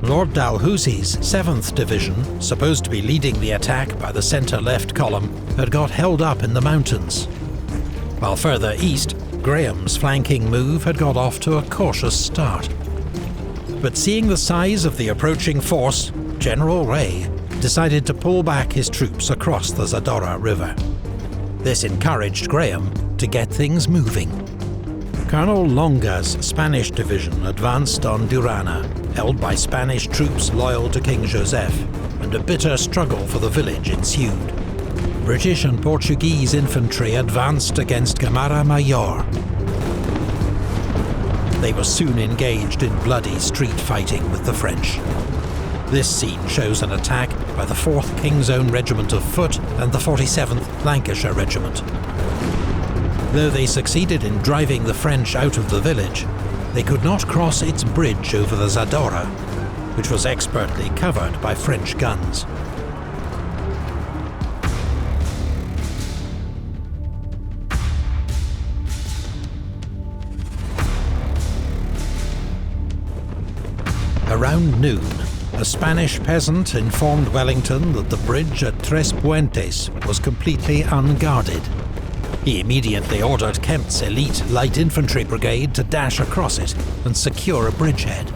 Lord Dalhousie's 7th Division, supposed to be leading the attack by the centre-left column, had got held up in the mountains, while further east, Graham's flanking move had got off to a cautious start. But seeing the size of the approaching force, General Rey decided to pull back his troops across the Zadora River. This encouraged Graham to get things moving. Colonel Longa's Spanish division advanced on Durana, held by Spanish troops loyal to King Joseph, and a bitter struggle for the village ensued. British and Portuguese infantry advanced against Gamara Mayor. They were soon engaged in bloody street fighting with the French. This scene shows an attack by the 4th King's Own Regiment of Foot and the 47th Lancashire Regiment. Though they succeeded in driving the French out of the village, they could not cross its bridge over the Zadora, which was expertly covered by French guns. Around noon, a Spanish peasant informed Wellington that the bridge at Tres Puentes was completely unguarded. He immediately ordered Kempt's elite light infantry brigade to dash across it and secure a bridgehead.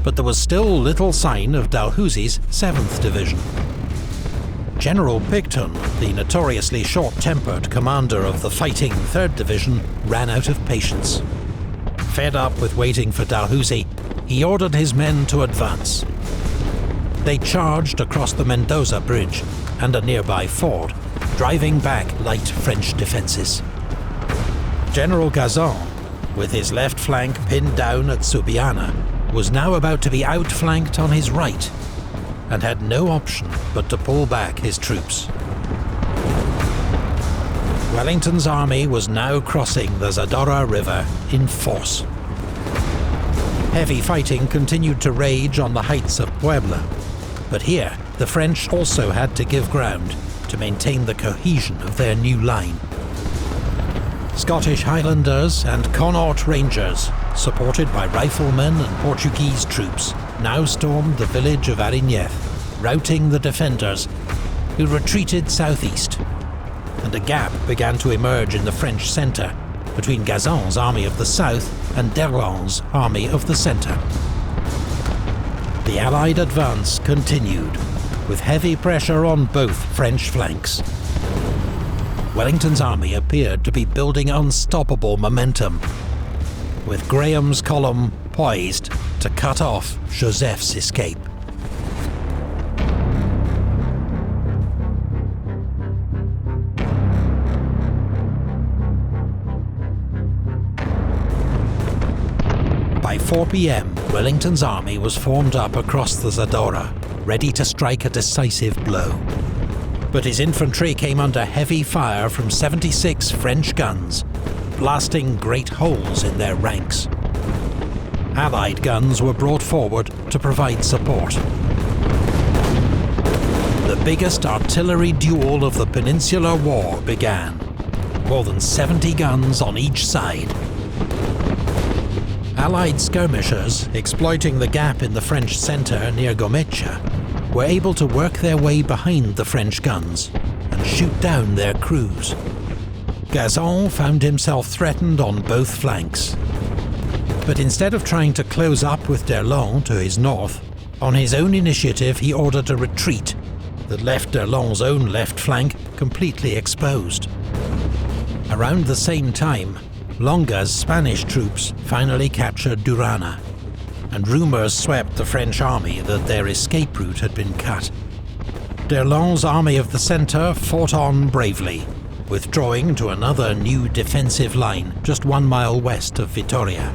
But there was still little sign of Dalhousie's 7th Division. General Picton, the notoriously short-tempered commander of the fighting 3rd Division, ran out of patience. Fed up with waiting for Dalhousie, he ordered his men to advance. They charged across the Mendoza Bridge and a nearby ford, driving back light French defences. General Gazan, with his left flank pinned down at Subiana, was now about to be outflanked on his right, and had no option but to pull back his troops. Wellington's army was now crossing the Zadora River in force. Heavy fighting continued to rage on the heights of Puebla, but here the French also had to give ground to maintain the cohesion of their new line. Scottish Highlanders and Connaught Rangers, supported by riflemen and Portuguese troops, now stormed the village of Arignev, routing the defenders, who retreated southeast, and a gap began to emerge in the French centre between Gazan's army of the south and D'Erlon's army of the centre. The Allied advance continued, with heavy pressure on both French flanks. Wellington's army appeared to be building unstoppable momentum, with Graham's column poised to cut off Joseph's escape. By 4 p.m, Wellington's army was formed up across the Zadora, ready to strike a decisive blow. But his infantry came under heavy fire from 76 French guns, blasting great holes in their ranks. Allied guns were brought forward to provide support. The biggest artillery duel of the Peninsular War began, more than 70 guns on each side. Allied skirmishers, exploiting the gap in the French centre near Gomecha, were able to work their way behind the French guns and shoot down their crews. Gazan found himself threatened on both flanks. But instead of trying to close up with D'Erlon to his north, on his own initiative he ordered a retreat that left D'Erlon's own left flank completely exposed. Around the same time, Longa's Spanish troops finally captured Durana, and rumours swept the French army that their escape route had been cut. D'Erlon's army of the centre fought on bravely, withdrawing to another new defensive line just 1 mile west of Vitoria.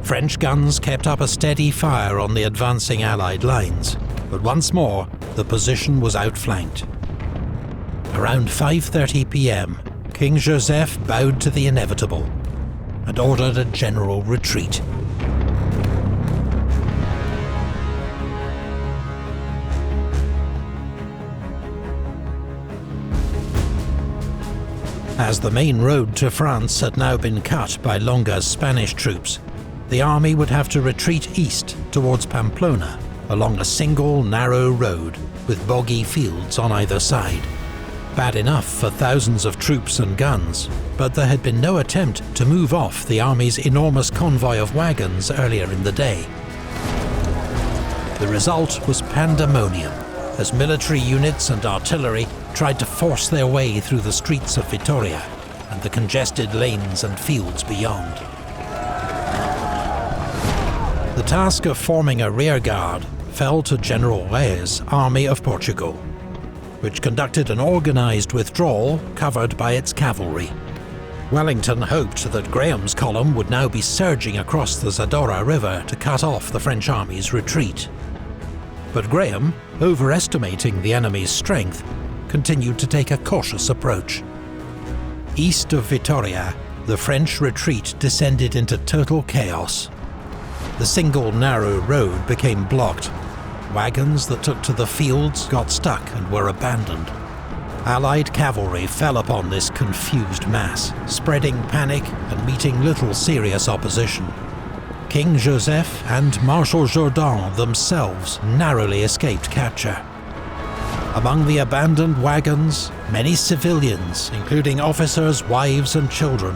French guns kept up a steady fire on the advancing Allied lines, but once more the position was outflanked. Around 5:30 p.m, King Joseph bowed to the inevitable and ordered a general retreat. As the main road to France had now been cut by Longa's Spanish troops, the army would have to retreat east towards Pamplona along a single narrow road with boggy fields on either side. Bad enough for thousands of troops and guns, but there had been no attempt to move off the army's enormous convoy of wagons earlier in the day. The result was pandemonium, as military units and artillery tried to force their way through the streets of Vitoria and the congested lanes and fields beyond. The task of forming a rearguard fell to General Reis' Army of Portugal, which conducted an organised withdrawal covered by its cavalry. Wellington hoped that Graham's column would now be surging across the Zadorra River to cut off the French army's retreat. But Graham, overestimating the enemy's strength, continued to take a cautious approach. East of Vitoria, the French retreat descended into total chaos. The single narrow road became blocked. Wagons that took to the fields got stuck and were abandoned. Allied cavalry fell upon this confused mass, spreading panic and meeting little serious opposition. King Joseph and Marshal Jourdan themselves narrowly escaped capture. Among the abandoned wagons, many civilians, including officers, wives and children,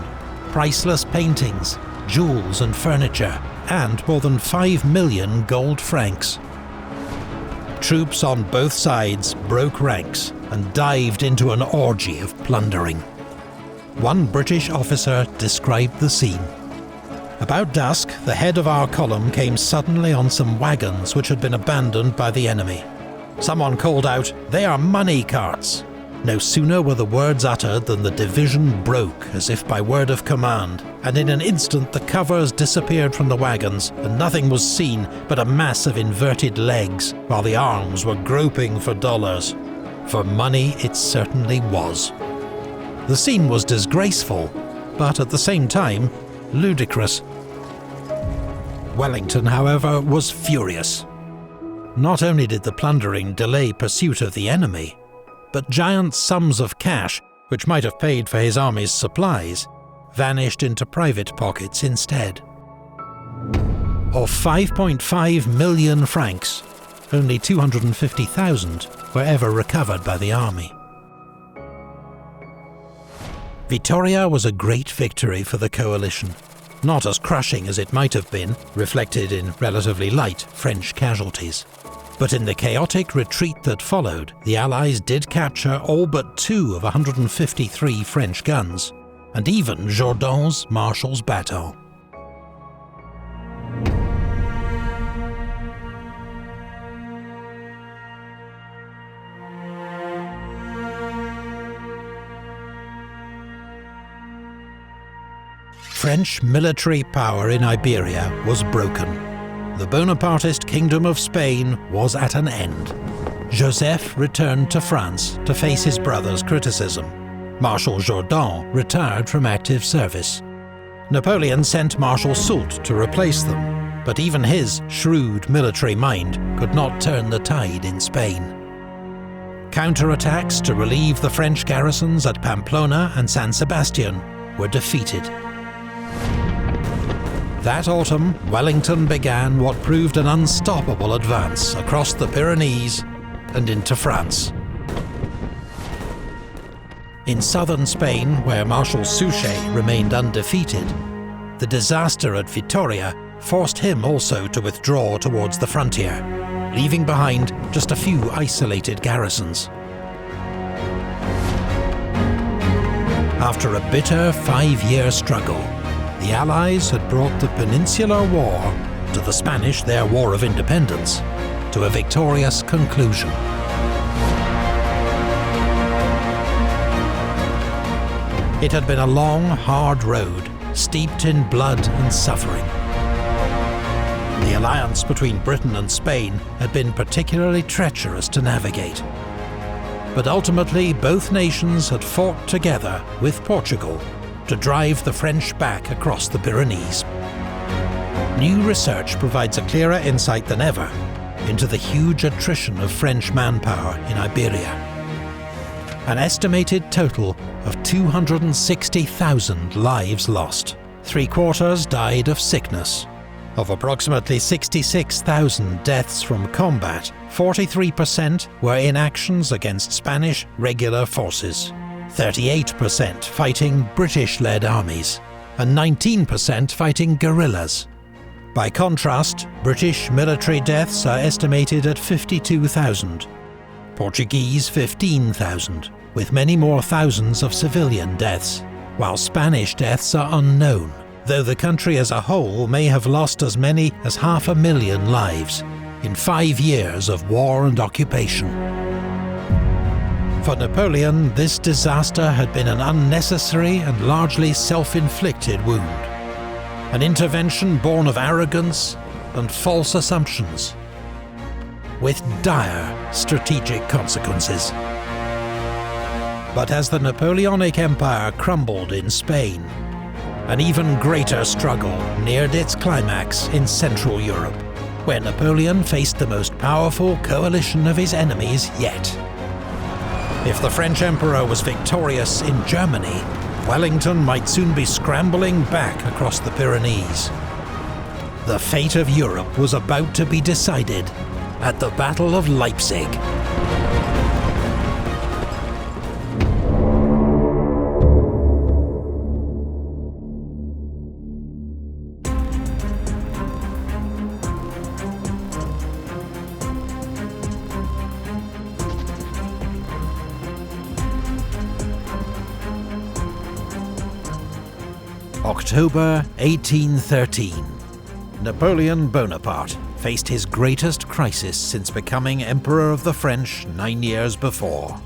priceless paintings, jewels and furniture, and more than 5 million gold francs. Troops on both sides broke ranks and dived into an orgy of plundering. One British officer described the scene. About dusk, the head of our column came suddenly on some wagons which had been abandoned by the enemy. Someone called out, "They are money carts!" No sooner were the words uttered than the division broke as if by word of command, and in an instant the covers disappeared from the wagons and nothing was seen but a mass of inverted legs, while the arms were groping for dollars. For money it certainly was. The scene was disgraceful, but at the same time, ludicrous. Wellington, however, was furious. Not only did the plundering delay pursuit of the enemy, but giant sums of cash, which might have paid for his army's supplies, vanished into private pockets instead. Of 5.5 million francs, only 250,000 were ever recovered by the army. Vitoria was a great victory for the coalition, not as crushing as it might have been, reflected in relatively light French casualties. But in the chaotic retreat that followed, the Allies did capture all but 2 of 153 French guns, and even Jourdan's Marshal's baton. French military power in Iberia was broken. The Bonapartist Kingdom of Spain was at an end. Joseph returned to France to face his brother's criticism. Marshal Jourdan retired from active service. Napoleon sent Marshal Soult to replace them, but even his shrewd military mind could not turn the tide in Spain. Counterattacks to relieve the French garrisons at Pamplona and San Sebastian were defeated. That autumn, Wellington began what proved an unstoppable advance across the Pyrenees and into France. In southern Spain, where Marshal Suchet remained undefeated, the disaster at Vitoria forced him also to withdraw towards the frontier, leaving behind just a few isolated garrisons. After a bitter 5-year struggle, the Allies had brought the Peninsular War, to the Spanish their War of Independence, to a victorious conclusion. It had been a long, hard road, steeped in blood and suffering. The alliance between Britain and Spain had been particularly treacherous to navigate. But ultimately, both nations had fought together with Portugal to drive the French back across the Pyrenees. New research provides a clearer insight than ever into the huge attrition of French manpower in Iberia. An estimated total of 260,000 lives lost. 3/4 died of sickness, Of approximately 66,000 deaths from combat, 43% were in actions against Spanish regular forces, 38% fighting British-led armies, and 19% fighting guerrillas. By contrast, British military deaths are estimated at 52,000, Portuguese 15,000, with many more thousands of civilian deaths, while Spanish deaths are unknown, though the country as a whole may have lost as many as 500,000 lives in 5 years of war and occupation. For Napoleon, this disaster had been an unnecessary and largely self-inflicted wound, an intervention born of arrogance and false assumptions, with dire strategic consequences. But as the Napoleonic Empire crumbled in Spain, an even greater struggle neared its climax in Central Europe, where Napoleon faced the most powerful coalition of his enemies yet. If the French Emperor was victorious in Germany, Wellington might soon be scrambling back across the Pyrenees. The fate of Europe was about to be decided at the Battle of Leipzig. October 1813. Napoleon Bonaparte faced his greatest crisis since becoming Emperor of the French 9 years before.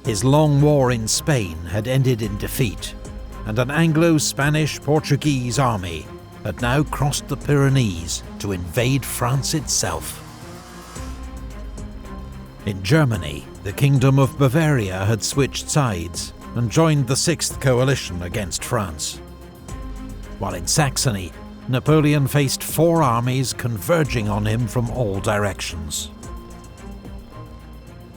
His long war in Spain had ended in defeat, and an Anglo-Spanish-Portuguese army had now crossed the Pyrenees to invade France itself. In Germany, the Kingdom of Bavaria had switched sides and joined the Sixth Coalition against France. While in Saxony, Napoleon faced 4 armies converging on him from all directions.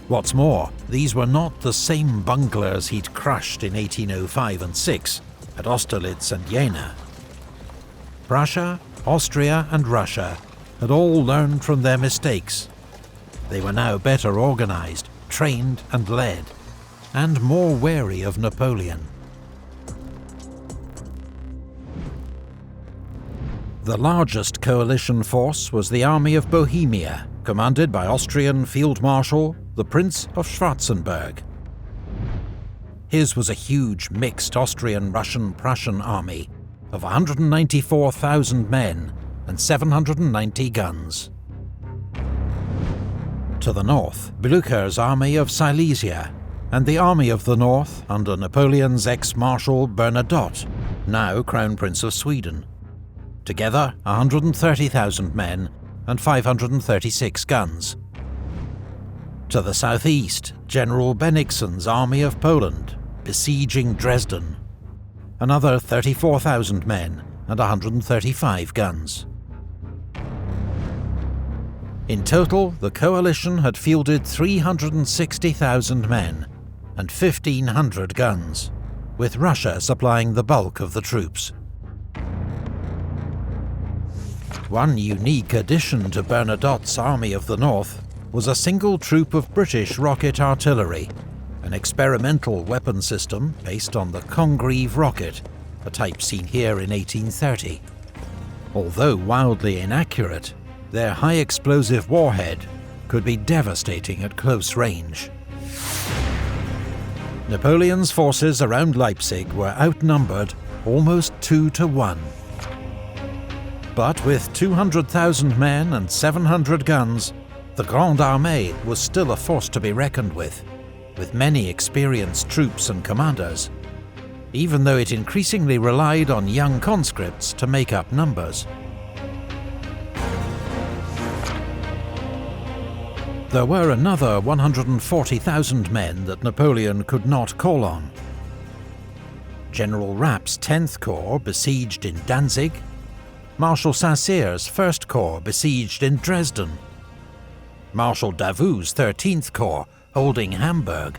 What's more, these were not the same bunglers he'd crushed in 1805 and 6 at Austerlitz and Jena. Prussia, Austria and Russia had all learned from their mistakes. They were now better organized, trained and led, and more wary of Napoleon. The largest coalition force was the Army of Bohemia, commanded by Austrian Field Marshal the Prince of Schwarzenberg. His was a huge mixed Austrian-Russian-Prussian army of 194,000 men and 790 guns. To the north, Blücher's Army of Silesia, and the Army of the North under Napoleon's ex-Marshal Bernadotte, now Crown Prince of Sweden. Together 130,000 men and 536 guns. To the southeast, General Bennigsen's Army of Poland, besieging Dresden. Another 34,000 men and 135 guns. In total, the coalition had fielded 360,000 men and 1,500 guns, with Russia supplying the bulk of the troops. One unique addition to Bernadotte's Army of the North was a single troop of British rocket artillery, an experimental weapon system based on the Congreve rocket, a type seen here in 1830. Although wildly inaccurate, their high-explosive warhead could be devastating at close range. Napoleon's forces around Leipzig were outnumbered almost 2 to 1. But with 200,000 men and 700 guns, the Grande Armée was still a force to be reckoned with many experienced troops and commanders, even though it increasingly relied on young conscripts to make up numbers. There were another 140,000 men that Napoleon could not call on. General Rapp's 10th Corps besieged in Danzig, Marshal Saint-Cyr's 1st Corps besieged in Dresden, Marshal Davout's 13th Corps holding Hamburg,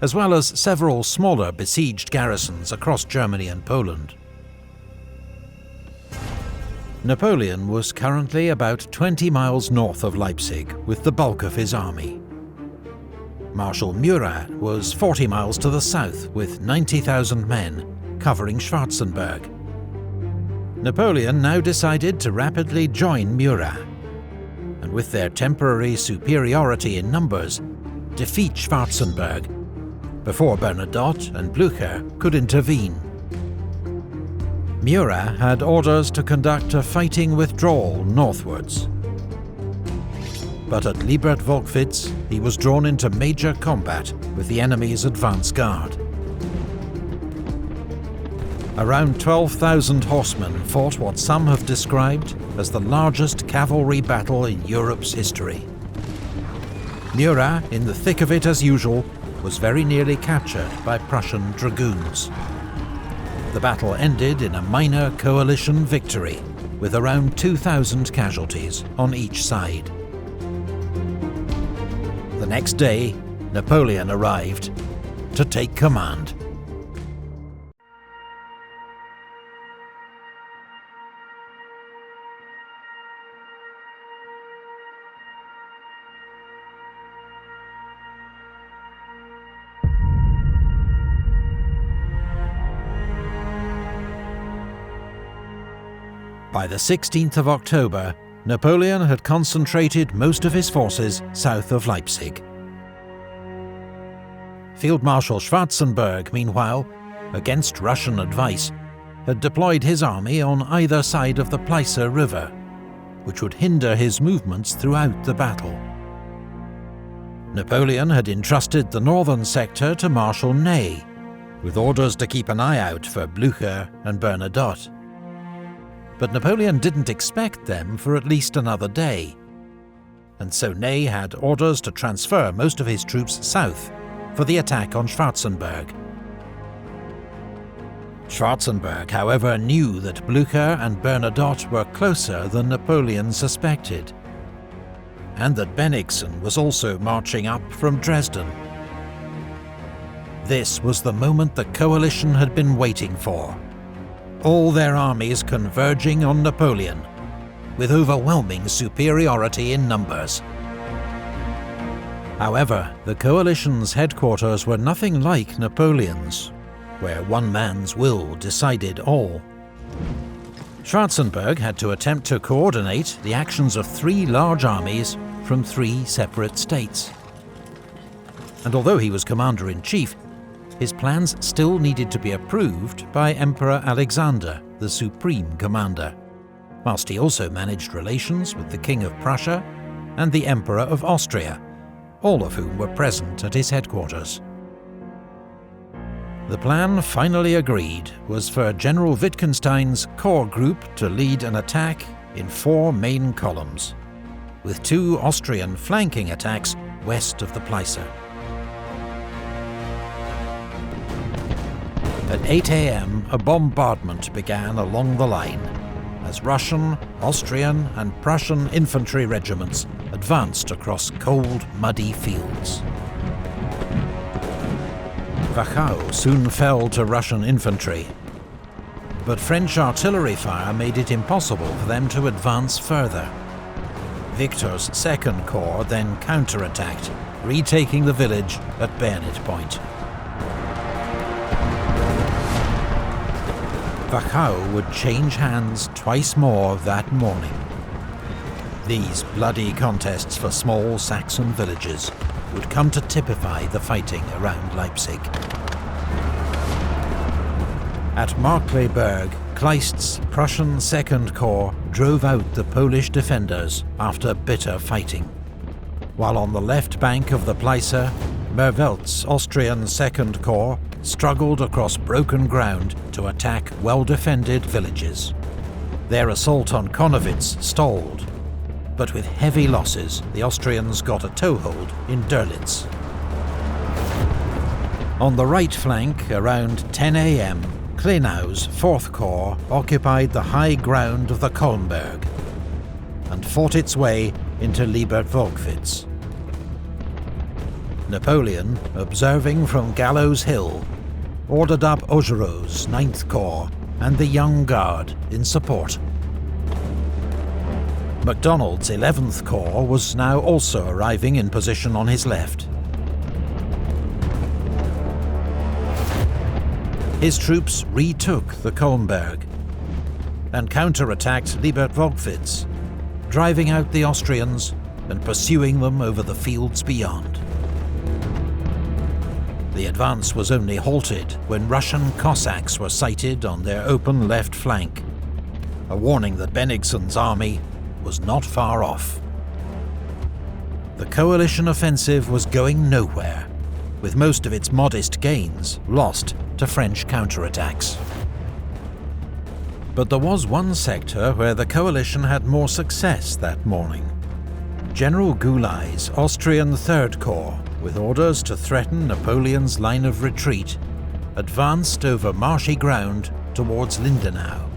as well as several smaller besieged garrisons across Germany and Poland. Napoleon was currently about 20 miles north of Leipzig with the bulk of his army. Marshal Murat was 40 miles to the south with 90,000 men, covering Schwarzenberg. Napoleon now decided to rapidly join Murat, and with their temporary superiority in numbers, defeat Schwarzenberg before Bernadotte and Blücher could intervene. Murat had orders to conduct a fighting withdrawal northwards. But at Liebert-Volkwitz, he was drawn into major combat with the enemy's advance guard. Around 12,000 horsemen fought what some have described as the largest cavalry battle in Europe's history. Murat, in the thick of it as usual, was very nearly captured by Prussian dragoons. The battle ended in a minor coalition victory, with around 2,000 casualties on each side. The next day, Napoleon arrived to take command. By the 16th of October, Napoleon had concentrated most of his forces south of Leipzig. Field Marshal Schwarzenberg, meanwhile, against Russian advice, had deployed his army on either side of the Pleiße River, which would hinder his movements throughout the battle. Napoleon had entrusted the northern sector to Marshal Ney, with orders to keep an eye out for Blücher and Bernadotte. But Napoleon didn't expect them for at least another day, and so Ney had orders to transfer most of his troops south for the attack on Schwarzenberg. Schwarzenberg, however, knew that Blücher and Bernadotte were closer than Napoleon suspected, and that Bennigsen was also marching up from Dresden. This was the moment the coalition had been waiting for. All their armies converging on Napoleon, with overwhelming superiority in numbers. However, the coalition's headquarters were nothing like Napoleon's, where one man's will decided all. Schwarzenberg had to attempt to coordinate the actions of 3 large armies from 3 separate states. And although he was commander-in-chief, his plans still needed to be approved by Emperor Alexander, the supreme commander, whilst he also managed relations with the King of Prussia and the Emperor of Austria, all of whom were present at his headquarters. The plan finally agreed was for General Wittgenstein's corps group to lead an attack in 4 main columns, with 2 Austrian flanking attacks west of the Pleiße. At 8 a.m, a bombardment began along the line, as Russian, Austrian and Prussian infantry regiments advanced across cold, muddy fields. Wachau soon fell to Russian infantry, but French artillery fire made it impossible for them to advance further. Victor's Second Corps then counterattacked, retaking the village at bayonet point. Wachau would change hands twice more that morning. These bloody contests for small Saxon villages would come to typify the fighting around Leipzig. At Markkleeberg, Kleist's Prussian Second Corps drove out the Polish defenders after bitter fighting, while on the left bank of the Pleiße, Merveldt's Austrian Second Corps struggled across broken ground to attack well-defended villages. Their assault on Konnewitz stalled, but with heavy losses, the Austrians got a toehold in Dörlitz. On the right flank, around 10 a.m, Klenau's 4th Corps occupied the high ground of the Kolmberg and fought its way into Liebert-Volkwitz. Napoleon, observing from Gallows Hill, ordered up Augereau's 9th Corps and the Young Guard in support. MacDonald's 11th Corps was now also arriving in position on his left. His troops retook the Kolmberg and counterattacked Liebertwolkwitz, driving out the Austrians and pursuing them over the fields beyond. The advance was only halted when Russian Cossacks were sighted on their open left flank, a warning that Bennigsen's army was not far off. The coalition offensive was going nowhere, with most of its modest gains lost to French counterattacks. But there was one sector where the coalition had more success that morning. General Goulay's Austrian Third Corps, with orders to threaten Napoleon's line of retreat, advanced over marshy ground towards Lindenau.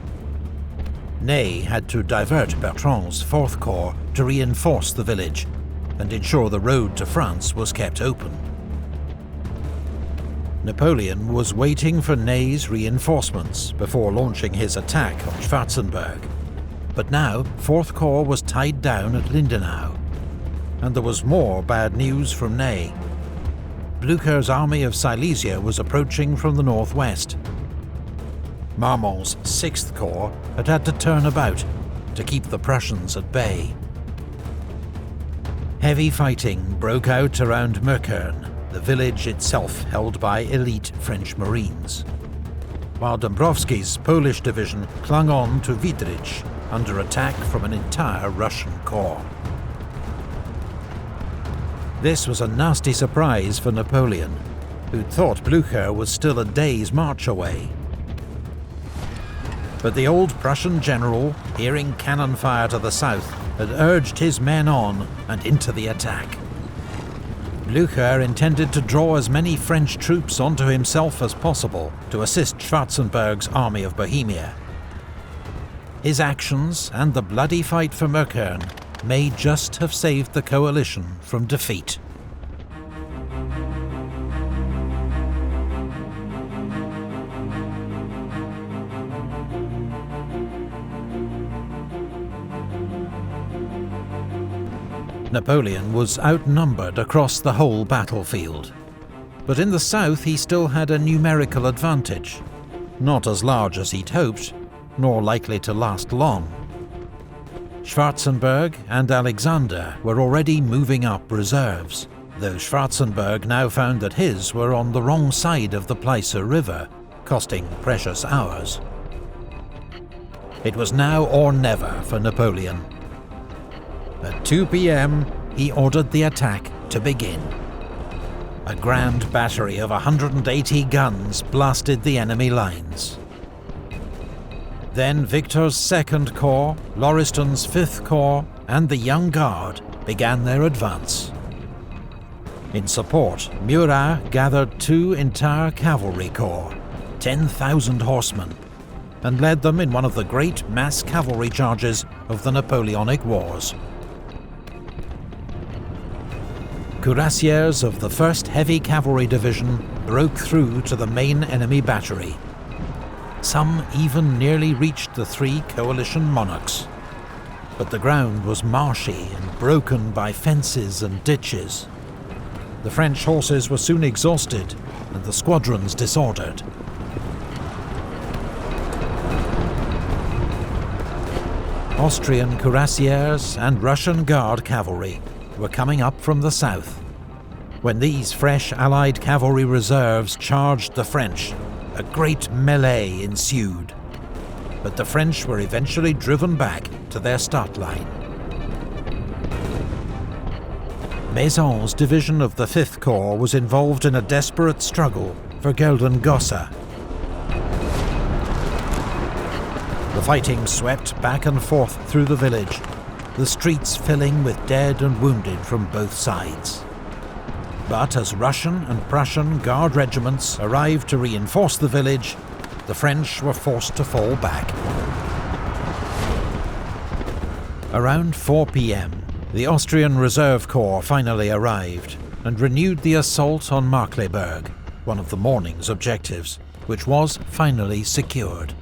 Ney had to divert Bertrand's Fourth Corps to reinforce the village and ensure the road to France was kept open. Napoleon was waiting for Ney's reinforcements before launching his attack on Schwarzenberg, but now Fourth Corps was tied down at Lindenau. And there was more bad news from Ney. Blücher's army of Silesia was approaching from the northwest. Marmont's 6th Corps had to turn about to keep the Prussians at bay. Heavy fighting broke out around Möckern, the village itself held by elite French Marines, while Dąbrowski's Polish division clung on to Wiedrich under attack from an entire Russian corps. This was a nasty surprise for Napoleon, who'd thought Blücher was still a day's march away. But the old Prussian general, hearing cannon fire to the south, had urged his men on and into the attack. Blücher intended to draw as many French troops onto himself as possible to assist Schwarzenberg's Army of Bohemia. His actions and the bloody fight for Möckern may just have saved the coalition from defeat. Napoleon was outnumbered across the whole battlefield, but in the south he still had a numerical advantage, not as large as he'd hoped, nor likely to last long. Schwarzenberg and Alexander were already moving up reserves, though Schwarzenberg now found that his were on the wrong side of the Pleiße River, costing precious hours. It was now or never for Napoleon. At 2 p.m, he ordered the attack to begin. A grand battery of 180 guns blasted the enemy lines. Then Victor's 2nd Corps, Lauriston's 5th Corps, and the Young Guard began their advance. In support, Murat gathered 2 entire cavalry corps, 10,000 horsemen, and led them in one of the great mass cavalry charges of the Napoleonic Wars. Cuirassiers of the 1st Heavy Cavalry Division broke through to the main enemy battery. Some even nearly reached the 3 coalition monarchs. But the ground was marshy and broken by fences and ditches. The French horses were soon exhausted and the squadrons disordered. Austrian cuirassiers and Russian Guard cavalry were coming up from the south. When these fresh Allied cavalry reserves charged the French, a great melee ensued, but the French were eventually driven back to their start line. Maison's division of the 5th Corps was involved in a desperate struggle for Geldengossa. The fighting swept back and forth through the village, the streets filling with dead and wounded from both sides. But as Russian and Prussian Guard regiments arrived to reinforce the village, the French were forced to fall back. Around 4 p.m, the Austrian Reserve Corps finally arrived and renewed the assault on Markkleeberg, one of the morning's objectives, which was finally secured.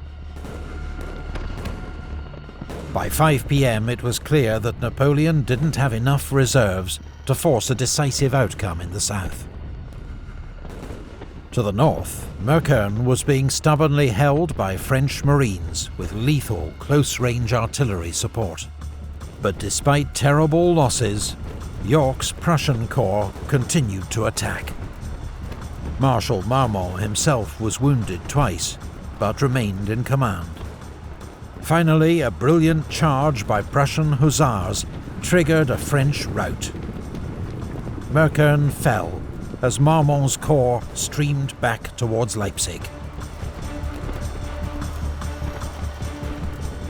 By 5 p.m. it was clear that Napoleon didn't have enough reserves to force a decisive outcome in the south. To the north, Meukern was being stubbornly held by French Marines with lethal close-range artillery support. But despite terrible losses, York's Prussian corps continued to attack. Marshal Marmont himself was wounded twice, but remained in command. Finally, a brilliant charge by Prussian hussars triggered a French rout. Meukern fell as Marmont's corps streamed back towards Leipzig.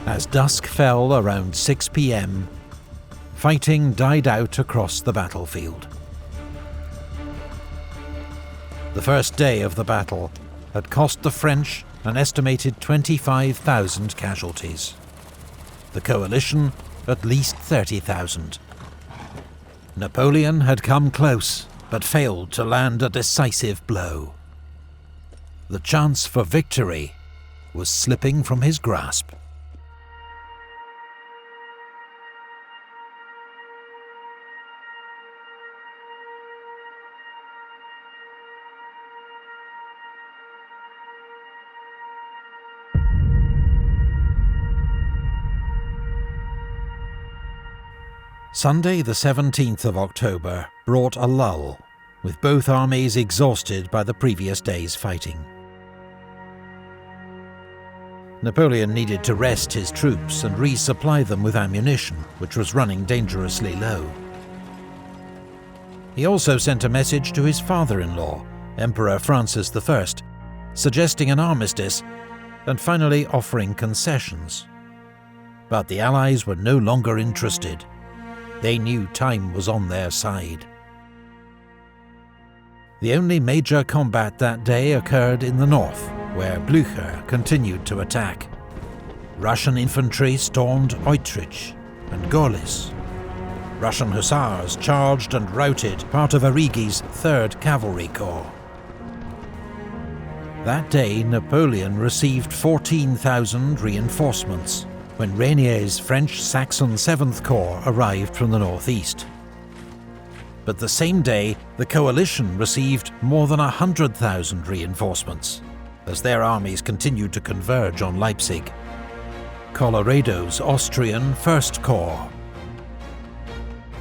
As dusk fell around 6 p.m, fighting died out across the battlefield. The first day of the battle had cost the French an estimated 25,000 casualties. The coalition at least 30,000. Napoleon had come close, but failed to land a decisive blow. The chance for victory was slipping from his grasp. Sunday the 17th of October brought a lull, with both armies exhausted by the previous day's fighting. Napoleon needed to rest his troops and resupply them with ammunition, which was running dangerously low. He also sent a message to his father-in-law, Emperor Francis I, suggesting an armistice and finally offering concessions. But the Allies were no longer interested. They knew time was on their side. The only major combat that day occurred in the north, where Blücher continued to attack. Russian infantry stormed Eutrich and Gorlice. Russian hussars charged and routed part of Arrighi's 3rd Cavalry Corps. That day, Napoleon received 14,000 reinforcements, when Reynier's French Saxon 7th Corps arrived from the northeast. But the same day, the coalition received more than 100,000 reinforcements, as their armies continued to converge on Leipzig. Colloredo's Austrian 1st Corps,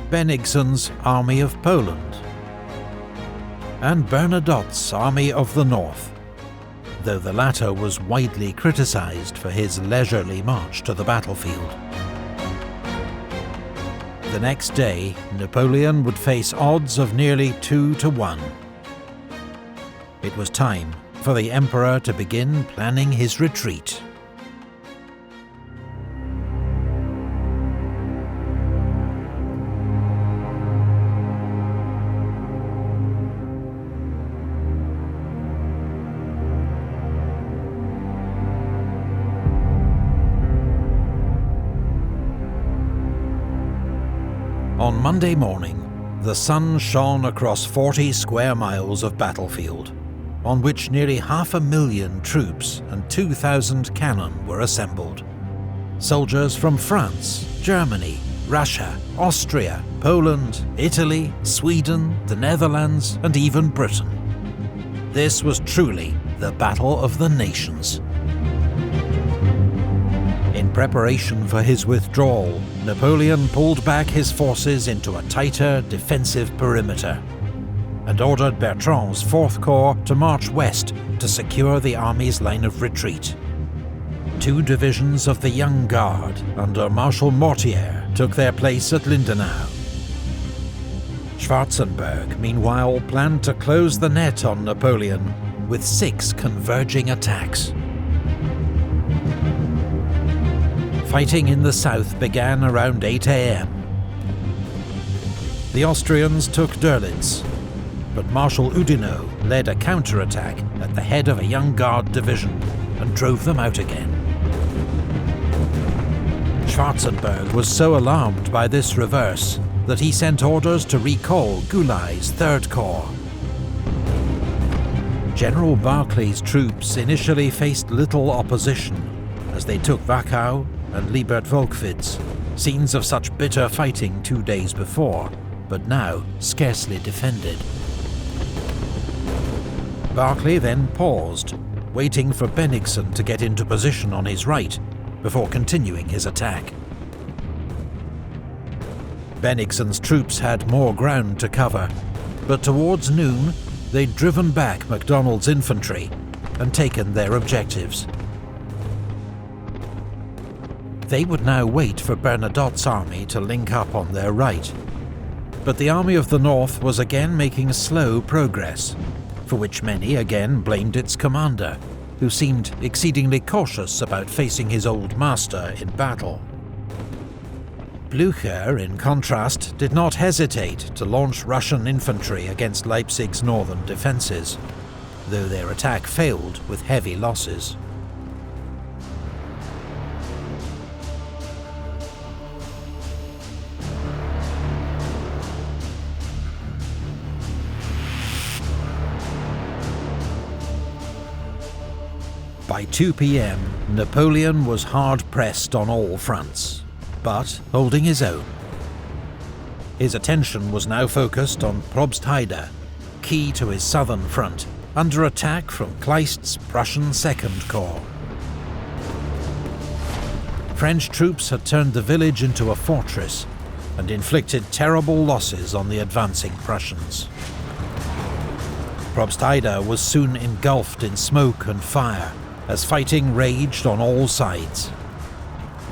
Bennigsen's Army of Poland, and Bernadotte's Army of the North, though the latter was widely criticized for his leisurely march to the battlefield. The next day, Napoleon would face odds of nearly 2 to 1. It was time for the Emperor to begin planning his retreat. On Monday morning, the sun shone across 40 square miles of battlefield, on which nearly 500,000 troops and 2,000 cannon were assembled. Soldiers from France, Germany, Russia, Austria, Poland, Italy, Sweden, the Netherlands, and even Britain. This was truly the Battle of the Nations. In preparation for his withdrawal, Napoleon pulled back his forces into a tighter defensive perimeter, and ordered Bertrand's 4th Corps to march west to secure the army's line of retreat. 2 divisions of the Young Guard under Marshal Mortier took their place at Lindenau. Schwarzenberg, meanwhile, planned to close the net on Napoleon with 6 converging attacks. Fighting in the south began around 8 a.m. The Austrians took Dörlitz, but Marshal Oudinot led a counterattack at the head of a Young Guard division and drove them out again. Schwarzenberg was so alarmed by this reverse that he sent orders to recall Goulay's 3rd Corps. General Barclay's troops initially faced little opposition as they took Wachau, and Liebert-Volkwitz, scenes of such bitter fighting 2 days before, but now scarcely defended. Barclay then paused, waiting for Bennigsen to get into position on his right, before continuing his attack. Bennigsen's troops had more ground to cover, but towards noon they'd driven back MacDonald's infantry and taken their objectives. They would now wait for Bernadotte's army to link up on their right, but the Army of the North was again making slow progress, for which many again blamed its commander, who seemed exceedingly cautious about facing his old master in battle. Blücher, in contrast, did not hesitate to launch Russian infantry against Leipzig's northern defences, though their attack failed with heavy losses. By 2 p.m, Napoleon was hard-pressed on all fronts, but holding his own. His attention was now focused on Probstheide, key to his southern front, under attack from Kleist's Prussian 2nd Corps. French troops had turned the village into a fortress and inflicted terrible losses on the advancing Prussians. Probstheide was soon engulfed in smoke and fire, as fighting raged on all sides.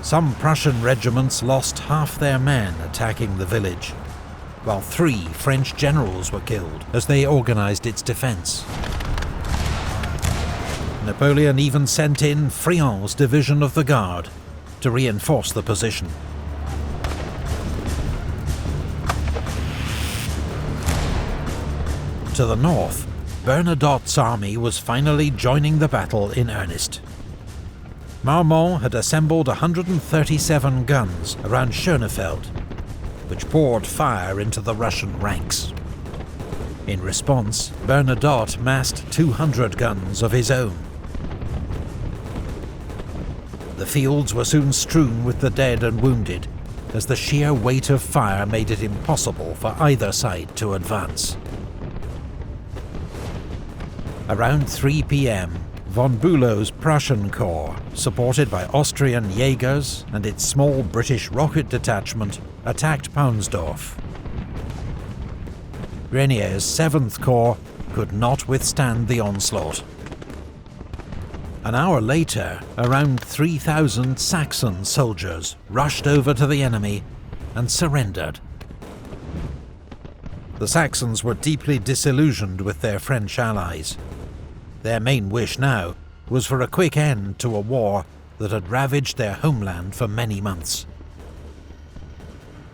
Some Prussian regiments lost half their men attacking the village, while 3 French generals were killed as they organised its defence. Napoleon even sent in Friant's division of the Guard to reinforce the position. To the north, Bernadotte's army was finally joining the battle in earnest. Marmont had assembled 137 guns around Schönefeld, which poured fire into the Russian ranks. In response, Bernadotte massed 200 guns of his own. The fields were soon strewn with the dead and wounded, as the sheer weight of fire made it impossible for either side to advance. Around 3 p.m, von Bülow's Prussian Corps, supported by Austrian Jaegers and its small British rocket detachment, attacked Paunsdorf. Reynier's 7th Corps could not withstand the onslaught. An hour later, around 3,000 Saxon soldiers rushed over to the enemy and surrendered. The Saxons were deeply disillusioned with their French allies. Their main wish now was for a quick end to a war that had ravaged their homeland for many months.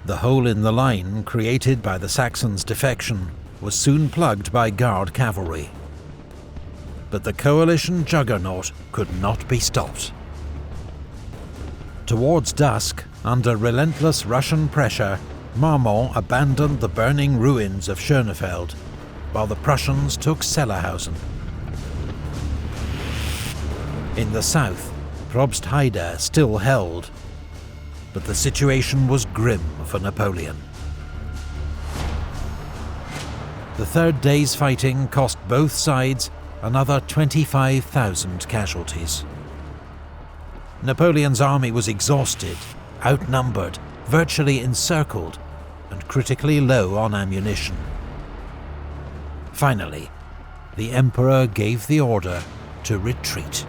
The hole in the line created by the Saxons' defection was soon plugged by Guard cavalry. But the coalition juggernaut could not be stopped. Towards dusk, under relentless Russian pressure, Marmont abandoned the burning ruins of Schönefeld, while the Prussians took Sellerhausen. In the south, Probstheide still held, but the situation was grim for Napoleon. The 3rd day's fighting cost both sides another 25,000 casualties. Napoleon's army was exhausted, outnumbered, virtually encircled, and critically low on ammunition. Finally, the Emperor gave the order to retreat.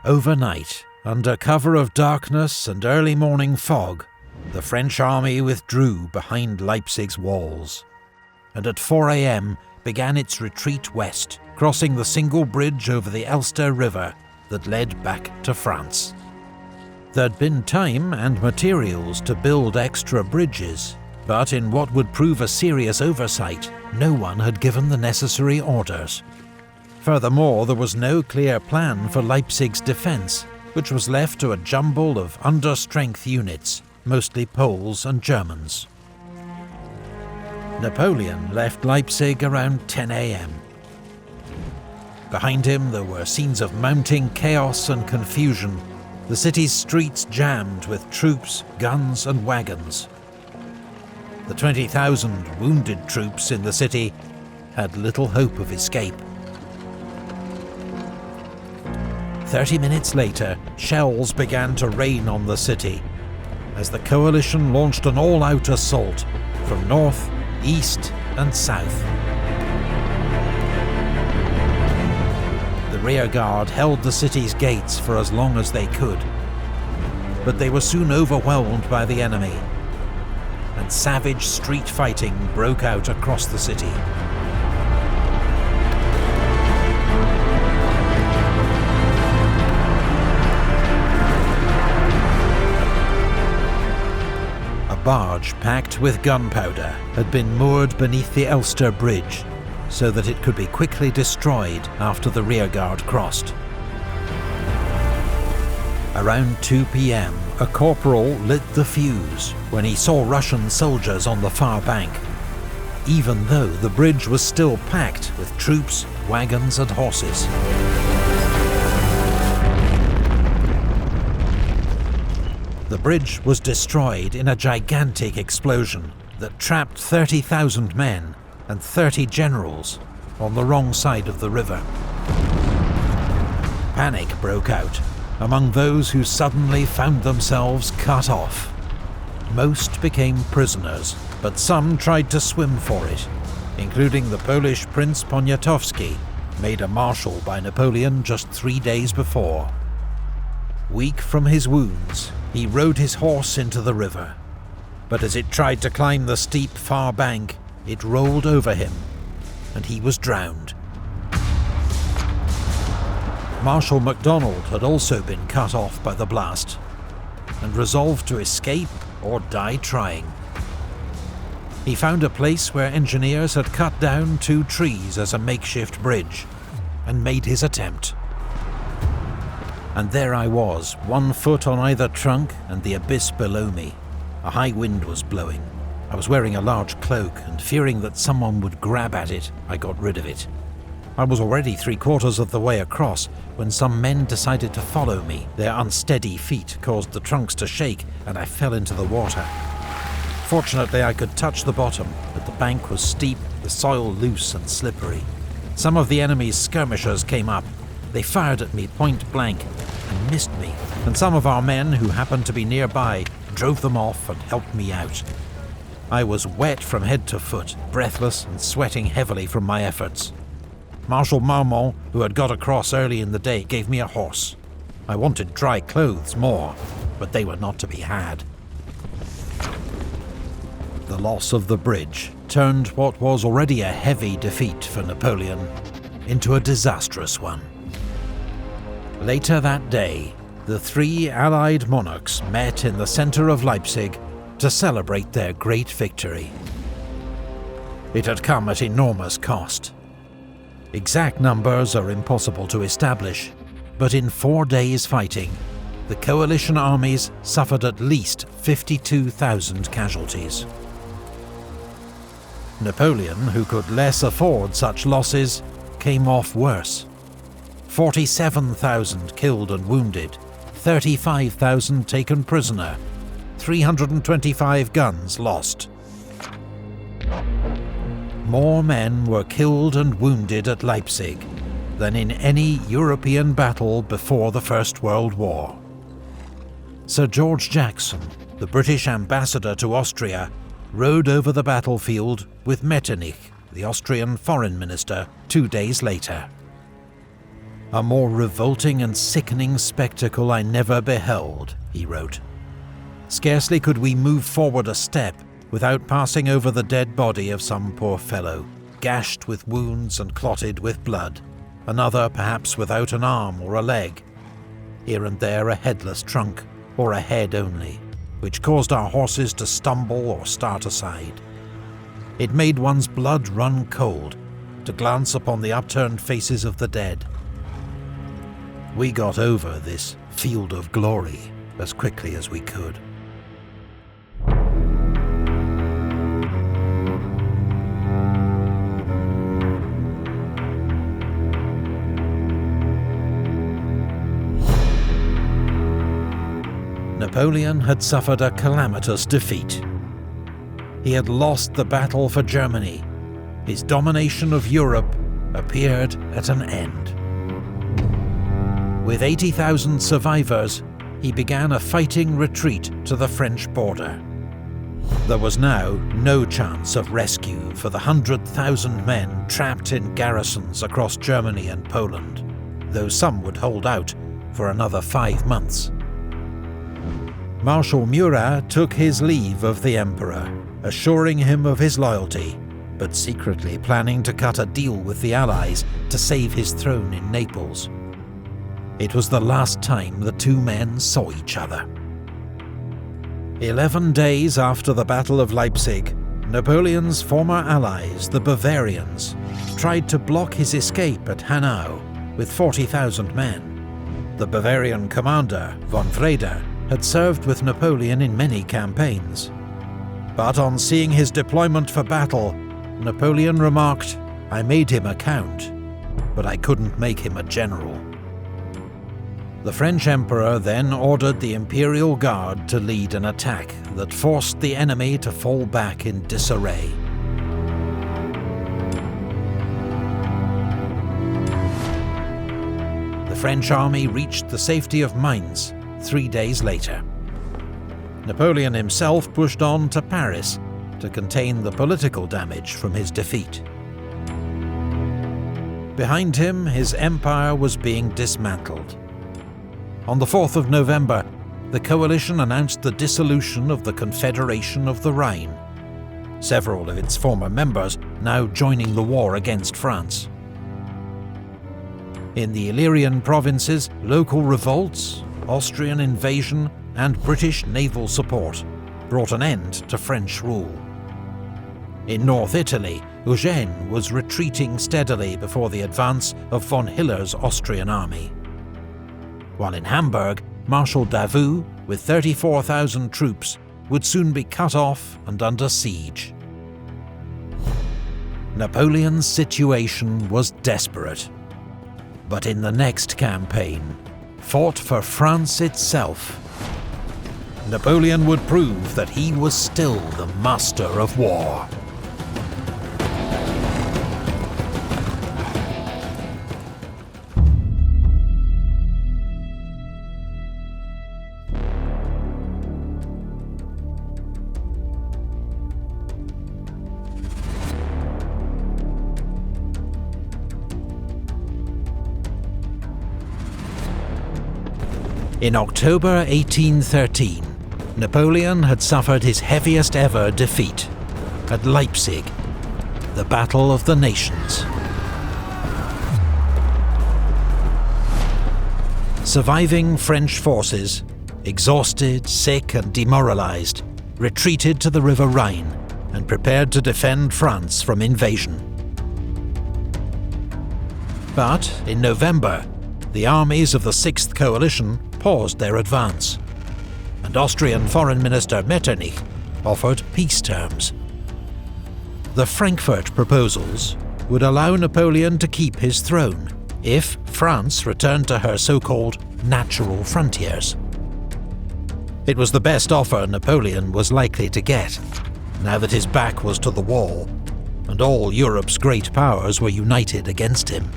Overnight, under cover of darkness and early morning fog, the French army withdrew behind Leipzig's walls, and at 4 a.m. began its retreat west, crossing the single bridge over the Elster River that led back to France. There'd been time and materials to build extra bridges, but in what would prove a serious oversight, no one had given the necessary orders. Furthermore, there was no clear plan for Leipzig's defence, which was left to a jumble of under-strength units, mostly Poles and Germans. Napoleon left Leipzig around 10 AM. Behind him there were scenes of mounting chaos and confusion, the city's streets jammed with troops, guns and wagons. The 20,000 wounded troops in the city had little hope of escape. 30 minutes later, shells began to rain on the city as the coalition launched an all-out assault from north, east and south. The rearguard held the city's gates for as long as they could, but they were soon overwhelmed by the enemy, and savage street fighting broke out across the city. A barge packed with gunpowder had been moored beneath the Elster Bridge, so that it could be quickly destroyed after the rearguard crossed. Around 2 PM, a corporal lit the fuse when he saw Russian soldiers on the far bank, even though the bridge was still packed with troops, wagons and horses. The bridge was destroyed in a gigantic explosion that trapped 30,000 men and 30 generals on the wrong side of the river. Panic broke out among those who suddenly found themselves cut off. Most became prisoners, but some tried to swim for it, including the Polish Prince Poniatowski, made a marshal by Napoleon just 3 days before. Weak from his wounds, he rode his horse into the river, but as it tried to climb the steep far bank, it rolled over him, and he was drowned. Marshal MacDonald had also been cut off by the blast, and resolved to escape or die trying. He found a place where engineers had cut down 2 trees as a makeshift bridge, and made his attempt. And there I was, 1 foot on either trunk and the abyss below me. A high wind was blowing. I was wearing a large cloak, and fearing that someone would grab at it, I got rid of it. I was already 3/4 of the way across when some men decided to follow me. Their unsteady feet caused the trunks to shake, and I fell into the water. Fortunately, I could touch the bottom, but the bank was steep, the soil loose and slippery. Some of the enemy's skirmishers came up. They fired at me point blank and missed me, and some of our men who happened to be nearby drove them off and helped me out. I was wet from head to foot, breathless and sweating heavily from my efforts. Marshal Marmont, who had got across early in the day, gave me a horse. I wanted dry clothes more, but they were not to be had. The loss of the bridge turned what was already a heavy defeat for Napoleon into a disastrous one. Later that day, the 3 Allied monarchs met in the centre of Leipzig to celebrate their great victory. It had come at enormous cost. Exact numbers are impossible to establish, but in 4 days' fighting, the coalition armies suffered at least 52,000 casualties. Napoleon, who could less afford such losses, came off worse. 47,000 killed and wounded, 35,000 taken prisoner, 325 guns lost. More men were killed and wounded at Leipzig than in any European battle before the First World War. Sir George Jackson, the British ambassador to Austria, rode over the battlefield with Metternich, the Austrian foreign minister, 2 days later. "A more revolting and sickening spectacle I never beheld," he wrote. "Scarcely could we move forward a step without passing over the dead body of some poor fellow, gashed with wounds and clotted with blood, another perhaps without an arm or a leg, here and there a headless trunk, or a head only, which caused our horses to stumble or start aside. It made one's blood run cold, to glance upon the upturned faces of the dead. We got over this field of glory as quickly as we could. Napoleon had suffered a calamitous defeat. He had lost the battle for Germany. His domination of Europe appeared at an end. With 80,000 survivors, he began a fighting retreat to the French border. There was now no chance of rescue for the 100,000 men trapped in garrisons across Germany and Poland, though some would hold out for another 5 months. Marshal Murat took his leave of the Emperor, assuring him of his loyalty, but secretly planning to cut a deal with the Allies to save his throne in Naples. It was the last time the two men saw each other. 11 days after the Battle of Leipzig, Napoleon's former allies, the Bavarians, tried to block his escape at Hanau with 40,000 men. The Bavarian commander, von Wrede, had served with Napoleon in many campaigns. But on seeing his deployment for battle, Napoleon remarked, "I made him a count, but I couldn't make him a general." The French Emperor then ordered the Imperial Guard to lead an attack that forced the enemy to fall back in disarray. The French army reached the safety of Mainz 3 days later. Napoleon himself pushed on to Paris to contain the political damage from his defeat. Behind him, his empire was being dismantled. On the 4th of November, the coalition announced the dissolution of the Confederation of the Rhine, several of its former members now joining the war against France. In the Illyrian provinces, local revolts, Austrian invasion, and British naval support brought an end to French rule. In North Italy, Eugene was retreating steadily before the advance of von Hiller's Austrian army. While in Hamburg, Marshal Davout, with 34,000 troops, would soon be cut off and under siege. Napoleon's situation was desperate. But in the next campaign, fought for France itself, Napoleon would prove that he was still the master of war. In October 1813, Napoleon had suffered his heaviest ever defeat at Leipzig, the Battle of the Nations. Surviving French forces, exhausted, sick and demoralized, retreated to the River Rhine and prepared to defend France from invasion. But in November, the armies of the Sixth Coalition paused their advance, and Austrian Foreign Minister Metternich offered peace terms. The Frankfurt proposals would allow Napoleon to keep his throne if France returned to her so-called natural frontiers. It was the best offer Napoleon was likely to get, now that his back was to the wall, and all Europe's great powers were united against him.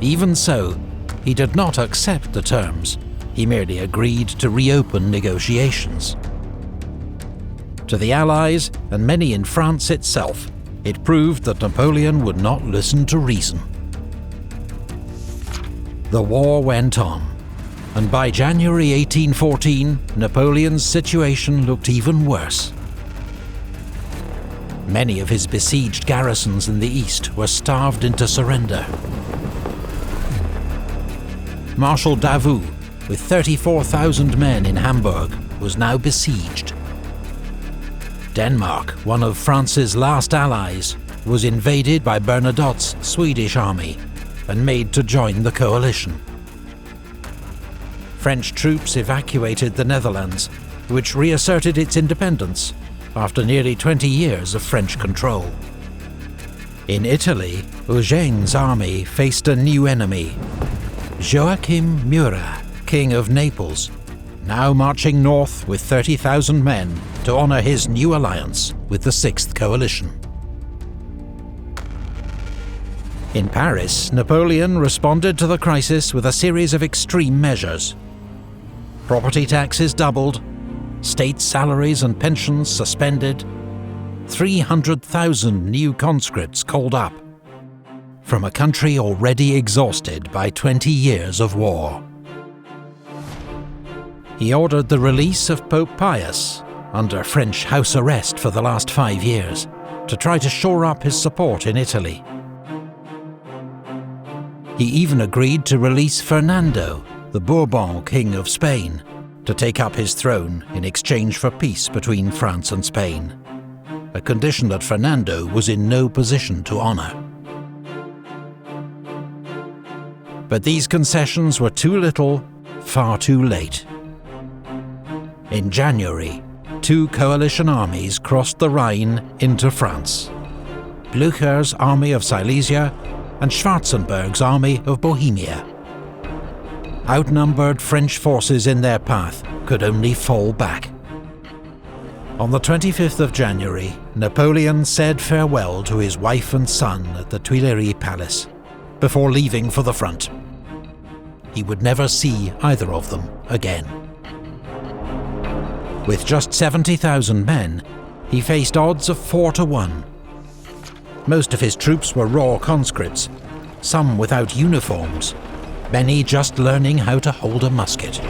Even so, he did not accept the terms. He merely agreed to reopen negotiations. To the Allies, and many in France itself, it proved that Napoleon would not listen to reason. The war went on, and by January 1814, Napoleon's situation looked even worse. Many of his besieged garrisons in the east were starved into surrender. Marshal Davout, with 34,000 men in Hamburg, was now besieged. Denmark, one of France's last allies, was invaded by Bernadotte's Swedish army and made to join the coalition. French troops evacuated the Netherlands, which reasserted its independence after nearly 20 years of French control. In Italy, Eugene's army faced a new enemy, Joachim Murat, King of Naples, now marching north with 30,000 men to honour his new alliance with the Sixth Coalition. In Paris, Napoleon responded to the crisis with a series of extreme measures. Property taxes doubled, state salaries and pensions suspended, 300,000 new conscripts called up, from a country already exhausted by 20 years of war. He ordered the release of Pope Pius, under French house arrest for the last 5 years, to try to shore up his support in Italy. He even agreed to release Fernando, the Bourbon King of Spain, to take up his throne in exchange for peace between France and Spain, a condition that Fernando was in no position to honour. But these concessions were too little, far too late. In January, 2 coalition armies crossed the Rhine into France: Blücher's Army of Silesia and Schwarzenberg's Army of Bohemia. Outnumbered French forces in their path could only fall back. On the 25th of January, Napoleon said farewell to his wife and son at the Tuileries Palace, before leaving for the front. He would never see either of them again. With just 70,000 men, he faced odds of 4-1. Most of his troops were raw conscripts, some without uniforms, many just learning how to hold a musket.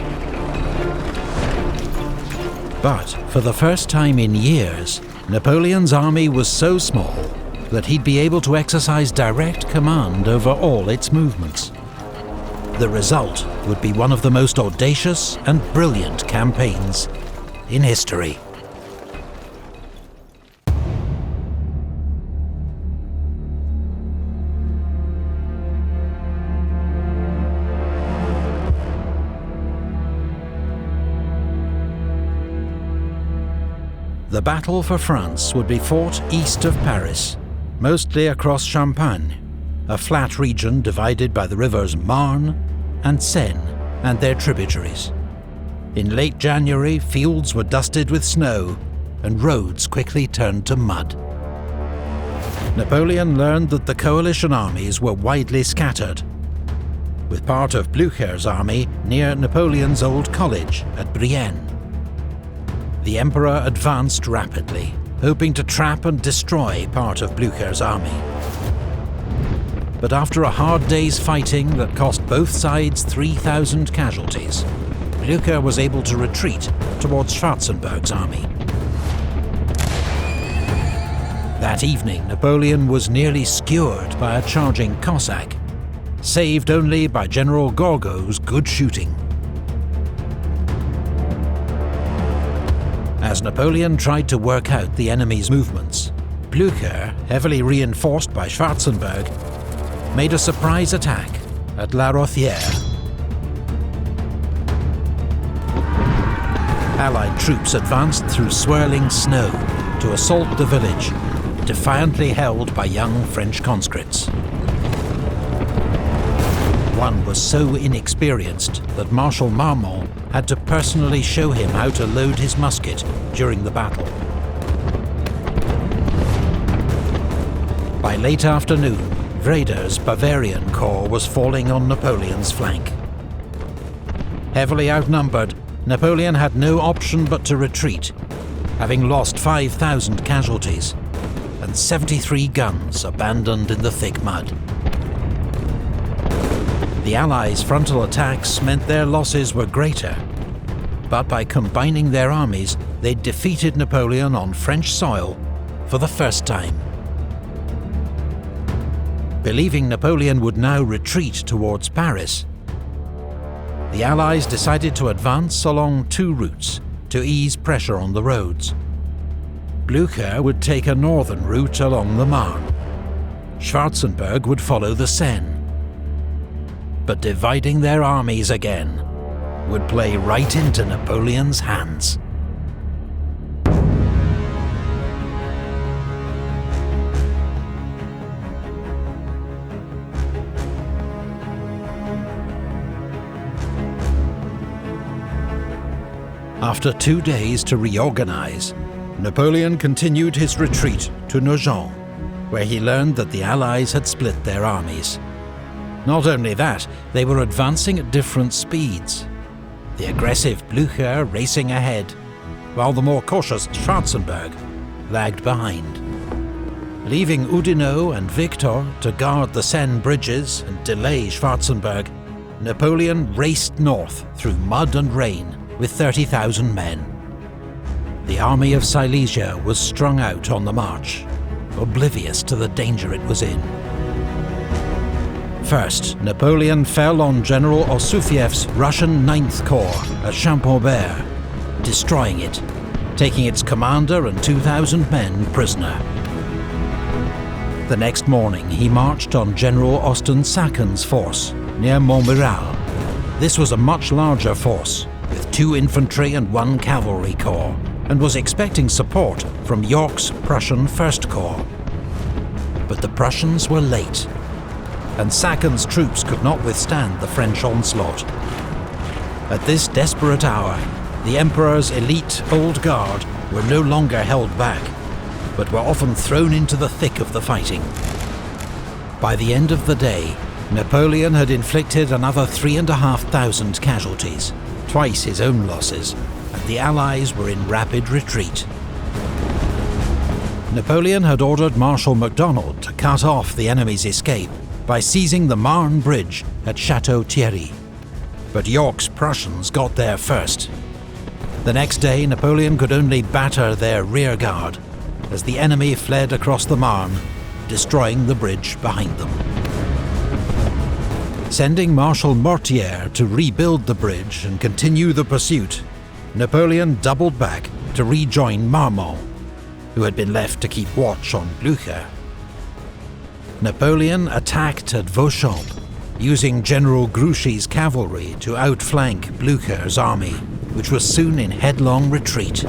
But for the first time in years, Napoleon's army was so small that he'd be able to exercise direct command over all its movements. The result would be one of the most audacious and brilliant campaigns in history. The battle for France would be fought east of Paris, mostly across Champagne, a flat region divided by the rivers Marne and Seine and their tributaries. In late January, fields were dusted with snow, and roads quickly turned to mud. Napoleon learned that the coalition armies were widely scattered, with part of Blücher's army near Napoleon's old college at Brienne. The Emperor advanced rapidly, hoping to trap and destroy part of Blücher's army. But after a hard day's fighting that cost both sides 3,000 casualties, Blücher was able to retreat towards Schwarzenberg's army. That evening, Napoleon was nearly skewered by a charging Cossack, saved only by General Gorgo's good shooting. As Napoleon tried to work out the enemy's movements, Blücher, heavily reinforced by Schwarzenberg, made a surprise attack at La Rothière. Allied troops advanced through swirling snow to assault the village, defiantly held by young French conscripts. One was so inexperienced that Marshal Marmont had to personally show him how to load his musket during the battle. By late afternoon, Raeder's Bavarian Corps was falling on Napoleon's flank. Heavily outnumbered, Napoleon had no option but to retreat, having lost 5,000 casualties and 73 guns abandoned in the thick mud. The Allies' frontal attacks meant their losses were greater, but by combining their armies, they defeated Napoleon on French soil for the first time. Believing Napoleon would now retreat towards Paris, the Allies decided to advance along 2 routes to ease pressure on the roads. Blücher would take a northern route along the Marne, Schwarzenberg would follow the Seine. But dividing their armies again would play right into Napoleon's hands. After 2 days to reorganize, Napoleon continued his retreat to Nogent, where he learned that the Allies had split their armies. Not only that, they were advancing at different speeds. The aggressive Blücher racing ahead, while the more cautious Schwarzenberg lagged behind. Leaving Oudinot and Victor to guard the Seine bridges and delay Schwarzenberg, Napoleon raced north through mud and rain with 30,000 men. The Army of Silesia was strung out on the march, oblivious to the danger it was in. First, Napoleon fell on General Ossufiev's Russian 9th Corps at Champaubert, destroying it, taking its commander and 2,000 men prisoner. The next morning he marched on General Osten-Sacken's force near Montmiral. This was a much larger force, with 2 infantry and 1 cavalry corps, and was expecting support from York's Prussian 1st Corps. But the Prussians were late, and Sacken's troops could not withstand the French onslaught. At this desperate hour, the Emperor's elite Old Guard were no longer held back, but were often thrown into the thick of the fighting. By the end of the day, Napoleon had inflicted another 3,500 casualties, twice his own losses, and the Allies were in rapid retreat. Napoleon had ordered Marshal MacDonald to cut off the enemy's escape by seizing the Marne Bridge at Château Thierry. But York's Prussians got there first. The next day, Napoleon could only batter their rear guard as the enemy fled across the Marne, destroying the bridge behind them. Sending Marshal Mortier to rebuild the bridge and continue the pursuit, Napoleon doubled back to rejoin Marmont, who had been left to keep watch on Blücher. Napoleon attacked at Vauchamp, using General Grouchy's cavalry to outflank Blücher's army, which was soon in headlong retreat.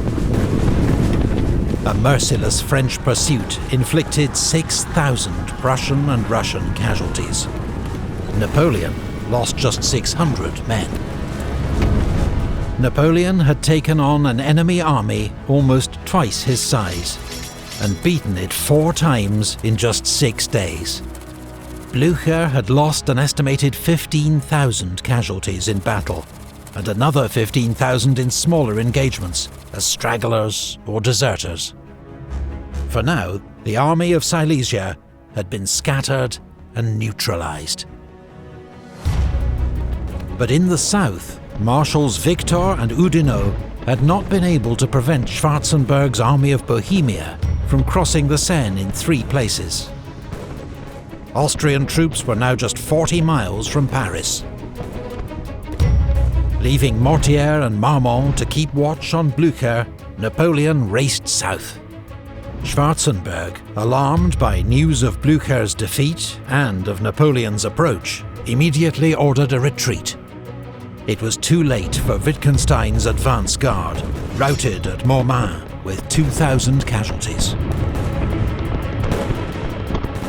A merciless French pursuit inflicted 6,000 Prussian and Russian casualties. Napoleon lost just 600 men. Napoleon had taken on an enemy army almost twice his size, and beaten it 4 times in just 6 days. Blücher had lost an estimated 15,000 casualties in battle, and another 15,000 in smaller engagements, as stragglers or deserters. For now, the Army of Silesia had been scattered and neutralized. But in the south, Marshals Victor and Oudinot had not been able to prevent Schwarzenberg's Army of Bohemia from crossing the Seine in 3 places. Austrian troops were now just 40 miles from Paris. Leaving Mortier and Marmont to keep watch on Blücher, Napoleon raced south. Schwarzenberg, alarmed by news of Blücher's defeat and of Napoleon's approach, immediately ordered a retreat. It was too late for Wittgenstein's advance guard, routed at Montmain with 2,000 casualties.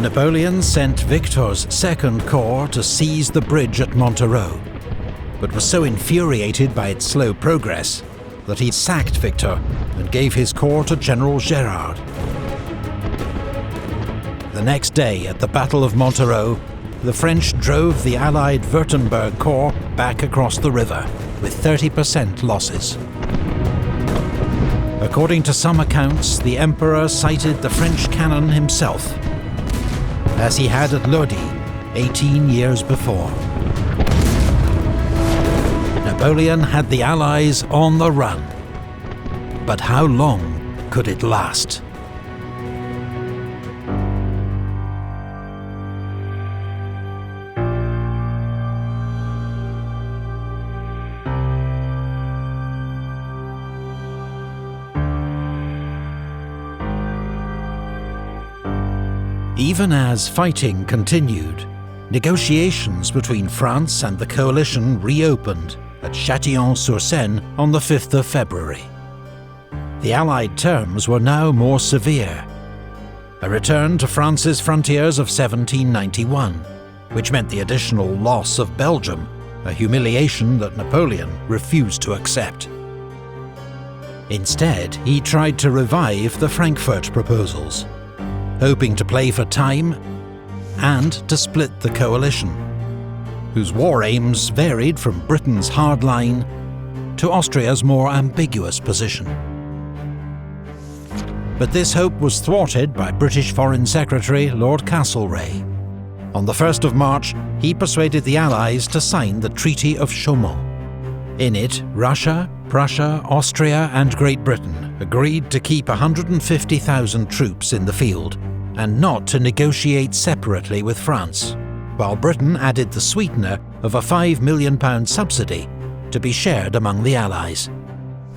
Napoleon sent Victor's 2nd Corps to seize the bridge at Montereau, but was so infuriated by its slow progress that he sacked Victor and gave his corps to General Gérard. The next day, at the Battle of Montereau, the French drove the Allied Württemberg Corps back across the river, with 30% losses. According to some accounts, the Emperor sighted the French cannon himself, as he had at Lodi 18 years before. Napoleon had the Allies on the run, but how long could it last? Even as fighting continued, negotiations between France and the coalition reopened at Châtillon-sur-Seine on the 5th of February. The Allied terms were now more severe. A return to France's frontiers of 1791, which meant the additional loss of Belgium, a humiliation that Napoleon refused to accept. Instead, he tried to revive the Frankfurt proposals, hoping to play for time and to split the coalition, whose war aims varied from Britain's hard line to Austria's more ambiguous position. But this hope was thwarted by British Foreign Secretary Lord Castlereagh. On the 1st of March, he persuaded the Allies to sign the Treaty of Chaumont. In it, Russia, Prussia, Austria and Great Britain agreed to keep 150,000 troops in the field and not to negotiate separately with France, while Britain added the sweetener of a £5 million subsidy to be shared among the Allies.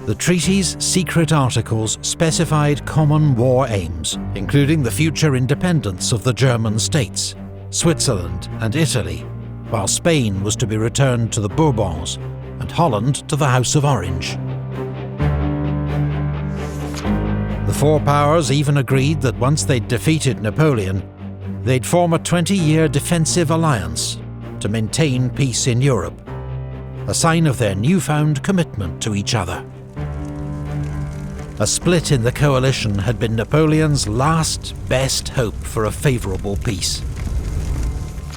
The treaty's secret articles specified common war aims, including the future independence of the German states, Switzerland and Italy, while Spain was to be returned to the Bourbons and Holland to the House of Orange. The four powers even agreed that once they'd defeated Napoleon, they'd form a 20-year defensive alliance to maintain peace in Europe, a sign of their newfound commitment to each other. A split in the coalition had been Napoleon's last, best hope for a favourable peace.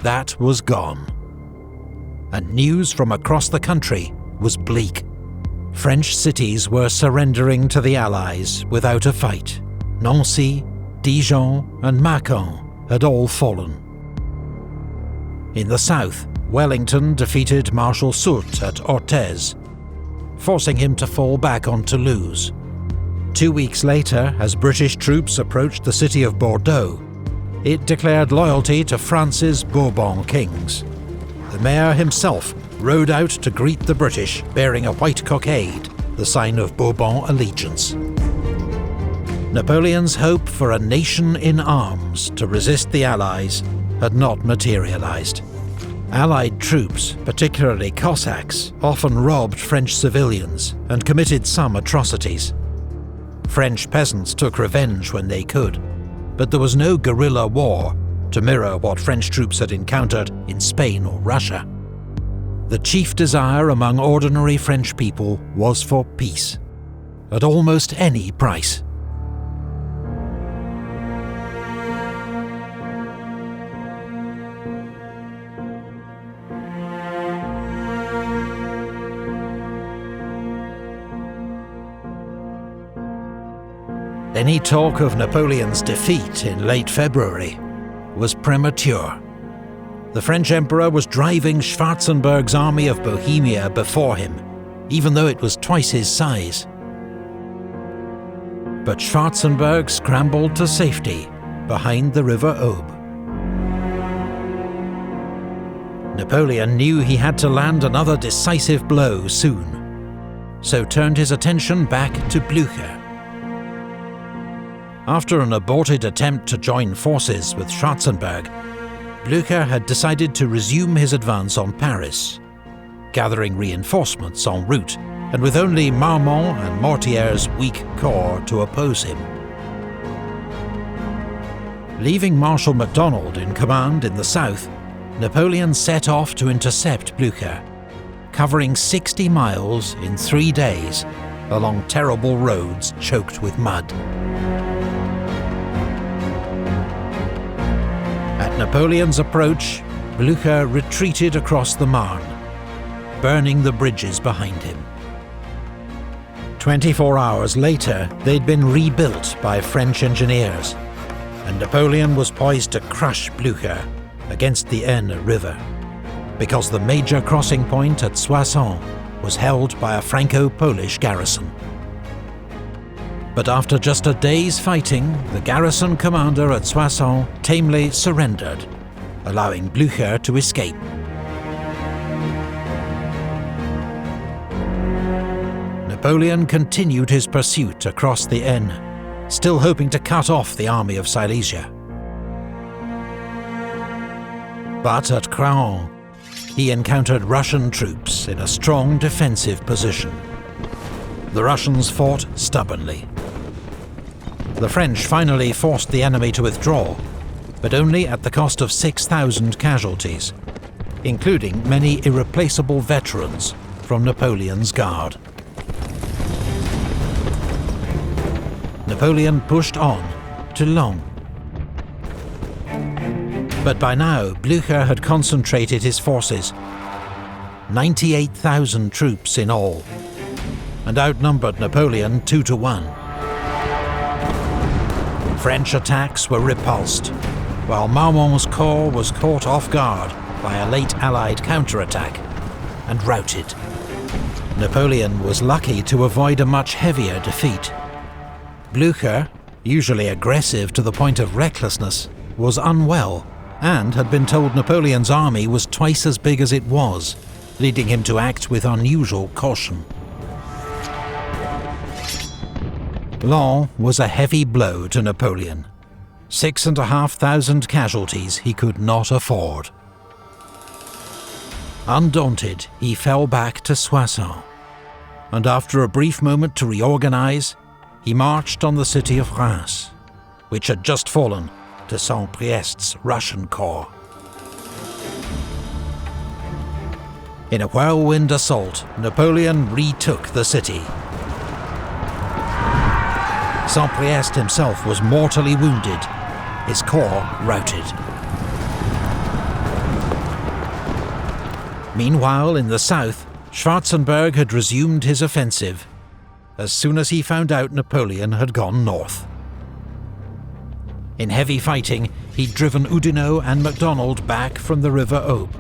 That was gone. And news from across the country was bleak. French cities were surrendering to the Allies without a fight. Nancy, Dijon and Mâcon had all fallen. In the south, Wellington defeated Marshal Soult at Orthez, forcing him to fall back on Toulouse. 2 weeks later, as British troops approached the city of Bordeaux, it declared loyalty to France's Bourbon kings. The mayor himself rode out to greet the British, bearing a white cockade, the sign of Bourbon allegiance. Napoleon's hope for a nation in arms to resist the Allies had not materialized. Allied troops, particularly Cossacks, often robbed French civilians and committed some atrocities. French peasants took revenge when they could, but there was no guerrilla war to mirror what French troops had encountered in Spain or Russia. The chief desire among ordinary French people was for peace, at almost any price. Any talk of Napoleon's defeat in late February was premature. The French Emperor was driving Schwarzenberg's Army of Bohemia before him, even though it was twice his size. But Schwarzenberg scrambled to safety behind the River Aube. Napoleon knew he had to land another decisive blow soon, so turned his attention back to Blücher. After an aborted attempt to join forces with Schwarzenberg, Blücher had decided to resume his advance on Paris, gathering reinforcements en route, and with only Marmont and Mortier's weak corps to oppose him. Leaving Marshal MacDonald in command in the south, Napoleon set off to intercept Blücher, covering 60 miles in 3 days along terrible roads choked with mud. At Napoleon's approach, Blücher retreated across the Marne, burning the bridges behind him. 24 hours later, they'd been rebuilt by French engineers, and Napoleon was poised to crush Blücher against the Aisne River, because the major crossing point at Soissons was held by a Franco-Polish garrison. But after just a day's fighting, the garrison commander at Soissons tamely surrendered, allowing Blücher to escape. Napoleon continued his pursuit across the Aisne, still hoping to cut off the army of Silesia. But at Craon, he encountered Russian troops in a strong defensive position. The Russians fought stubbornly. The French finally forced the enemy to withdraw, but only at the cost of 6,000 casualties, including many irreplaceable veterans from Napoleon's guard. Napoleon pushed on to Laon. But by now, Blücher had concentrated his forces, 98,000 troops in all, and outnumbered Napoleon 2-1. French attacks were repulsed, while Marmont's corps was caught off guard by a late Allied counterattack and routed. Napoleon was lucky to avoid a much heavier defeat. Blücher, usually aggressive to the point of recklessness, was unwell and had been told Napoleon's army was twice as big as it was, leading him to act with unusual caution. Laon was a heavy blow to Napoleon. 6,500 casualties he could not afford. Undaunted, he fell back to Soissons, and after a brief moment to reorganize, he marched on the city of Reims, which had just fallen to Saint-Priest's Russian corps. In a whirlwind assault, Napoleon retook the city. Saint-Priest himself was mortally wounded, his corps routed. Meanwhile, in the south, Schwarzenberg had resumed his offensive as soon as he found out Napoleon had gone north. In heavy fighting, he'd driven Oudinot and MacDonald back from the River Aube.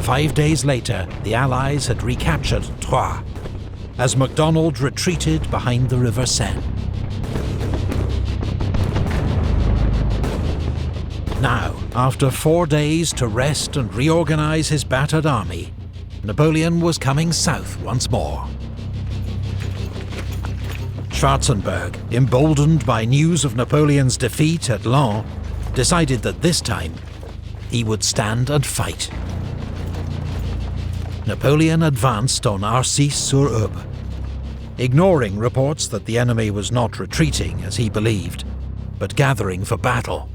5 days later, the Allies had recaptured Troyes, as MacDonald retreated behind the River Seine. Now, after 4 days to rest and reorganize his battered army, Napoleon was coming south once more. Schwarzenberg, emboldened by news of Napoleon's defeat at Laon, decided that this time he would stand and fight. Napoleon advanced on Arcis-sur-Aube, ignoring reports that the enemy was not retreating as he believed, but gathering for battle.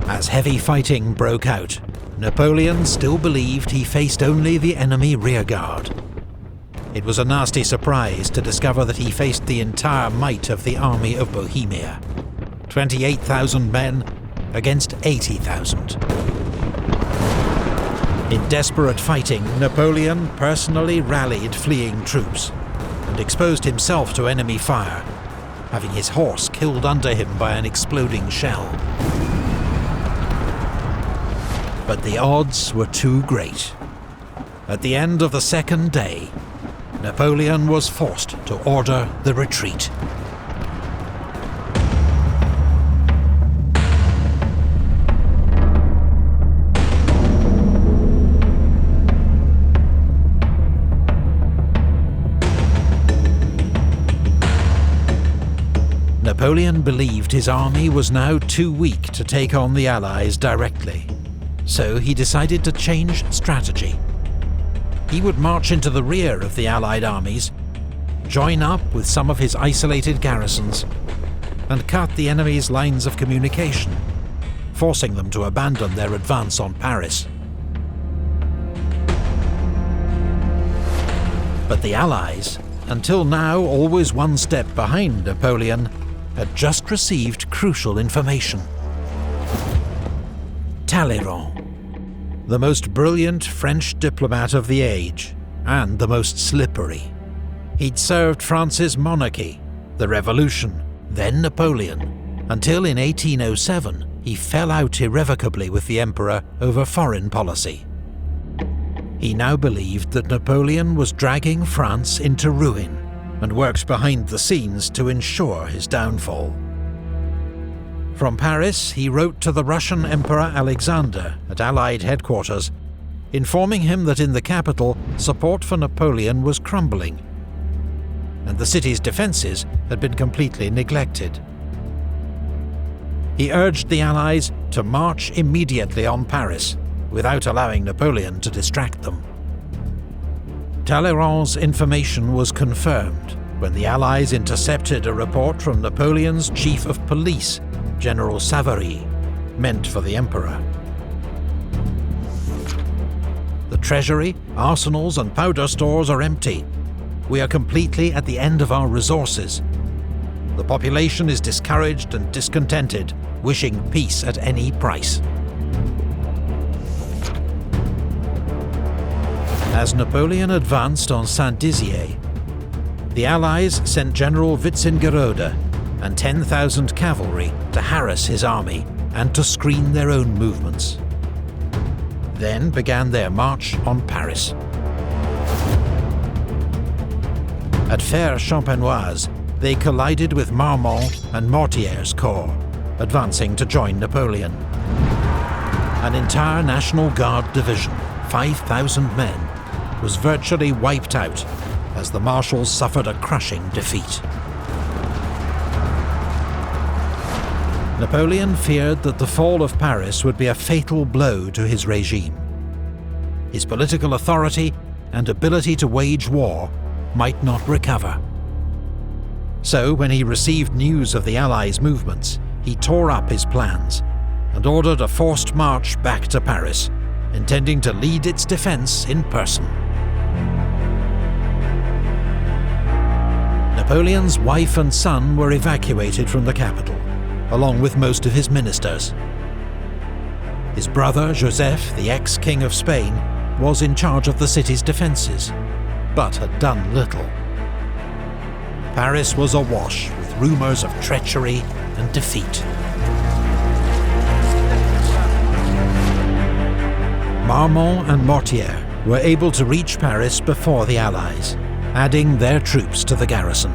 As heavy fighting broke out, Napoleon still believed he faced only the enemy rearguard. It was a nasty surprise to discover that he faced the entire might of the Army of Bohemia. 28,000 men against 80,000. In desperate fighting, Napoleon personally rallied fleeing troops and exposed himself to enemy fire, having his horse killed under him by an exploding shell. But the odds were too great. At the end of the second day, Napoleon was forced to order the retreat. Napoleon believed his army was now too weak to take on the Allies directly, so he decided to change strategy. He would march into the rear of the Allied armies, join up with some of his isolated garrisons, and cut the enemy's lines of communication, forcing them to abandon their advance on Paris. But the Allies, until now always one step behind Napoleon, had just received crucial information. Talleyrand, the most brilliant French diplomat of the age, and the most slippery. He'd served France's monarchy, the Revolution, then Napoleon, until in 1807 he fell out irrevocably with the Emperor over foreign policy. He now believed that Napoleon was dragging France into ruin, and worked behind the scenes to ensure his downfall. From Paris, he wrote to the Russian Emperor Alexander at Allied headquarters, informing him that in the capital, support for Napoleon was crumbling, and the city's defences had been completely neglected. he urged the Allies to march immediately on Paris, without allowing Napoleon to distract them. Talleyrand's information was confirmed when the Allies intercepted a report from Napoleon's chief of police, General Savary, meant for the Emperor. The treasury, arsenals and powder stores are empty. We are completely at the end of our resources. The population is discouraged and discontented, wishing peace at any price. As Napoleon advanced on Saint-Dizier, the Allies sent General Wintzingerode and 10,000 cavalry to harass his army and to screen their own movements. Then began their march on Paris. At Fère-Champenoise, they collided with Marmont and Mortier's corps, advancing to join Napoleon. An entire National Guard division, 5,000 men, was virtually wiped out as the marshals suffered a crushing defeat. Napoleon feared that the fall of Paris would be a fatal blow to his regime. His political authority and ability to wage war might not recover. So, when he received news of the Allies' movements, he tore up his plans and ordered a forced march back to Paris, intending to lead its defense in person. Napoleon's wife and son were evacuated from the capital, along with most of his ministers. His brother, Joseph, the ex-king of Spain, was in charge of the city's defences, but had done little. Paris was awash with rumours of treachery and defeat. Marmont and Mortier were able to reach Paris before the Allies, adding their troops to the garrison.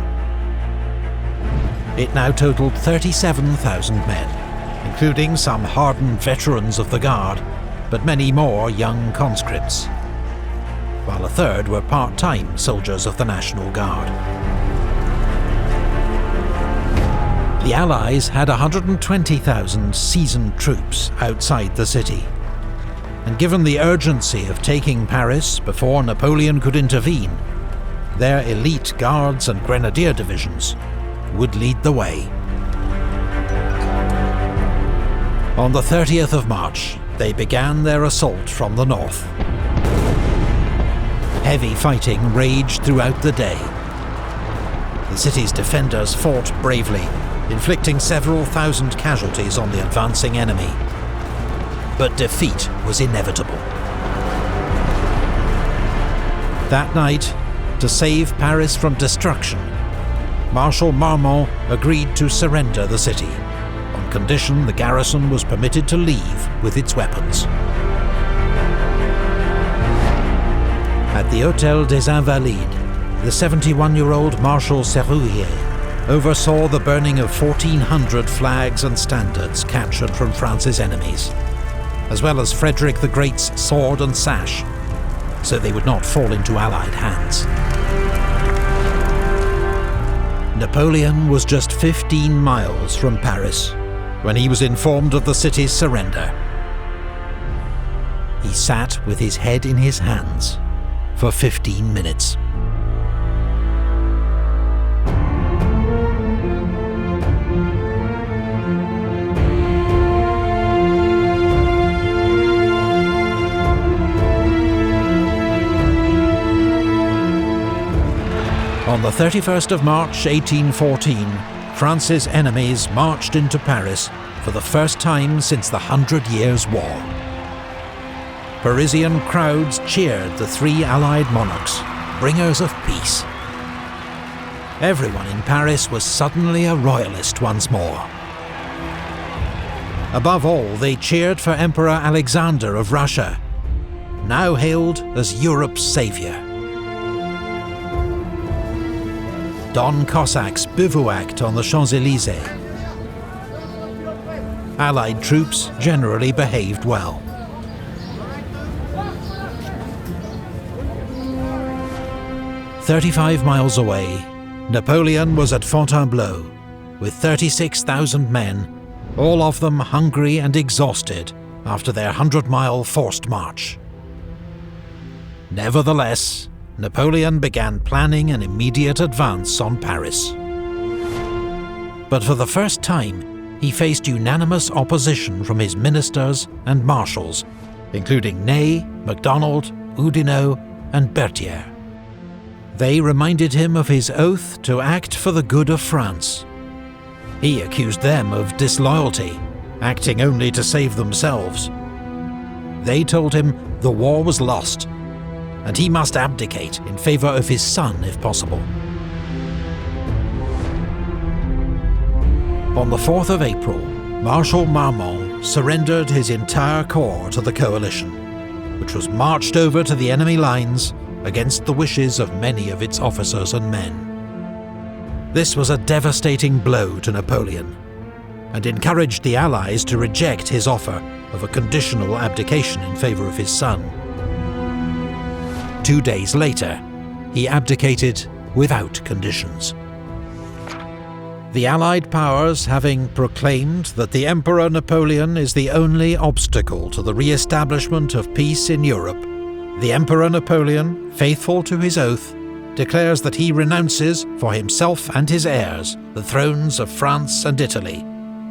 It now totaled 37,000 men, including some hardened veterans of the Guard, but many more young conscripts, while a third were part-time soldiers of the National Guard. The Allies had 120,000 seasoned troops outside the city, and given the urgency of taking Paris before Napoleon could intervene, their elite guards and grenadier divisions would lead the way. On the 30th of March, they began their assault from the north. Heavy fighting raged throughout the day. The city's defenders fought bravely, inflicting several thousand casualties on the advancing enemy. But defeat was inevitable. That night, to save Paris from destruction, Marshal Marmont agreed to surrender the city, on condition the garrison was permitted to leave with its weapons. At the Hôtel des Invalides, the 71-year-old Marshal Serrurier oversaw the burning of 1,400 flags and standards captured from France's enemies, as well as Frederick the Great's sword and sash, so they would not fall into Allied hands. Napoleon was just 15 miles from Paris when he was informed of the city's surrender. He sat with his head in his hands for 15 minutes. On the 31st of March 1814, France's enemies marched into Paris for the first time since the 100 Years' War. Parisian crowds cheered the three Allied monarchs, bringers of peace. Everyone in Paris was suddenly a royalist once more. Above all, they cheered for Emperor Alexander of Russia, now hailed as Europe's saviour. Don Cossacks bivouacked on the Champs-Élysées. Allied troops generally behaved well. "35 miles away, Napoleon was at Fontainebleau with 36,000 men all of them hungry and exhausted after their 100-mile forced march. Nevertheless, Napoleon began planning an immediate advance on Paris. But for the first time, he faced unanimous opposition from his ministers and marshals, including Ney, MacDonald, Oudinot and Berthier. They reminded him of his oath to act for the good of France. He accused them of disloyalty, acting only to save themselves. They told him the war was lost, and he must abdicate in favour of his son if possible. On the 4th of April, Marshal Marmont surrendered his entire corps to the coalition, which was marched over to the enemy lines against the wishes of many of its officers and men. This was a devastating blow to Napoleon, and encouraged the Allies to reject his offer of a conditional abdication in favour of his son. 2 days later, he abdicated without conditions. The Allied powers having proclaimed that the Emperor Napoleon is the only obstacle to the re-establishment of peace in Europe, the Emperor Napoleon, faithful to his oath, declares that he renounces for himself and his heirs the thrones of France and Italy,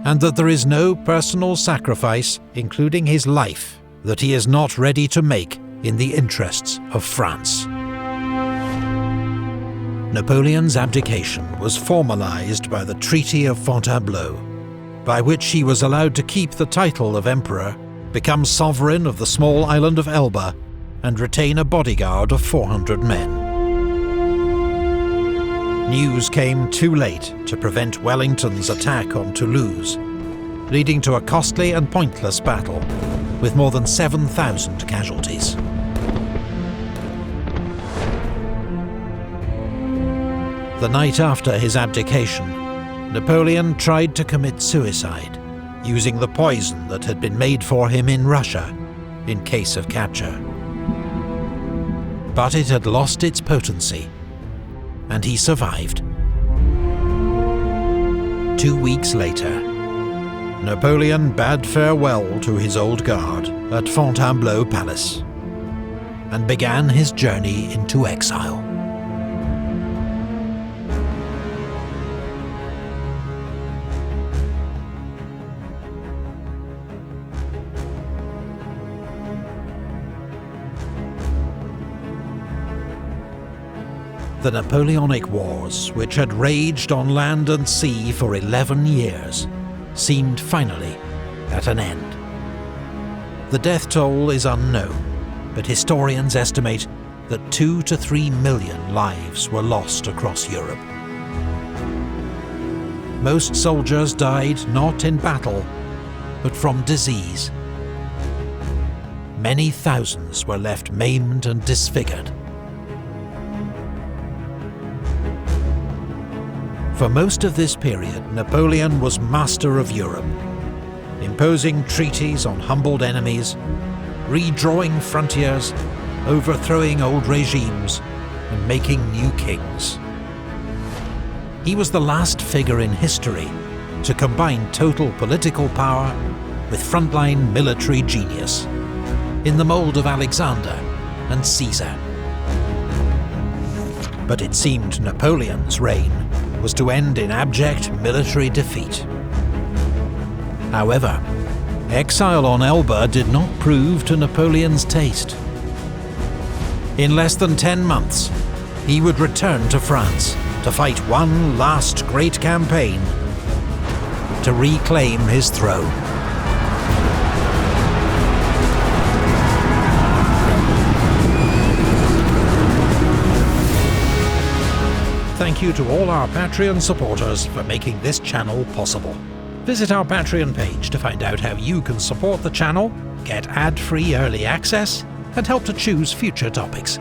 and that there is no personal sacrifice, including his life, that he is not ready to make in the interests of France. Napoleon's abdication was formalized by the Treaty of Fontainebleau, by which he was allowed to keep the title of emperor, become sovereign of the small island of Elba, and retain a bodyguard of 400 men. News came too late to prevent Wellington's attack on Toulouse, leading to a costly and pointless battle, with more than 7,000 casualties. The night after his abdication, Napoleon tried to commit suicide, using the poison that had been made for him in Russia, in case of capture. But it had lost its potency, and he survived. 2 weeks later, Napoleon bade farewell to his old guard at Fontainebleau Palace, and began his journey into exile. The Napoleonic Wars, which had raged on land and sea for 11 years, seemed finally at an end. The death toll is unknown, but historians estimate that 2 to 3 million lives were lost across Europe. Most soldiers died not in battle, but from disease. Many thousands were left maimed and disfigured. For most of this period, Napoleon was master of Europe, imposing treaties on humbled enemies, redrawing frontiers, overthrowing old regimes, and making new kings. He was the last figure in history to combine total political power with frontline military genius, in the mould of Alexander and Caesar. But it seemed Napoleon's reign was to end in abject military defeat. However, exile on Elba did not prove to Napoleon's taste. In less than 10 months, he would return to France to fight one last great campaign to reclaim his throne. Thank you to all our Patreon supporters for making this channel possible. Visit our Patreon page to find out how you can support the channel, get ad-free early access, and help to choose future topics.